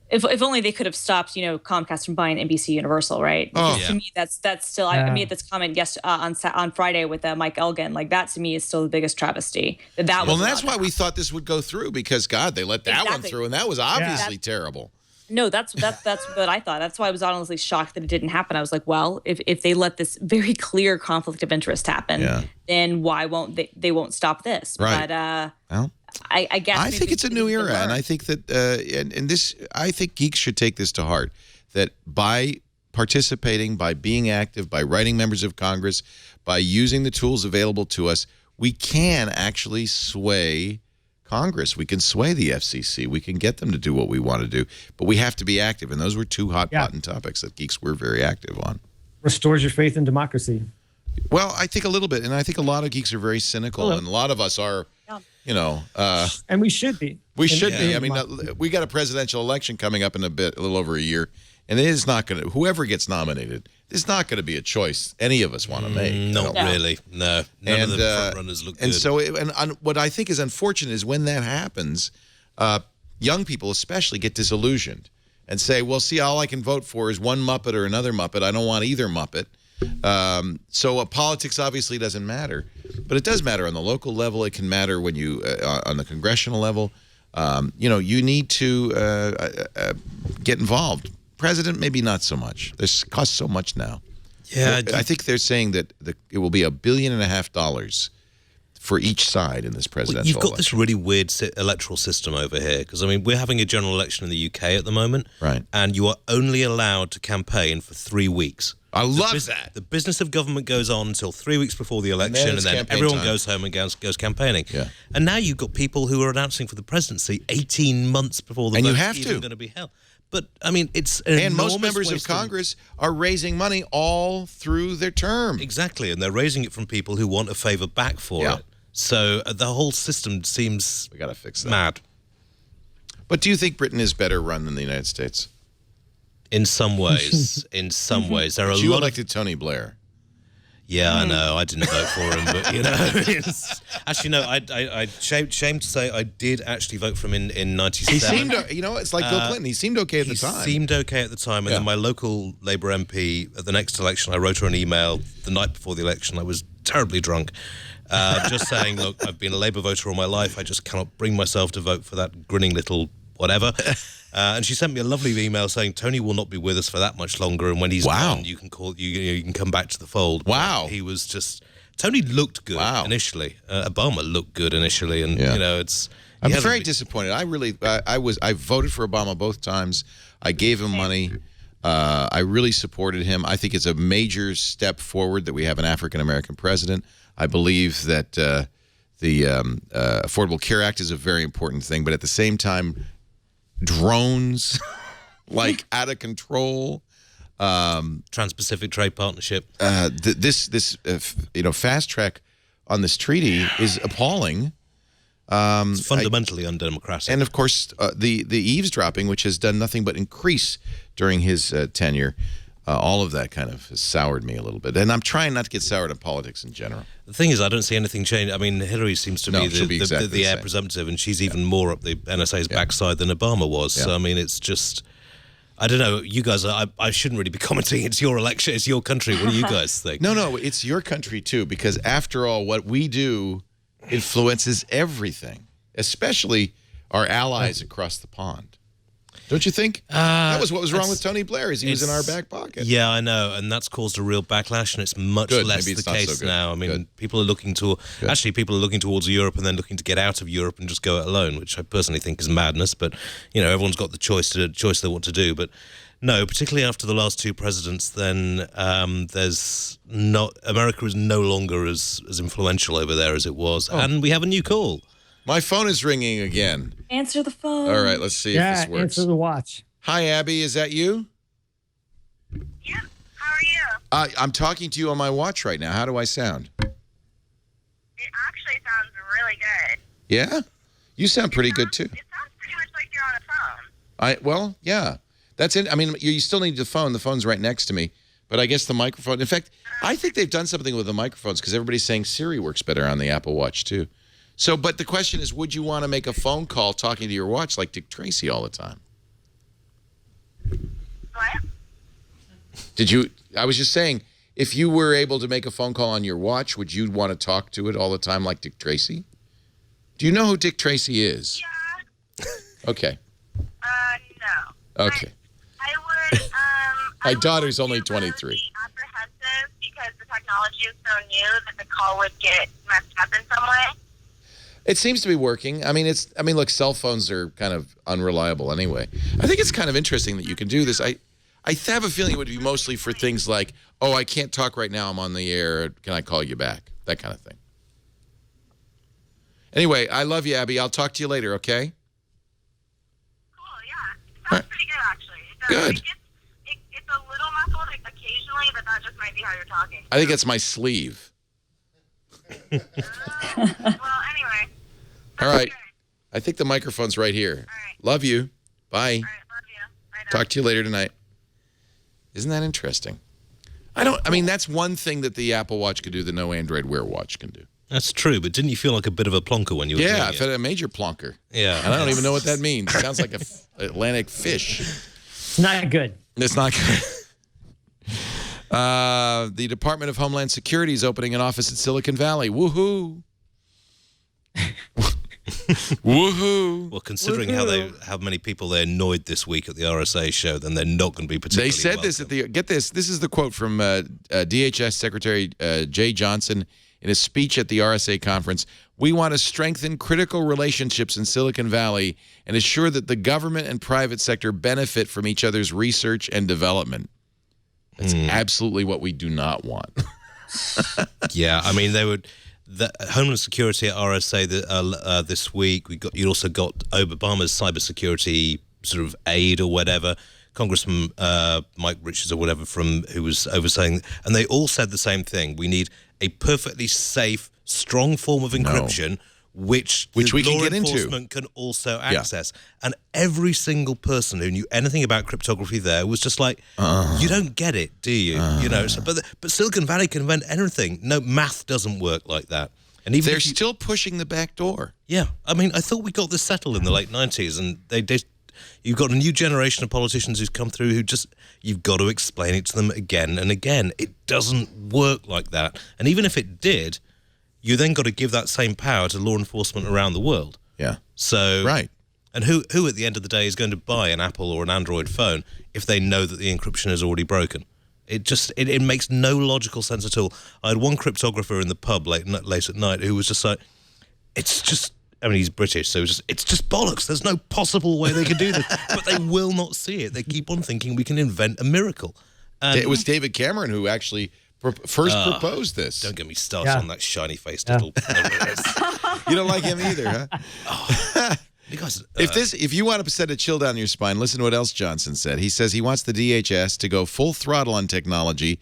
If only they could have stopped, Comcast from buying NBC Universal, right? To me, that's still. I made this comment on Friday with Mike Elgin. Like, that to me is still the biggest travesty. That's why we thought this would go through, because God, they let that one through, and that was obviously terrible. No, that's what I thought. That's why I was honestly shocked that it didn't happen. I was like, well, if they let this very clear conflict of interest happen, then why won't they won't stop this? Right. But well, I guess I think it's a new era, and I think that and this, I think geeks should take this to heart, that by participating, by being active, by writing members of Congress, by using the tools available to us, we can actually sway Congress. We can sway the FCC. We can get them to do what we want to do, but we have to be active. And those were two hot button topics that geeks were very active on. Restores your faith in democracy. Well, I think a little bit, and I think a lot of geeks are very cynical, and a lot of us are, you know. And we should be. We should be. I mean, we got a presidential election coming up in a little over a year, and it is not going to, whoever gets nominated, it's not going to be a choice any of us want to make. Not really. No. None of the front runners look good. And so, what I think is unfortunate is when that happens, young people especially get disillusioned and say, well, see, all I can vote for is one Muppet or another Muppet. I don't want either Muppet. So politics obviously doesn't matter, but it does matter on the local level. It can matter when you, on the congressional level. You know, you need to get involved. President, maybe not so much. This costs so much now. Yeah, I think they're saying that it will be $1.5 billion for each side in this presidential You've got election. this really weird electoral system over here, because, I mean, we're having a general election in the UK at the moment, right? And you are only allowed to campaign for 3 weeks. I love that. The business of government goes on until 3 weeks before the election, and then everyone goes home and goes campaigning. Yeah. And now you've got people who are announcing for the presidency 18 months before the vote's even going to be held. But, I mean, it's an and most enormous members of waste Congress are raising money all through their term. Exactly, and they're raising it from people who want a favor back for it. So the whole system seems we got to fix that. Mad. But do you think Britain is better run than the United States? In some ways. In some ways. There are But a you lot elected Tony Blair. Yeah, I know. I didn't vote for him, but, you know. Actually, no, I shame to say I did actually vote for him in 97. He seemed, you know, it's like Bill Clinton. He seemed okay at the time. He seemed okay at the time. And then my local Labour MP at the next election, I wrote her an email the night before the election. I was terribly drunk. Just saying, look, I've been a Labour voter all my life. I just cannot bring myself to vote for that grinning little whatever. And she sent me a lovely email saying Tony will not be with us for that much longer, and when he's gone, you can call you can come back to the fold. Wow. He was just Tony looked good initially. Obama looked good initially, and you know I'm very disappointed. I really I voted for Obama both times. I gave him money. I really supported him. I think it's a major step forward that we have an African American president. I believe that the Affordable Care Act is a very important thing, but at the same time, drones like out of control. Trans-Pacific Trade Partnership. This you know, fast track on this treaty is appalling. It's fundamentally undemocratic. And of course, the eavesdropping, which has done nothing but increase during his tenure. All of that kind of has soured me a little bit. And I'm trying not to get soured on politics in general. The thing is, I don't see anything change. I mean, Hillary seems to be the heir presumptive, and she's even more up the NSA's backside than Obama was. So, I mean, it's just, I don't know. You guys, I shouldn't really be commenting. It's your election. It's your country. What do you guys think? No, it's your country, too, because after all, what we do influences everything, especially our allies across the pond. Don't you think? That was what was wrong with Tony Blair, is he was in our back pocket. Yeah, I know, and that's caused a real backlash, and it's much less the case now. I mean, people are looking people are looking towards Europe and then looking to get out of Europe and just go it alone, which I personally think is madness. But you know, everyone's got the choice they want to do. But no, particularly after the last two presidents, then America is no longer as influential over there as it was, and we have a new call. My phone is ringing again. Answer the phone. All right, let's see if this works. Answer the watch. Hi, Abby. Is that you? Yeah. How are you? I'm talking to you on my watch right now. How do I sound? It actually sounds really good. Yeah? You sound pretty good, too. It sounds pretty much like you're on a phone. Well, yeah. That's it. I mean, you still need the phone. The phone's right next to me. But I guess the microphone. In fact, I think they've done something with the microphones because everybody's saying Siri works better on the Apple Watch, too. So, but the question is, would you want to make a phone call talking to your watch like Dick Tracy all the time? What? I was just saying, if you were able to make a phone call on your watch, would you want to talk to it all the time like Dick Tracy? Do you know who Dick Tracy is? Yeah. Okay. No. Okay. I would. My daughter's only 23. Apprehensive because the technology is so new that the call would get messed up in some way. It seems to be working. I mean, look, cell phones are kind of unreliable anyway. I think it's kind of interesting that you can do this. I have a feeling it would be mostly for things like, oh, I can't talk right now. I'm on the air. Can I call you back? That kind of thing. Anyway, I love you, Abby. I'll talk to you later, okay? Cool, yeah. Sounds pretty good, actually. Good. It's a little muffled occasionally, but that just might be how you're talking. I think it's my sleeve. Well, anyway. All right. I think the microphone's right here. All right. Love you. Bye. All right, love you. Bye now. Talk to you later tonight. Isn't that interesting? I mean, that's one thing that the Apple Watch could do that no Android Wear watch can do. That's true, but didn't you feel like a bit of a plonker when you were doing it? Yeah, I felt a major plonker. Yeah. And I don't even know what that means. It sounds like an Atlantic fish. It's not good. It's not good. The Department of Homeland Security is opening an office in Silicon Valley. Woohoo! Woohoo! Well, considering how many people they annoyed this week at the RSA show, then they're not going to be particularly. They said this at the get this. This is the quote from DHS Secretary Jay Johnson in a speech at the RSA conference. We want to strengthen critical relationships in Silicon Valley and ensure that the government and private sector benefit from each other's research and development. That's absolutely what we do not want. Yeah, I mean, they would. The Homeland Security at RSA this week. You also got Obama's cybersecurity sort of aide or whatever, Congressman Mike Richards or whatever who was overseeing, and they all said the same thing. We need a perfectly safe, strong form of encryption, which we law can get enforcement into. can also access. And every single person who knew anything about cryptography there was just like, you don't get it, do you? You know. So, but Silicon Valley can invent anything. No, math doesn't work like that. And even they're still pushing the back door. Yeah, I mean, I thought we got this settled in the late 90s, and you've got a new generation of politicians who's come through who you've got to explain it to them again and again. It doesn't work like that. And even if it did, you then got to give that same power to law enforcement around the world. Yeah. So right. And who at the end of the day is going to buy an Apple or an Android phone if they know that the encryption is already broken? It makes no logical sense at all. I had one cryptographer in the pub late at night who was just like, it's just, I mean, he's British, so it's just bollocks. There's no possible way they could do this. But they will not see it. They keep on thinking we can invent a miracle. And it was David Cameron who actually first proposed this. Don't get me started on that shiny-faced little... You don't like him either, huh? Because, if you want to send a chill down your spine, listen to what else Johnson said. He says he wants the DHS to go full throttle on technology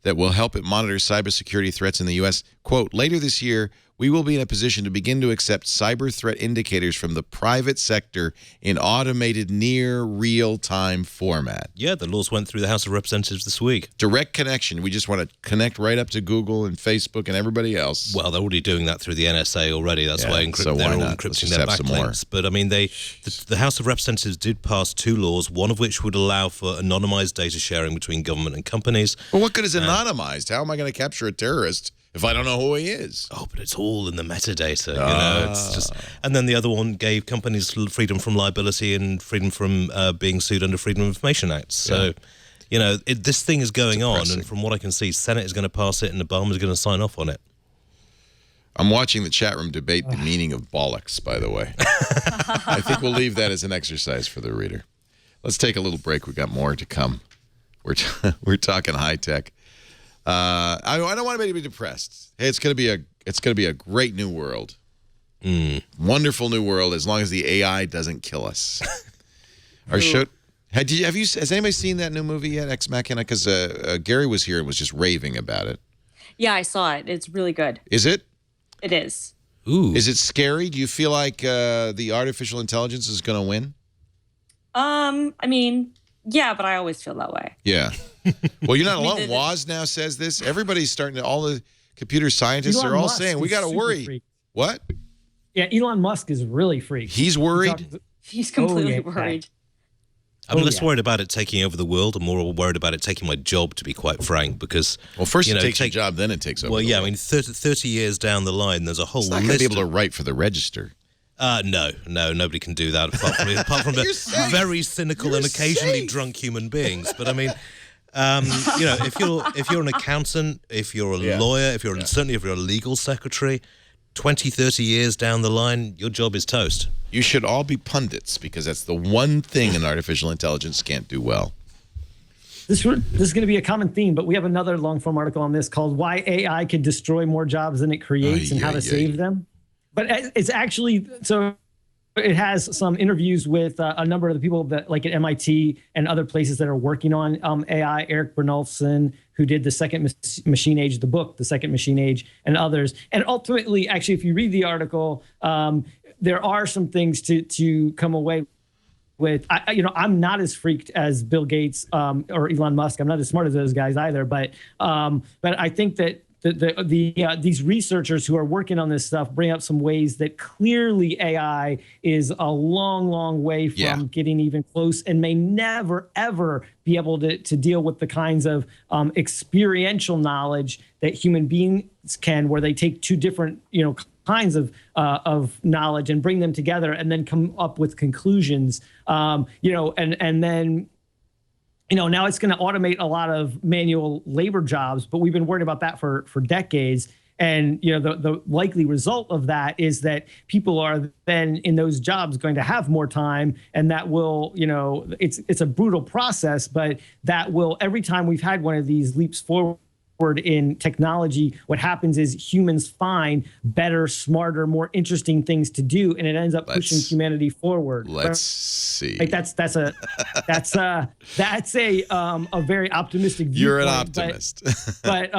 that will help it monitor cybersecurity threats in the U.S. Quote, later this year, we will be in a position to begin to accept cyber threat indicators from the private sector in automated near real-time format. Yeah, the laws went through the House of Representatives this week. Direct connection. We just want to connect right up to Google and Facebook and everybody else. Well, they're already doing that through the NSA already. That's why they're all encrypting their backlinks. But I mean, the House of Representatives did pass two laws, one of which would allow for anonymized data sharing between government and companies. Well, what good is anonymized? How am I going to capture a terrorist if I don't know who he is? Oh, but it's all in the metadata. You know, it's just. And then the other one gave companies freedom from liability and freedom from being sued under Freedom of Information Act. So, you know, this thing is going on, and from what I can see, Senate is going to pass it, and Obama's going to sign off on it. I'm watching the chat room debate the meaning of bollocks, by the way. I think we'll leave that as an exercise for the reader. Let's take a little break. We've got more to come. We're talking high tech. I don't want anybody to be depressed. Hey, it's going to be a great new world. Wonderful new world as long as the AI doesn't kill us. Our show. Has anybody seen that new movie yet, Ex Machina? Because Gary was here and was just raving about it. Yeah, I saw it. It's really good. Is it? It is. Ooh. Is it scary? Do you feel like the artificial intelligence is going to win? I mean, yeah, but I always feel that way. Yeah. Well, you're not alone. Woz now says this. Everybody's starting to, all the computer scientists are all saying, we got to worry. Freaked. What? Yeah, Elon Musk is really freaked. He's worried? He's completely worried. I'm less worried about it taking over the world. I'm more worried about it taking my job, to be quite frank, because... Well, first it takes your job, then it takes over the world. I mean, 30 years down the line, there's a whole list... It's not going to be able to write for the Register. No, nobody can do that apart from the very cynical and occasionally drunk human beings. But I mean, if you're an accountant, if you're a lawyer, certainly if you're a legal secretary, 20, 30 years down the line, your job is toast. You should all be pundits because that's the one thing an artificial intelligence can't do well. This is going to be a common theme, but we have another long-form article on this called "Why AI Could Destroy More Jobs Than It Creates and How to Save Them." But it's actually, so it has some interviews with a number of the people that, like at MIT and other places that are working on AI, Eric Bernolfson, who did The Second Machine Age, the book, The Second Machine Age, and others. And ultimately, actually, if you read the article, there are some things to come away with. I'm not as freaked as Bill Gates or Elon Musk. I'm not as smart as those guys either. But I think that these researchers who are working on this stuff bring up some ways that clearly AI is a long, long way from getting even close and may never, ever be able to deal with the kinds of experiential knowledge that human beings can, where they take two different, kinds of knowledge and bring them together and then come up with conclusions, and then now it's going to automate a lot of manual labor jobs, but we've been worried about that for decades. And, the likely result of that is that people are then in those jobs going to have more time, and that will, it's a brutal process, but that will, every time we've had one of these leaps forward in technology, what happens is humans find better, smarter, more interesting things to do, and it ends up pushing humanity forward. Let's see. Like that's a very optimistic viewpoint. You're an optimist. But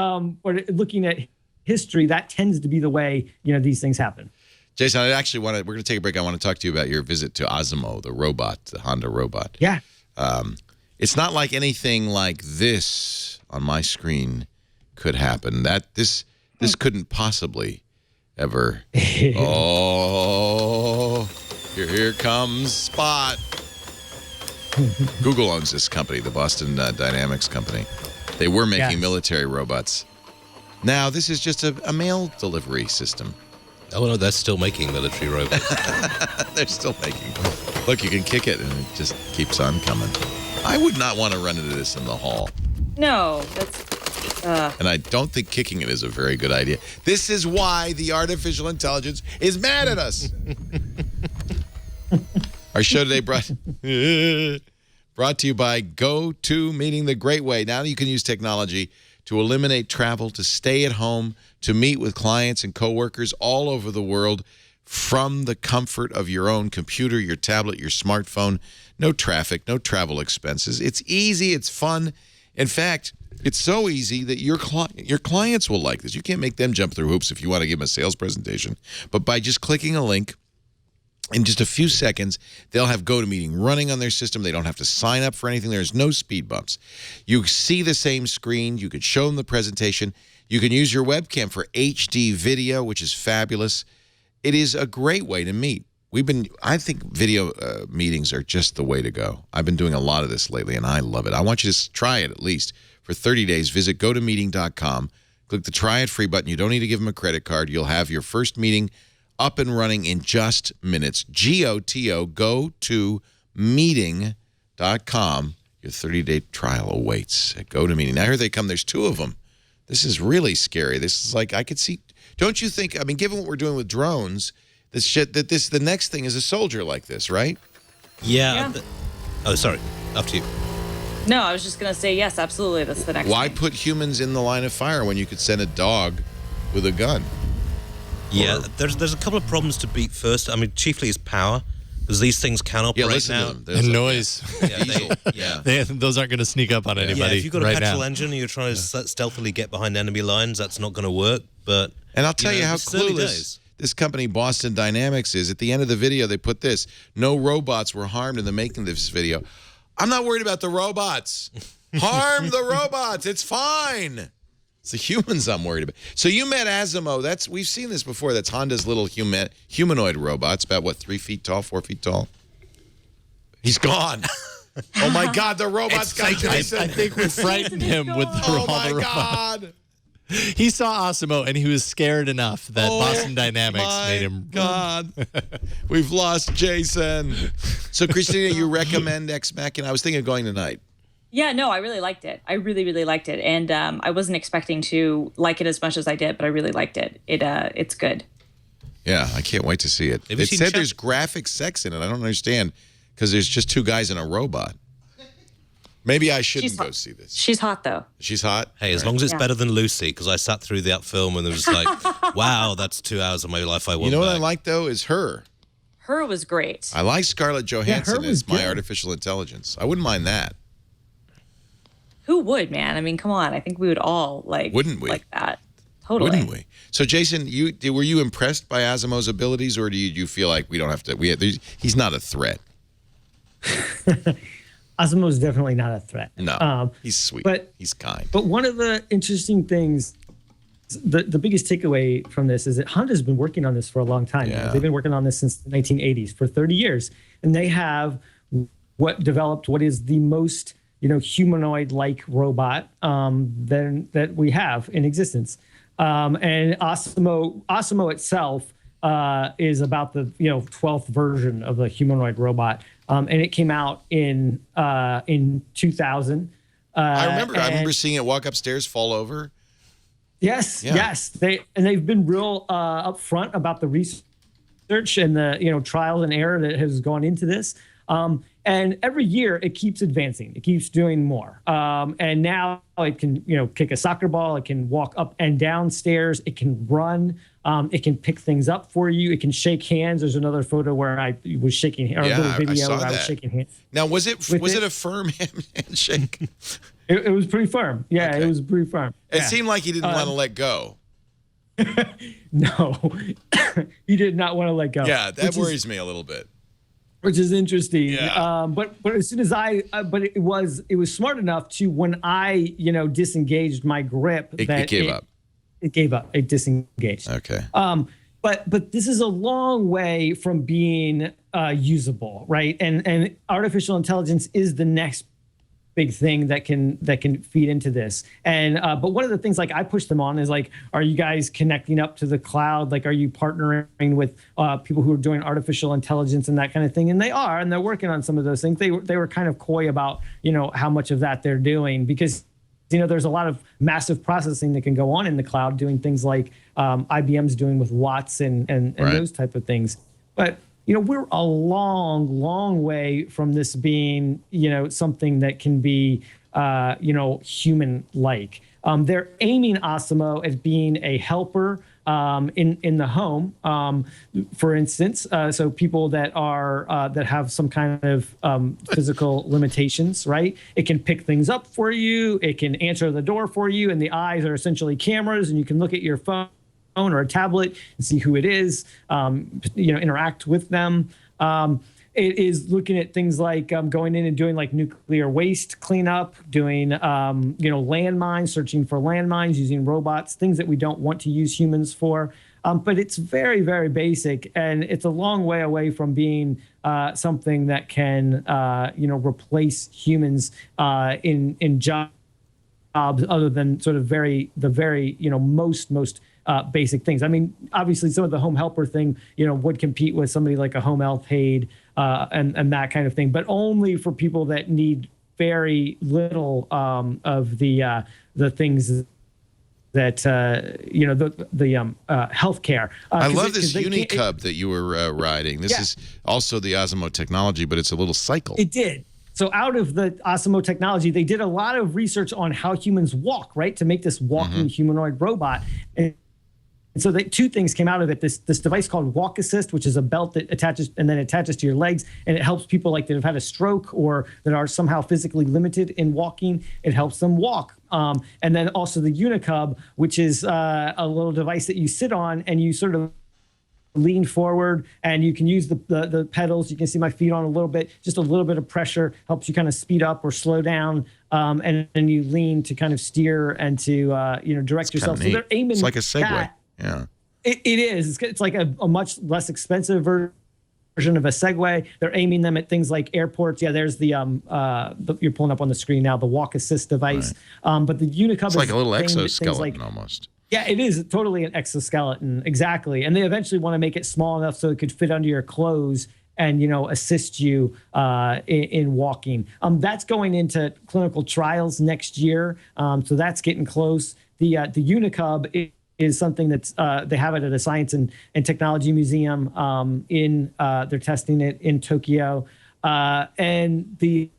we're looking at history, that tends to be the way these things happen. Jason, I actually we're going to take a break. I want to talk to you about your visit to Osmo, the robot, the Honda robot. Yeah. It's not like anything like this on my screen could happen. This couldn't possibly ever. Oh, here comes Spot. Google owns this company, the Boston Dynamics company. They were making military robots. Now this is just a mail delivery system. Oh no, they're still making military robots. They're still making. Look, you can kick it and it just keeps on coming. I would not want to run into this in the hall. No, that's. And I don't think kicking it is a very good idea. This is why the artificial intelligence is mad at us. Our show today brought to you by GoToMeeting, the great way. Now you can use technology to eliminate travel, to stay at home, to meet with clients and coworkers all over the world from the comfort of your own computer, your tablet, your smartphone. No traffic, no travel expenses. It's easy, it's fun. In fact, it's so easy that your clients will like this. You can't make them jump through hoops if you want to give them a sales presentation. But by just clicking a link, in just a few seconds, they'll have GoToMeeting running on their system. They don't have to sign up for anything. There's no speed bumps. You see the same screen. You could show them the presentation. You can use your webcam for HD video, which is fabulous. It is a great way to meet. I think video meetings are just the way to go. I've been doing a lot of this lately, and I love it. I want you to try it at least. For 30 days, visit GoToMeeting.com. Click the Try It Free button. You don't need to give them a credit card. You'll have your first meeting up and running in just minutes. GOTO, GoToMeeting.com. Your 30-day trial awaits at GoToMeeting. Now, here they come. There's two of them. This is really scary. This is like, I could see, don't you think, given what we're doing with drones, the next thing is a soldier like this, right? Yeah. Sorry. After you. No, I was just going to say, yes, absolutely. That's the next Why put humans in the line of fire when you could send a dog with a gun? Yeah, there's a couple of problems to beat first. chiefly is power, because these things can operate now. And noise. Those aren't going to sneak up on anybody. Yeah, if you've got a right petrol now. engine and you're trying to stealthily get behind enemy lines, that's not going to work. But and I'll tell you how clueless this company, Boston Dynamics, is. At the end of the video, they put this: no robots were harmed in the making of this video. I'm not worried about the robots. Harm the robots. It's fine. It's the humans I'm worried about. So you met Osmo. We've seen this before. That's Honda's little humanoid robot. It's about, 3 feet tall, 4 feet tall? He's gone. Oh, my God. The robot's got Jason. I think we frightened him with the robot. Oh, my God. He saw Osimo and he was scared enough that Boston Dynamics made him. God, we've lost Jason. So, Christina, you recommend Ex Machina? I was thinking of going tonight. Yeah, no, I really liked it. I really, really liked it, and I wasn't expecting to like it as much as I did, but I really liked it. It's good. Yeah, I can't wait to see it. It said there's graphic sex in it. I don't understand because there's just two guys and a robot. Maybe I shouldn't go see this. She's hot, though. She's hot? Hey, as long as it's better than Lucy, because I sat through that film and it was like, wow, that's 2 hours of my life I want. You know what I like, though, is her. Her was great. I like Scarlett Johansson as my artificial intelligence. I wouldn't mind that. Who would, man? I mean, come on. I think we would all wouldn't we? Like that. Totally. Wouldn't we? So, Jason, were you impressed by Asimo's abilities, or do you feel like we don't have to? He's not a threat. Asimo is definitely not a threat. No, he's sweet. But he's kind. But one of the interesting things, the biggest takeaway from this is that Honda's been working on this for a long time. Yeah. They've been working on this since the 1980s for 30 years, and they have developed what is the most humanoid-like robot that we have in existence. And Osimo itself is about the 12th version of the humanoid robot, and it came out in 2000. I remember seeing it walk upstairs, fall over. Yes, yes. They've been real upfront about the research and the trial and error that has gone into this. And every year it keeps advancing. It keeps doing more. And now it can, kick a soccer ball. It can walk up and down stairs. It can run. It can pick things up for you. It can shake hands. There's another photo where I was shaking hands, or a little video where I was shaking hands. Now, was it a firm handshake? It was pretty firm. Yeah, okay. It was pretty firm. It seemed like he didn't want to let go. No, he did not want to let go. Yeah, that worries me a little bit. Which is interesting. Yeah. But as soon as but it was smart enough to, when I disengaged my grip, it gave up. It gave up. It disengaged. Okay. But this is a long way from being usable, right? And artificial intelligence is the next big thing that can feed into this. And but one of the things I push them on is are you guys connecting up to the cloud? Are you partnering with people who are doing artificial intelligence and that kind of thing? And they are, and they're working on some of those things. They were kind of coy about how much of that they're doing, because there's a lot of massive processing that can go on in the cloud, doing things like IBM's doing with Watts and right. those type of things. But we're a long, long way from this being, something that can be, human-like. They're aiming Osimo at being a helper in the home, for instance. So people that have some kind of physical limitations, right? It can pick things up for you. It can answer the door for you, and the eyes are essentially cameras, and you can look at your phone or a tablet and see who it is, interact with them. It is looking at things like going in and doing nuclear waste cleanup, doing, landmines, searching for landmines, using robots, things that we don't want to use humans for. But it's very, very basic, and it's a long way away from being something that can, replace humans in jobs other than sort of the very most basic things. I mean, obviously, some of the home helper thing, would compete with somebody like a home health aide and that kind of thing, but only for people that need very little of the things that the healthcare. I love this Unicub that you were riding. This is also the Osimo technology, but it's a little cycle. It did. So out of the Osimo technology, they did a lot of research on how humans walk, right, to make this walking humanoid robot. And so two things came out of it. This device called Walk Assist, which is a belt that attaches to your legs, and it helps people that have had a stroke or that are somehow physically limited in walking. It helps them walk. And then also the Unicub, which is a little device that you sit on and you sort of lean forward, and you can use the pedals. You can see my feet on a little bit. Just a little bit of pressure helps you kind of speed up or slow down, and then you lean to kind of steer and to direct yourself. So they're aiming. It's like a Segway. Yeah, it is. It's like a much less expensive version version of a Segway. They're aiming them at things like airports. Yeah, there's the you're pulling up on the screen now, the walk assist device. Right. But the Unicub is like a little exoskeleton almost. Yeah, it is totally an exoskeleton, exactly. And they eventually want to make it small enough so it could fit under your clothes and, you know, assist you in walking. That's going into clinical trials next year, so that's getting close. The Unicub is something that's they have it at a science and technology museum they're testing it in Tokyo, and the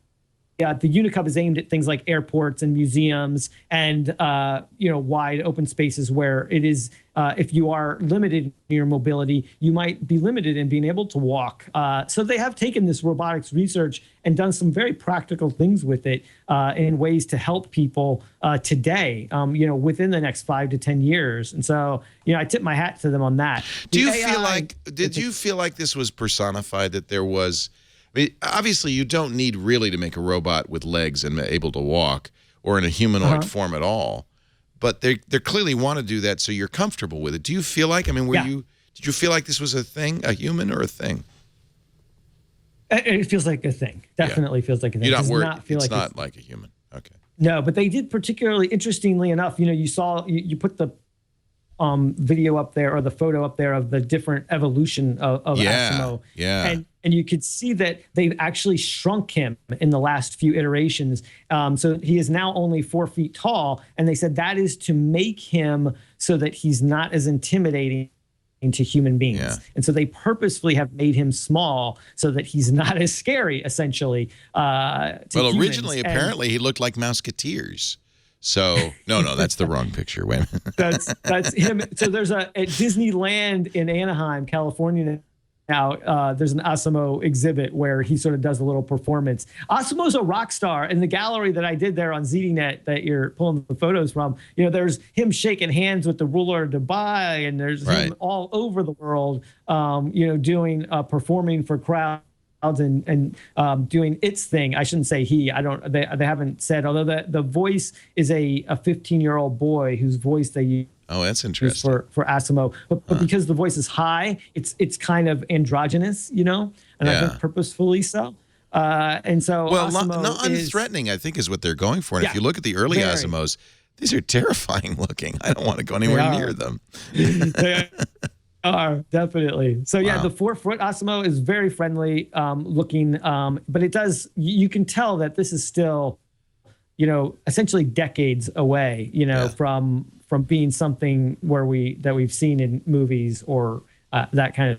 Unicub is aimed at things like airports and museums and wide open spaces where it is if you are limited in your mobility, you might be limited in being able to walk. So they have taken this robotics research and done some very practical things with it in ways to help people today, within the next 5 to 10 years. And so, I tip my hat to them on that. Did you feel like this was personified, that there was, I mean, obviously you don't need really to make a robot with legs and able to walk or in a humanoid form at all, but they clearly want to do that so you're comfortable with it. Do you feel like, I mean, did you feel like this was a thing, a human or a thing? It feels like a thing. Definitely feels like a thing. You're not worried. It's not like a human. Okay. No, but they did particularly, interestingly enough, you saw, you put the video up there or the photo up there of the different evolution of Asimo. Yeah. And you could see that they've actually shrunk him in the last few iterations. So he is now only 4 feet tall. And they said that is to make him so that he's not as intimidating to human beings. Yeah. And so they purposefully have made him small so that he's not as scary, essentially. Well, originally, apparently, he looked like Mouseketeers. So, no, that's the wrong picture. Wait a minute. That's him. So there's at Disneyland in Anaheim, California now, there's an Asimo exhibit where he sort of does a little performance. Asimo's a rock star. In the gallery that I did there on ZDNet that you're pulling the photos from, there's him shaking hands with the ruler of Dubai, and there's him all over the world, doing performing for crowds and doing its thing. I shouldn't say he. They haven't said, although the voice is a 15-year-old boy whose voice they use. Oh, that's interesting. For Asimo, but because the voice is high, it's kind of androgynous, and I think purposefully so. And so, unthreatening, I think, is what they're going for. And if you look at the early Asimos, these are terrifying looking. I don't want to go anywhere near them. They are, definitely. So the 4-foot Asimo is very friendly looking, but it does. You can tell that this is still, essentially decades away, from being something that we've seen in movies or that kind of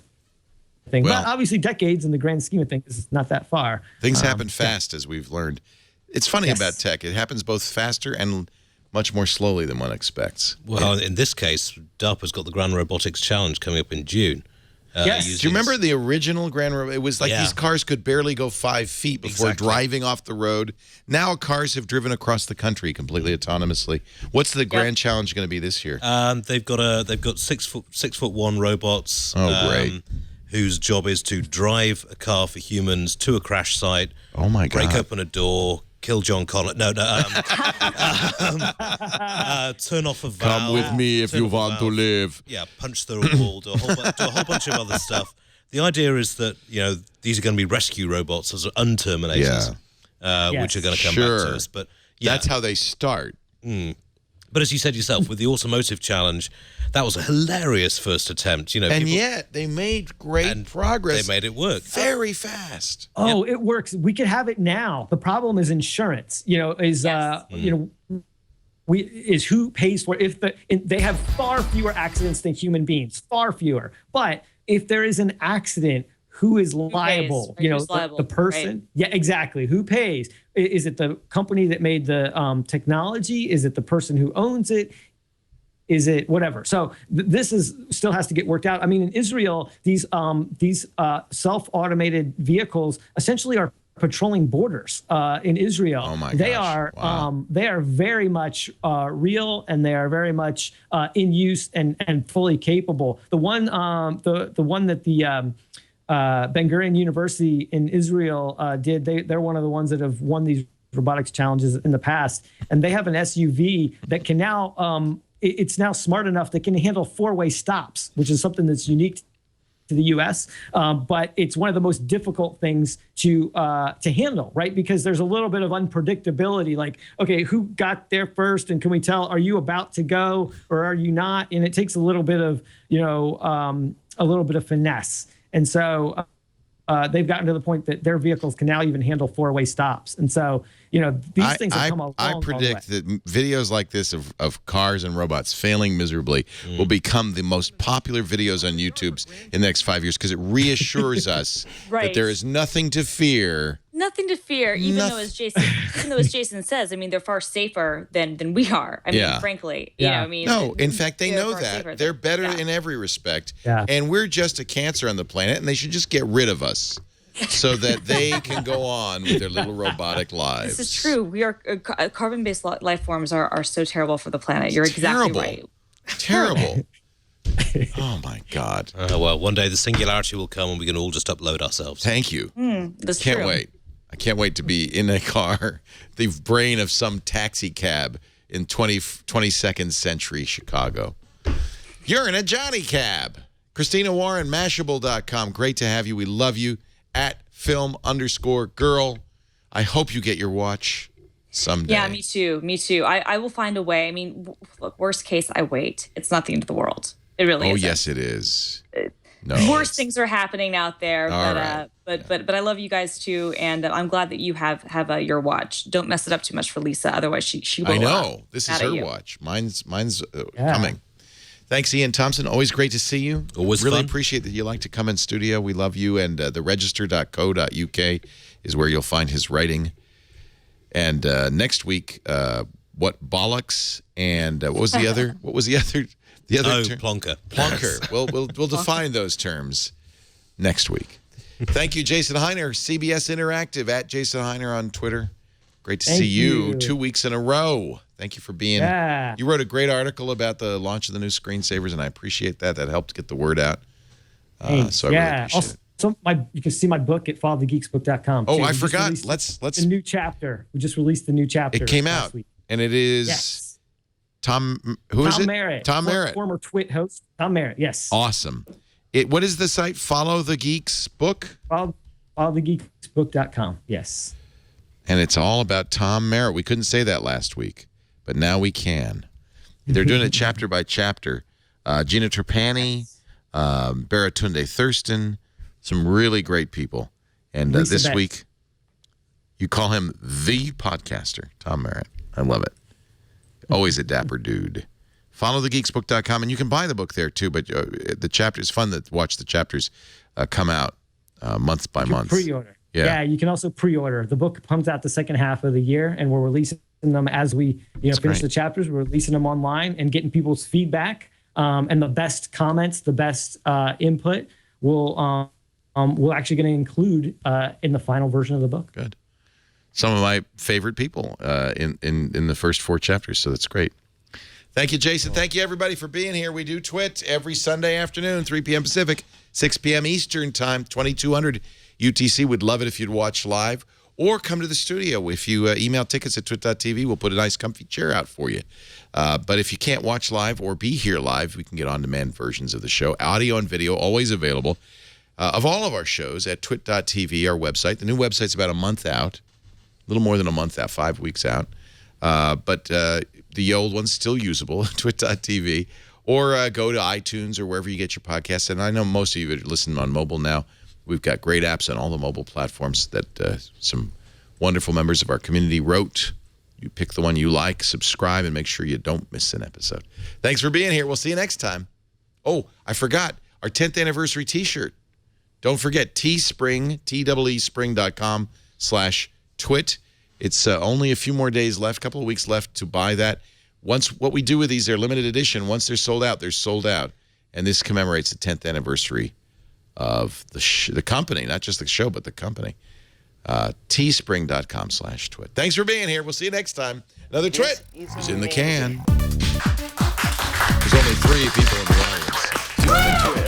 thing. Well, but obviously decades in the grand scheme of things is not that far. Things happen fast, as we've learned. It's funny about tech. It happens both faster and much more slowly than one expects. Well, in this case, DARPA's got the Grand Robotics Challenge coming up in June. Do you remember the original Grand Robotics? It was like these cars could barely go 5 feet before driving off the road. Now cars have driven across the country completely autonomously. What's the Grand Challenge going to be this year? They've got 6 foot 1 robots. Oh, great. Whose job is to drive a car for humans to a crash site. Oh my God! Break open a door. Kill John Connor. No. Turn off a valve. Come with me if you want to live. Yeah, punch through a wall. Do a whole bunch of other stuff. The idea is that these are going to be rescue robots as unterminators, which are going to come back to us. But that's how they start. But as you said yourself, with the automotive challenge, that was a hilarious first attempt. And yet they made great progress. They made it work very fast. Oh, it works. We could have it now. The problem is insurance. Is who pays for it. They have far fewer accidents than human beings, far fewer. But if there is an accident, who is liable? The person. Right. Yeah, exactly. Who pays? Is it the company that made the technology? Is it the person who owns it? Is it whatever? So this still has to get worked out. I mean, in Israel, these self-automated vehicles essentially are patrolling borders in Israel. Oh my gosh. They are very much real, and they are very much in use and fully capable. The one that the Ben Gurion University in Israel did. They're one of the ones that have won these robotics challenges in the past, and they have an SUV that can now it's now smart enough that can handle 4-way stops, which is something that's unique to the U.S., but it's one of the most difficult things to handle, right? Because there's a little bit of unpredictability, like, okay, who got there first, and can we tell, are you about to go or are you not? And it takes a little bit of, finesse. And so they've gotten to the point that their vehicles can now even handle four-way stops. And so, these things have come a long, I predict that videos like this of cars and robots failing miserably will become the most popular videos on YouTube in the next 5 years, because it reassures us that there is nothing to fear. Nothing to fear, even though, as Jason says, I mean, they're far safer than we are. I mean, frankly, No, in fact, they know that. They're better in every respect. Yeah. And we're just a cancer on the planet, and they should just get rid of us so that they can go on with their little robotic lives. This is true. We are carbon-based life forms are so terrible for the planet. You're exactly right. Terrible. Oh, my God. Well, one day the singularity will come and we can all just upload ourselves. Thank you. That's Can't true. wait. I can't wait to be in a car, the brain of some taxi cab in 22nd century Chicago. You're in a Johnny cab. Christina Warren, Mashable.com. Great to have you. We love you. @film_girl. I hope you get your watch someday. Yeah, me too. Me too. I will find a way. I mean, look, worst case, I wait. It's not the end of the world. It really is. Oh, yes, it is. Worse things are happening out there, but I love you guys too, and I'm glad that you have your watch. Don't mess it up too much for Lisa, otherwise she will. I know. This is her watch. Mine's coming. Thanks, Iain Thomson. Always great to see you. Always really fun. Appreciate that you like to come in studio. We love you, and theregister.co.uk is where you'll find his writing. And next week, what bollocks and what was the other? What was the other? The other term? Plonker. Plonker. We'll define those terms next week. Thank you, Jason Hiner, CBS Interactive, @Jason Hiner on Twitter. Great to see you 2 weeks in a row. Thank you for being. Yeah. You wrote a great article about the launch of the new screensavers, and I appreciate that. That helped get the word out. So I really appreciate it. Also, you can see my book at followthegeeksbook.com. Oh, I forgot. Let's. The new chapter. We just released the new chapter. It came out, week. and it is. Yes. Tom Merritt. Tom Merritt. Former TWiT host. Tom Merritt, yes. Awesome. What is the site? Follow the Geeks book? Followthegeeksbook.com, yes. And it's all about Tom Merritt. We couldn't say that last week, but now we can. They're doing it chapter by chapter. Gina Trapani, Baratunde Thurston, some really great people. And this week, you call him the podcaster, Tom Merritt. I love it. Always a dapper dude. Followthegeeksbook.com, and you can buy the book there too, but the chapter is fun to watch the chapters come out month by month. Pre-order. Yeah, you can also pre-order. The book comes out the second half of the year, and we're releasing them as we finish the chapters. We're releasing them online and getting people's feedback, and the best comments, the best input we're actually going to include in the final version of the book. Good. Some of my favorite people in the first 4 chapters, so that's great. Thank you, Jason. Thank you, everybody, for being here. We do TWiT every Sunday afternoon, 3 p.m. Pacific, 6 p.m. Eastern Time, 2200 UTC. We'd love it if you'd watch live or come to the studio. If you email tickets at twit.tv, we'll put a nice comfy chair out for you. But if you can't watch live or be here live, we can get on-demand versions of the show. Audio and video always available of all of our shows at twit.tv, our website. The new website's about a month out. A little more than a month out, 5 weeks out. But the old one's still usable, twit.tv. Or go to iTunes or wherever you get your podcasts. And I know most of you are listening on mobile now. We've got great apps on all the mobile platforms that some wonderful members of our community wrote. You pick the one you like, subscribe, and make sure you don't miss an episode. Thanks for being here. We'll see you next time. Oh, I forgot, our 10th anniversary T-shirt. Don't forget, Teespring, TEEspring.com/twit. It's only a few more days left, a couple of weeks left to buy that. What we do with these, they're limited edition. Once they're sold out, they're sold out. And this commemorates the 10th anniversary of the company, not just the show, but the company. Teespring.com/twit. Thanks for being here. We'll see you next time. Another TWiT is in the can. There's only 3 people in the audience.